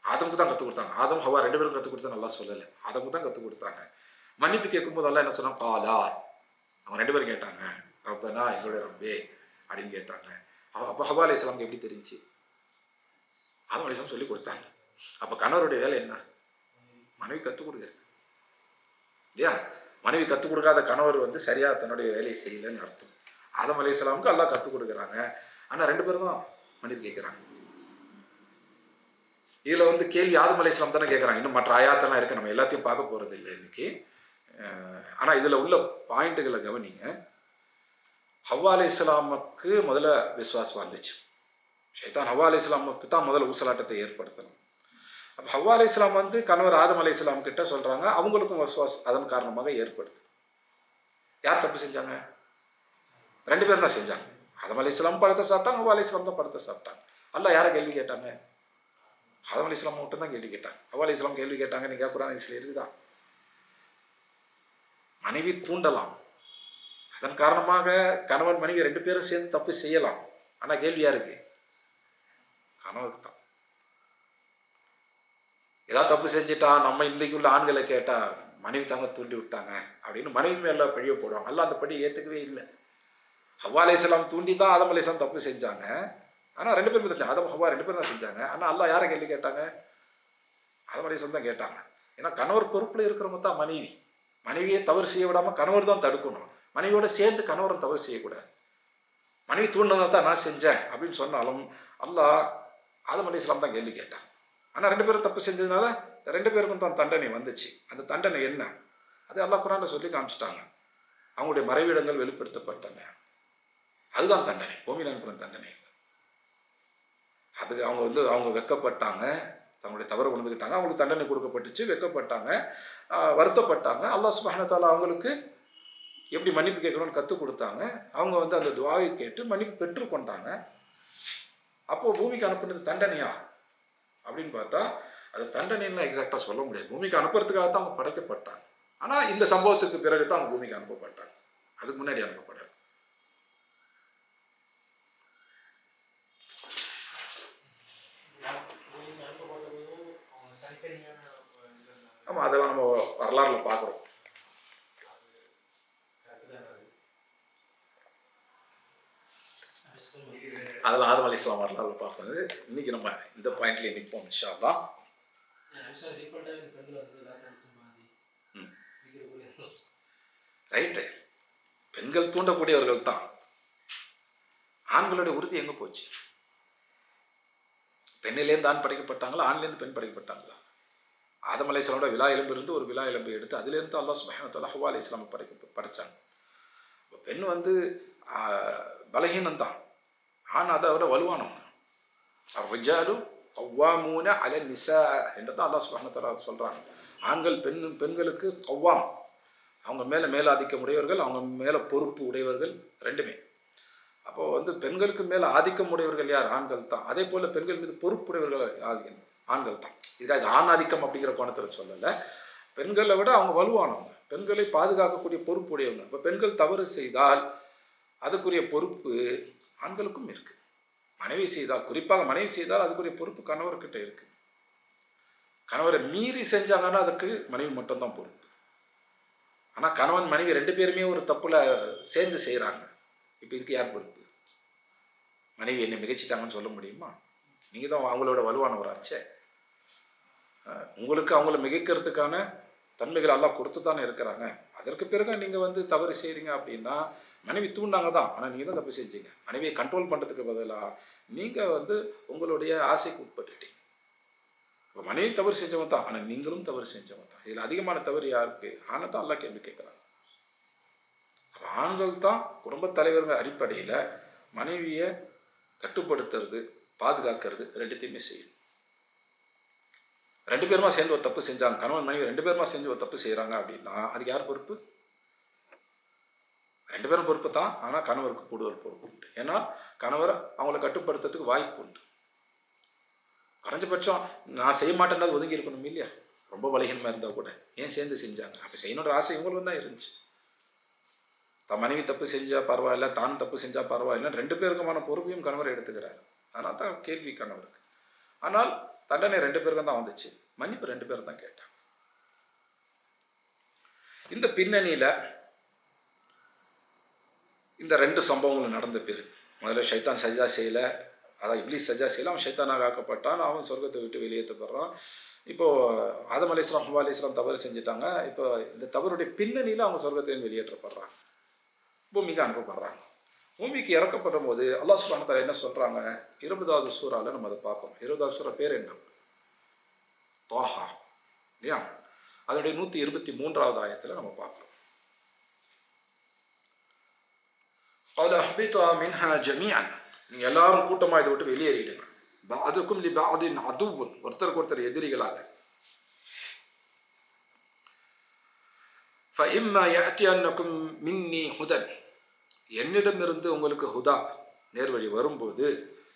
ஆதமுக்கு தான் கற்றுக் கொடுத்தாங்க. ஆதம் ஹவ்வா 2 பேரும் கற்றுக் கொடுத்தா நல்லா சொல்லலை, ஆதமுக்கு தான் கற்றுக் கொடுத்தாங்க. மன்னிப்பு கேட்கும்போது அல்லாஹ் என்ன சொன்னாங்க? காலா, அவங்க 2 பேரும் கேட்டாங்க, ரப்பனா எங்களுடைய ரப்பே அப்படின்னு கேட்டாங்க. அப்போ ஹவ்வா அலைஹிஸ்ஸலாமுக்கு எப்படி தெரிஞ்சு? ஆதம் அலைஹிஸ்ஸலாம் சொல்லி கொடுத்தாங்க. அப்போ கணவருடைய வேலை என்ன? மனைவி கற்றுக் கொடுக்கறது இல்லையா? மனைவி கற்றுக் கொடுக்காத கணவர் வந்து சரியாக தன்னுடைய வேலையை செய்யலைன்னு அர்த்தம். ஆதம் அலைஹிஸ்ஸலாமுக்கு அல்லாஹ் கற்றுக் கொடுக்குறாங்க. ஆனால் 2 பேரும் தான் மன்னிப்பு கேட்குறாங்க. இதில் வந்து கேள்வி ஆதம் அலைஹிஸ்ஸலாம் தானே கேட்குறாங்க. இன்னும் மற்ற ஆயாத்தெல்லாம் இருக்குது, நம்ம எல்லாத்தையும் பார்க்க போகிறது இல்லை இன்னைக்கு. ஆனால் இதில் உள்ள பாயிண்ட்டுகளை கவனிங்க. ஹவ்வா அலைஹிஸ்ஸலாமுக்கு முதல்ல விசுவாசம் வந்துச்சு. ஷைத்தான் ஹவ்வா அலைஹிஸ்ஸலாமுக்கு தான் முதல்ல ஊசலாட்டத்தை ஏற்படுத்தணும். அப்போ ஹவ்வா அலைஹிஸ்ஸலாம் வந்து கணவர் ஆதம் அலைஹிஸ்ஸலாம் கிட்ட சொல்கிறாங்க, அவங்களுக்கும் விசுவாஸ் அதன் காரணமாக ஏற்படுது. யார் தப்பு செஞ்சாங்க? 2 பேரும் தான் செஞ்சாங்க. ஆதம் அலைஹிஸ்ஸலாம் பழத்தை சாப்பிட்டாங்க, ஹவ்வா அலைஹிஸ்ஸலாம் தான் பழத்தை சாப்பிட்டாங்க. அல்லாஹ் யாரை கேள்வி கேட்டாங்க? ஆதம் அலைஹிஸ்ஸலாம் மட்டும் தான் கேள்வி கேட்டாங்க. ஹவ்வா அலைஹிஸ்ஸலாம் கேள்வி கேட்டாங்க. நீங்கள் குர்ஆன் ஹதீஸ்ல இருக்குதா? மனைவி தூண்டலாம், அதன் காரணமாக கணவன் மனைவி 2 பேரும் சேர்ந்து தப்பு செய்யலாம். ஆனால் கேள்வி யாருக்கு? கணவருக்கு தான். ஏதாவது தப்பு செஞ்சுட்டா நம்ம இன்றைக்கு உள்ள ஆண்களை கேட்டால் மனைவி தாங்க தூண்டி விட்டாங்க அப்படின்னு மனைவி மேலே பழிய போடுவாங்க. அல்லாஹ் அந்த பழியை ஏற்றுக்கவே இல்லை. ஹவ்வா அலைஹிஸ்ஸலாம் தூண்டி தான் ஆதம் அலைஹிஸ்ஸலாம் தப்பு செஞ்சாங்க. ஆனால் 2 பேரும் செஞ்சாங்க. ஆதம் ஹவ்வா 2 பேரும் தான் செஞ்சாங்க. ஆனால் அல்லாஹ் யாரை கேள்வி கேட்டாங்க? ஆதம் அலைஹிஸ்ஸலாம் தான் கேட்டாங்க. ஏன்னா கணவர் பொறுப்பில் இருக்கிறவங்க தான் மனைவி. மனைவியை தவறு செய்ய விடாமல் கணவர் தான் தடுக்கணும். மனைவியோட சேர்ந்து கணவரும் தவறு செய்யக்கூடாது. மனைவி தூண்டினதை தான் நான் செஞ்சேன் அப்படின்னு சொன்னாலும் அல்லாஹ் ஆதம் அலைஹிஸ்ஸலாம் தான் கேள்வி கேட்டாங்க. ஆனால் 2 பேரும் தப்பு செஞ்சதுனால 2 பேருக்கும் தான் தண்டனை வந்துச்சு. அந்த தண்டனை என்ன? அது அல்லாஹ் குர்ஆன்ல சொல்லி காமிச்சிட்டாங்க. அவங்களுடைய மறைவிடங்கள் வெளிப்படுத்தப்பட்டன. அதுதான் தண்டனை, பூமியில் அனுப்புகிற தண்டனை. அதுக்கு அவங்க வெட்கப்பட்டாங்க, தங்களுடைய தவறை உணர்ந்துக்கிட்டாங்க, அவங்களுக்கு தண்டனை கொடுக்கப்பட்டுச்சு, வெட்கப்பட்டாங்க, வருத்தப்பட்டாங்க. அல்லாஹ் சுப்ஹானஹு வ தஆலா அவங்களுக்கு எப்படி மன்னிப்பு கேட்கணும்னு கற்றுக் கொடுத்தாங்க. அவங்க அந்த துஆவை கேட்டு மன்னிப்பு பெற்றுக்கொண்டாங்க. அப்போது பூமிக்கு அனுப்புனது தண்டனையா அப்படின்னு பார்த்தா அது தண்டனைன்னு எக்ஸாக்டாக சொல்ல முடியாது. பூமிக்கு அனுப்புறதுக்காக தான் அவங்க படைக்கப்பட்டாங்க. ஆனால் இந்த சம்பவத்துக்கு பிறகு தான் அவங்க பூமிக்கு அனுப்பப்பட்டாங்க, அதுக்கு முன்னாடி அனுப்பப்படல. ஆமாம், அதெல்லாம் நம்ம வரலாறுல பார்க்குறோம். அதில் ஆதம் அலைஹிஸ்ஸலாம் வரலாறுல பார்க்குறது. இன்னைக்கு நம்ம இந்த பாயிண்ட்லேயே நிற்போம் இன்ஷா அல்லாஹ். ரைட்டு, பெண்கள் தூண்டக்கூடியவர்கள் தான். ஆண்களுடைய உறுதி எங்கே போச்சு? பெண்ணிலேருந்து ஆண் படைக்கப்பட்டாங்களா, ஆண்லேருந்து பெண் படைக்கப்பட்டாங்களா? ஆதம் அலைஹிஸ்ஸலாமோட விலா எலும்பு இருந்து ஒரு விலா எலும்பு எடுத்து அதுலேருந்து அல்லாஹ் சுப்ஹானஹு வ தஆலா ஹவ்வா அலைஹிஸ்ஸலாம் படைச்சாங்க. பெண் பலகீனம்தான், ஆண் அதை விட வலுவானவங்க. ரிஜாலு கவ்வாமூன அல நிசா என்று தான் அல்லாஹ் சுப்ஹானஹு வ தஆலா சொல்கிறாங்க. ஆண்கள் பெண்களுக்கு கவ்வாம், அவங்க மேலே மேலாதிக்கம் உடையவர்கள், அவங்க மேலே பொறுப்பு உடையவர்கள், ரெண்டுமே. அப்போது பெண்களுக்கு மேலே ஆதிக்கம் உடையவர்கள் யார்? ஆண்கள் தான். அதே போல் பெண்கள் மீது பொறுப்புடையவர்கள் ஆண்கள் தான். இதுக்காக ஆண் ஆதிக்கம் அப்படிங்கிற கோணத்தில் சொல்லலை. பெண்களை விட அவங்க வலுவானவங்க, பெண்களை பாதுகாக்கக்கூடிய பொறுப்பு உடையவங்க. இப்போ பெண்கள் தவறு செய்தால் அதுக்குரிய பொறுப்பு ஆண்களுக்கும் இருக்குது. மனைவி செய்தால், குறிப்பாக மனைவி செய்தால் அதுக்குரிய பொறுப்பு கணவர்கிட்ட இருக்குது. கணவரை மீறி செஞ்சாங்கன்னா அதுக்கு மனைவி மட்டும்தான் பொறுப்பு. ஆனால் கணவன் மனைவி ரெண்டு பேருமே ஒரு தப்புல சேர்ந்து செய்கிறாங்க, இப்போ இதுக்கு யார் பொறுப்பு? மனைவி என்னை மிகச்சிட்டாங்கன்னு சொல்ல முடியுமா? நீங்கள் தான் அவங்களோட வலுவானவராச்சே. உங்களுக்கு அவங்கள மிகைக்கிறதுக்கான தன்மைகள் எல்லாம் கொடுத்து தானே இருக்கிறாங்க. அதற்கு பிறகு நீங்கள் தவறு செய்கிறீங்க அப்படின்னா, மனைவி தூண்டாங்க தான், ஆனால் நீங்கள் தான் தப்பு செஞ்சீங்க. மனைவியை கண்ட்ரோல் பண்ணுறதுக்கு பதிலாக நீங்கள் உங்களுடைய ஆசைக்கு உட்பட்டுட்டீங்க. இப்போ மனைவி தவறு செஞ்சவன் தான், ஆனால் நீங்களும் தவறு செஞ்சவன் தான். இதில் அதிகமான தவறு யாருக்கு? ஆனை தான் எல்லாம் கேள்வி கேட்குறாங்க. அப்போ ஆண்கள் தான் குடும்பத் தலைவர்கள் அடிப்படையில் மனைவியை கட்டுப்படுத்துறது, பாதுகாக்கிறது ரெண்டுத்தையுமே செய்யும். ரெண்டு பேருமா சேர்ந்து ஒரு தப்பு செஞ்சாங்க, கணவன் மனைவி ரெண்டு பேருமா சேர்ந்து ஒரு தப்பு செய்கிறாங்க அப்படின்னா அதுக்கு யார் பொறுப்பு? ரெண்டு பேரும் பொறுப்பு தான், ஆனால் கணவருக்கு கூடுதல் பொறுப்பு உண்டு. ஏன்னா கணவர் அவங்கள கட்டுப்படுத்துறதுக்கு வாய்ப்பு உண்டு. குறைஞ்சபட்சம் நான் செய்ய மாட்டேன்றது ஒதுங்கி இருக்கணும் இல்லையா? ரொம்ப பலகீனமாக இருந்தால் கூட ஏன் சேர்ந்து செஞ்சாங்க? அப்போ செய்யணுன்ற ஆசை இவங்களுக்கு தான் இருந்துச்சு. தான் மனைவி தப்பு செஞ்சால் பரவாயில்ல, தான் தப்பு செஞ்சால் பரவாயில்ல, ரெண்டு பேருக்குமான பொறுப்பையும் கணவர் எடுத்துக்கிறார். அதனால் தான் கேள்வி கணவருக்கு. ஆனால் தண்டனை ரெண்டு பேருக்கும் தான் வந்துச்சு, மன்னிப்பு ரெண்டு பேரும் தான் கேட்டாங்க. இந்த பின்னணியில் இந்த ரெண்டு சம்பவங்களும் நடந்த பிறகு, முதல்ல ஷைத்தான் சஜ்ஜா செய்யலை, அதான் இப்லீஸ் சஜ்ஜா செய்யலை, அவன் ஷைத்தானாக ஆக்கப்பட்டான், அவன் சொர்க்கத்தை விட்டு வெளியேற்றப்படுறான். இப்போது ஆதம் அலைஹிஸ்ஸலாம் ஹவ்வா அலைஹிஸ்ஸலாம் தவறு செஞ்சுட்டாங்க. இப்போ இந்த தவறுடைய பின்னணியில் அவங்க சொர்க்கத்திலேருந்து வெளியேற்றப்படுறாங்க, பூமிக்கு அனுப்பப்படுறாங்க. பூமிக்கு இறக்கப்படும் போது அல்லாஹ் சுப்ஹானஹு வ தஆலா என்ன சொல்கிறாங்க? 20வது சூறாவில் நம்ம அதை பார்க்கணும். 20வது சூறா பேர் என்ன? தாஹா இல்லையா? அதனுடைய 123வது ஆயத்தில் நம்ம பார்க்குறோம். قَالَ اهْبِطُوا مِنْهَا جَمِيعًا, நீங்கள் எல்லாரும் கூட்டமாக இதை விட்டு வெளியேறிடுங்க. பஅதுக்கும் லிபஅதின் அதுவுன், ஒருத்தருக்கு ஒருத்தர் எதிரிகளாக. فَإِمَّا يَأْتِيَنَّكُم مِّنِّي هُدًى, என்னிடமிருந்து உங்களுக்கு ஹுதா நேர்வழி வரும்போது,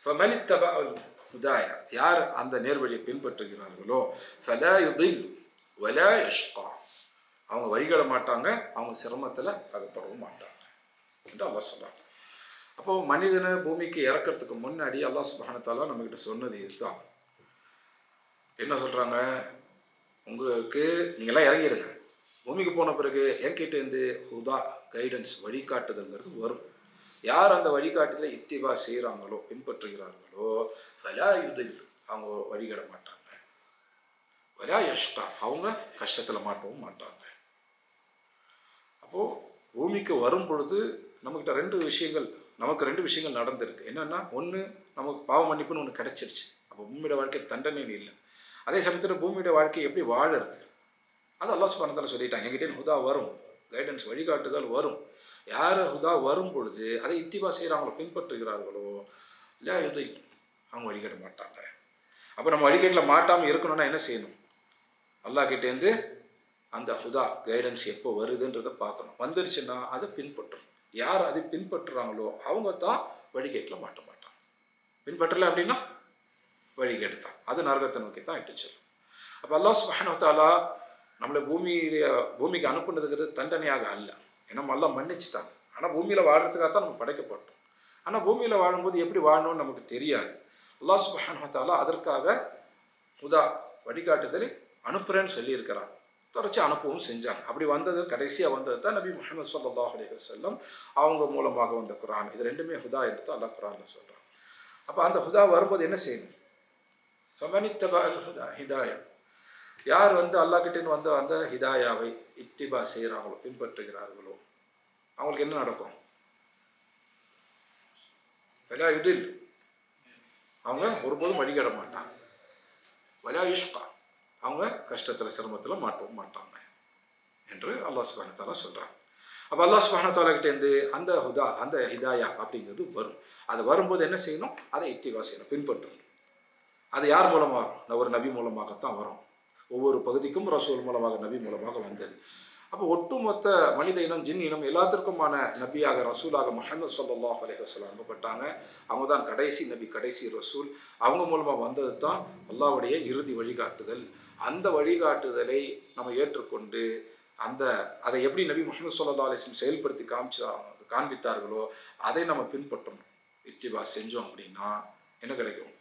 فَمَنِ اتَّبَعَ الْهُدَايَ, யார் அந்த நேர்வழியை பின்பற்றுகிறார்களோ, فَلَا يُضِلُّ وَلَا يَشْقَى, அவங்க வழிகட மாட்டாங்க, அவங்க சிரமத்தில் அகப்படவும் மாட்டாங்க என்று அல்லாஹ் சொல்றாங்க. அப்போ மனிதனை பூமிக்கு இறக்கிறதுக்கு முன்னாடி அல்லாஹ் சுப்ஹானஹு வ தஆலா நம்மகிட்ட சொன்னது இதுதான். என்ன சொல்கிறாங்க? உங்களுக்கு நீங்கள்லாம் இறங்கிடுங்க, பூமிக்கு போன பிறகு என்கிட்டேருந்து ஹுதா கைடன்ஸ் வழிகாட்டுதல்ங்கிறது வரும். யார் அந்த வழிகாட்டுதலை இத்திபா செய்கிறாங்களோ, பின்பற்றுகிறார்களோ, ஃபலா யுதில்லு, அவங்க வழிகட மாட்டாங்க, வலா யஷ்கா, அவங்க கஷ்டத்தில் மாட்டவும் மாட்டாங்க. அப்போது பூமிக்கு வரும் பொழுது நமக்கு ரெண்டு விஷயங்கள் நடந்திருக்கு. என்னென்னா, ஒன்று நமக்கு பாவ மன்னிப்புன்னு ஒன்று கிடச்சிருச்சு. அப்போ பூமியோட வாழ்க்கை தண்டனைன்னு இல்லை. அதே சமயத்தில் பூமியோட வாழ்க்கை எப்படி வாழறது அது அல்லாஹ் சுப்ஹானஹு வ தஆலா சொல்லிட்டாங்க. என்கிட்ட ஹுதா வரும், கைடன்ஸ் வழிகாட்டுதல் வரும். யார் ஹுதா வரும் பொழுது அதை இத்திபா செய்கிறாங்களோ, பின்பற்றுகிறார்களோ, லா யுதில், அவங்க வழிகேட மாட்டாங்க. அப்போ நம்ம வழிகேட்டில் மாட்டாமல் இருக்கணும்னா என்ன செய்யணும்? அல்லாஹ் கிட்டேருந்து அந்த ஹுதா கைடன்ஸ் எப்போ வருதுன்றதை பார்க்கணும். வந்துருச்சுன்னா அதை பின்பற்றணும். யார் அதை பின்பற்றுறாங்களோ அவங்க தான் வழிகேட்டில் மாட்ட மாட்டாங்க. பின்பற்றலை அப்படின்னா வழிகேடு தான், அது நரகத்தை நோக்கி தான் இட்டு செல்லும். அப்போ அல்லாஹ் சுப்ஹானஹு வ தஆலா நம்மளை பூமிக்கு அனுப்புனதுங்கிறது தண்டனையாக அல்ல. ஏன்னா நம்ம எல்லாம் மன்னிச்சுட்டாங்க. ஆனால் பூமியில் வாழ்கிறதுக்காக தான் நம்ம படைக்கப்பட்டோம். ஆனால் பூமியில் வாழும்போது எப்படி வாழணும்னு நமக்கு தெரியாது. அல்லாஹ் சுப்ஹானஹு வ தஆலா அதற்காக ஹுதா வழிகாட்டுதலை அனுப்புகிறேன்னு சொல்லியிருக்கிறாங்க. தொடர்ச்சி அனுப்பவும் செஞ்சாங்க. அப்படி வந்தது, கடைசியாக வந்தது தான் நபி முஹம்மது ஸல்லல்லாஹு அலைஹி வஸல்லம் அவங்க மூலமாக வந்த குர்ஆன். இது ரெண்டுமே ஹுதா என்று தான் அல்லாஹ் குர்ஆனில் சொல்கிறான். அப்போ அந்த ஹுதா வரும்போது என்ன செய்யணும்? ஃபமனித்தபா அல் ஹுதா ஹிதாயா, யார் அல்லாஹ் கிட்டேன்னு வந்த அந்த ஹிதாயாவை இத்திபா செய்கிறாங்களோ, பின்பற்றுகிறார்களோ, அவங்களுக்கு என்ன நடக்கும்? ஃபலா யுதில், அவங்க ஒருபோதும் வழிகட மாட்டாங்க. வலா யுஷ்கா, அவங்க கஷ்டத்தில் சிரமத்தில் மாட்டவும் மாட்டாங்க என்று அல்லாஹ் சுப்ஹானஹு வ தஆலா சொல்கிறாங்க. அப்போ அல்லாஹ் சுப்ஹானஹு வ தஆலா கிட்டேருந்து அந்த ஹுதா, அந்த ஹிதாயா அப்படிங்கிறது வரும். அது வரும்போது என்ன செய்யணும்? அதை இத்திபா செய்யணும், பின்பற்றணும். அது யார் மூலமாக வரும்? ஒரு நபி மூலமாகத்தான் வரும். ஒவ்வொரு பகுதிக்கும் ரசூல் மூலமாக, நபி மூலமாக வந்தது. அப்போ ஒட்டுமொத்த மனித இனம், ஜின் இனம் எல்லாத்திற்குமான நபியாக, ரசூலாக முஹம்மது ஸல்லல்லாஹு அலைஹி வஸல்லம் அனுப்பப்பட்டாங்க. அவங்க தான் கடைசி நபி, கடைசி ரசூல். அவங்க மூலமாக வந்தது தான் அல்லாஹ்வுடைய இறுதி வழிகாட்டுதல். அந்த வழிகாட்டுதலை நம்ம ஏற்றுக்கொண்டு அதை எப்படி நபி முஹம்மது ஸல்லல்லாஹு அலைஹி வஸல்லம் செயல்படுத்தி காண்பித்தார்களோ அதை நம்ம பின்பற்றணும். இத்திபா செஞ்சோம் அப்படின்னா என்ன கிடைக்கும்?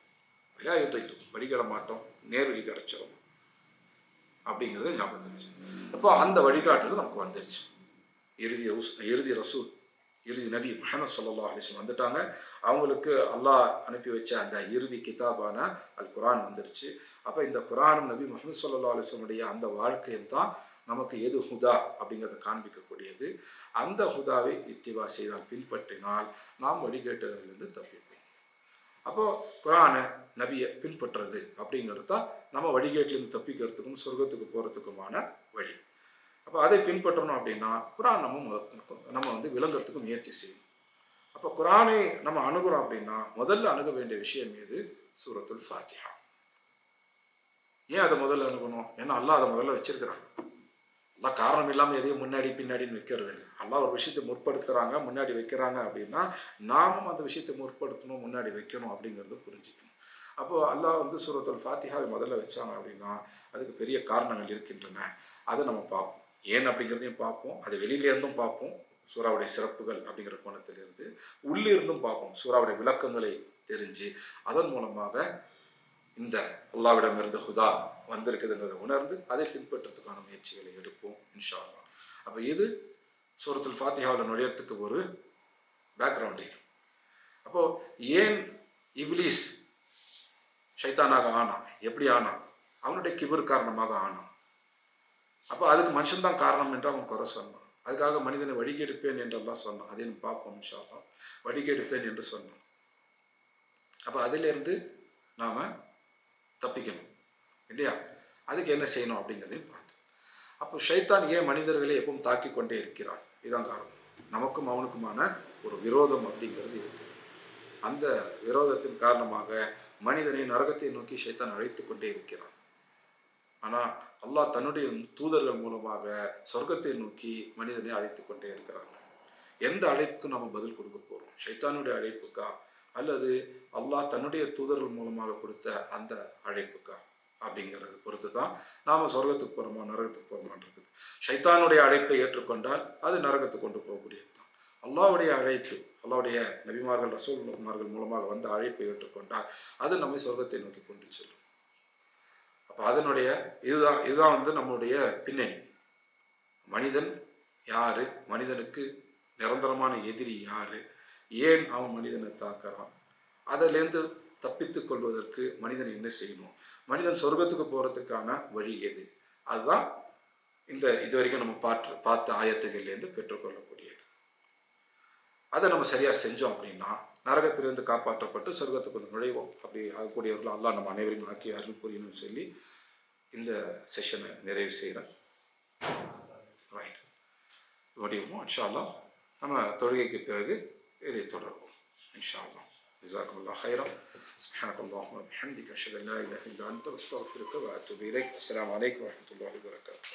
விளையாட்டு வழிகட மாட்டோம், நேர்வழி கிடைச்சிடும் அப்படிங்கிறத ஞாபகத்தில் வச்சு. அப்போ அந்த வழிகாட்டுதல் நமக்கு வந்துருச்சு. இறுதி ரசூல், இறுதி நபி முஹம்மது ஸல்லல்லாஹு அலைஹி வஸல்லம் வந்துட்டாங்க. அவங்களுக்கு அல்லாஹ் அனுப்பி வச்ச அந்த இறுதி கிதாபான அல் குர்ஆன் வந்துருச்சு. அப்போ இந்த குர்ஆனும் நபி முஹம்மது ஸல்லல்லாஹு அலைஹி வஸல்லுடைய அந்த வாழ்க்கையும் தான் நமக்கு எது ஹுதா அப்படிங்கிறத காண்பிக்கக்கூடியது. அந்த ஹுதாவை இத்திபா செய்தால், பின்பற்றினால் நாம் வழிகேட்டுகளிலிருந்து தப்பிப்போம். அப்போது குர்ஆனை, நபியை பின்பற்றுறது அப்படிங்கிறது தான் நம்ம வழிகேட்டிலேருந்து தப்பிக்கிறதுக்கும் சொர்க்கத்துக்கு போகிறதுக்குமான வழி. அப்போ அதை பின்பற்றணும் அப்படின்னா குர்ஆன் நம்ம விளங்குறதுக்கு முயற்சி செய்யணும். அப்போ குர்ஆனை நம்ம அணுகுறோம் அப்படின்னா முதல்ல அணுக வேண்டிய விஷயம் எது? சூரத்துல் ஃபாத்திஹா. ஏன் அதை முதல்ல அணுகணும்? ஏன்னா அல்லாஹ் அதை முதல்ல வச்சிருக்கிறாங்க. அல்லாஹ் காரணம் இல்லாமல் எதையும் முன்னாடி பின்னாடின்னு வைக்கிறது இல்லை. அல்லாஹ் ஒரு விஷயத்தை முற்படுத்துகிறாங்க, முன்னாடி வைக்கிறாங்க அப்படின்னா நாமும் அந்த விஷயத்தை முற்படுத்தணும், முன்னாடி வைக்கணும் அப்படிங்கிறத புரிஞ்சுக்கணும். அப்போது அல்லாஹ் சூரத்துல் ஃபாத்திஹாவை முதல்ல வச்சாங்க அப்படின்னா அதுக்கு பெரிய காரணங்கள் இருக்கின்றன. அதை நம்ம பார்ப்போம். ஏன் அப்படிங்கிறதையும் பார்ப்போம், அது வெளியிலேருந்தும் பார்ப்போம். சூறாவுடைய சிறப்புகள் அப்படிங்கிற கோணத்திலிருந்து உள்ளிருந்தும் பார்ப்போம். சூறாவுடைய விளக்கங்களை தெரிஞ்சு அதன் மூலமாக இந்த அல்லாஹ்விடமிருந்து ஹுதா வந்திருக்குதுங்கிறதை உணர்ந்து அதை பின்பற்றத்துக்கான முயற்சிகளை எடுப்போம் இன்ஷா அல்லாஹ். அப்போ இது சூரத்துல் ஃபாத்திஹாவில் நுழையத்துக்கு ஒரு பேக்ரவுண்ட் இது. அப்போது ஏன் இப்லீஸ் ஷைத்தானாக ஆனான், எப்படி ஆனான்? அவனுடைய கிபர் காரணமாக ஆனான். அப்போ அதுக்கு மனுஷன்தான் காரணம் என்று அவன் குறை சொன்னான். அதுக்காக மனிதனை வழிகெடுப்பேன் என்றெல்லாம் சொன்னான். அதையும் பார்ப்போம் இன்ஷா அல்லாஹ். வழிகெடுப்பேன் என்று சொன்னான். அப்போ அதிலிருந்து நாம் தப்பிக்கணும் இல்லையா? அதுக்கு என்ன செய்யணும் அப்படிங்கிறதையும் பார்த்தோம். அப்போ ஷைத்தான் ஏன் மனிதர்களை எப்பவும் தாக்கி கொண்டே இருக்கிறான்? இதுதான் காரணம். நமக்கும் அவனுக்குமான ஒரு விரோதம் அப்படிங்கிறது இருக்குது. அந்த விரோதத்தின் காரணமாக மனிதனை நரகத்தை நோக்கி ஷைத்தான் அழைத்து கொண்டே இருக்கிறான். ஆனால் அல்லாஹ் தன்னுடைய தூதர்கள் மூலமாக சொர்க்கத்தை நோக்கி மனிதனை அழைத்து கொண்டே இருக்கிறாங்க. எந்த அழைப்புக்கு நம்ம பதில் கொடுக்க போகிறோம்? ஷைத்தானுடைய அழைப்புக்கா அல்லது அல்லாஹ் தன்னுடைய தூதர்கள் மூலமாக கொடுத்த அந்த அழைப்புக்கா அப்படிங்கிறது பொறுத்து தான் நாம் சொர்க்கத்துக்கு போகிறோமா நரகத்துக்கு போகிறோமான் இருக்குது. ஷைத்தானுடைய அழைப்பை ஏற்றுக்கொண்டால் அது நரகத்துக்கு கொண்டு போகக்கூடியது தான். அல்லாஹ்வுடைய அழைப்பு, அல்லாஹ்வுடைய நபிமார்கள் ரசூல்மார்கள் மூலமாக வந்த அழைப்பை ஏற்றுக்கொண்டால் அது நம்மை சொர்க்கத்தை நோக்கி கொண்டு செல்லும். அப்போ அதனுடைய இதுதான் நம்மளுடைய பின்னணி. மனிதன் யாரு, மனிதனுக்கு நிரந்தரமான எதிரி யாரு, ஏன் அவன் மனிதனை தாக்குறான், அதிலேருந்து தப்பித்துக் கொள்வதற்கு மனிதன் என்ன செய்யணும், மனிதன் சொர்க்கத்துக்கு போகிறதுக்கான வழி எது, அதுதான் இது வரைக்கும் நம்ம பார்த்த ஆயத்துகள்லேருந்து பெற்றுக்கொள்ளக்கூடியது. அதை நம்ம சரியாக செஞ்சோம் அப்படின்னா நரகத்திலிருந்து காப்பாற்றப்பட்டு சொர்க்கத்துக்கு நுழைவோம். அப்படி ஆகக்கூடியவர்கள் அல்லாஹ் நம்ம அனைவரையும் ஆக்கி அருள் புரியணும்னு சொல்லி இந்த செஷனை நிறைவு செய்கிறேன். ரைட், முடியுமோ இன்ஷா அல்லாஹ் நம்ம தொழுகைக்கு பிறகு இதை தொடர்வோம் இன்ஷா அல்லாஹ். جزاكم الله خيرا. سبحانك اللهم وبحمدك أشهد أن لا إله إلا أنت أستغفرك وأتوب إليك. السلام عليكم ورحمة الله وبركاته.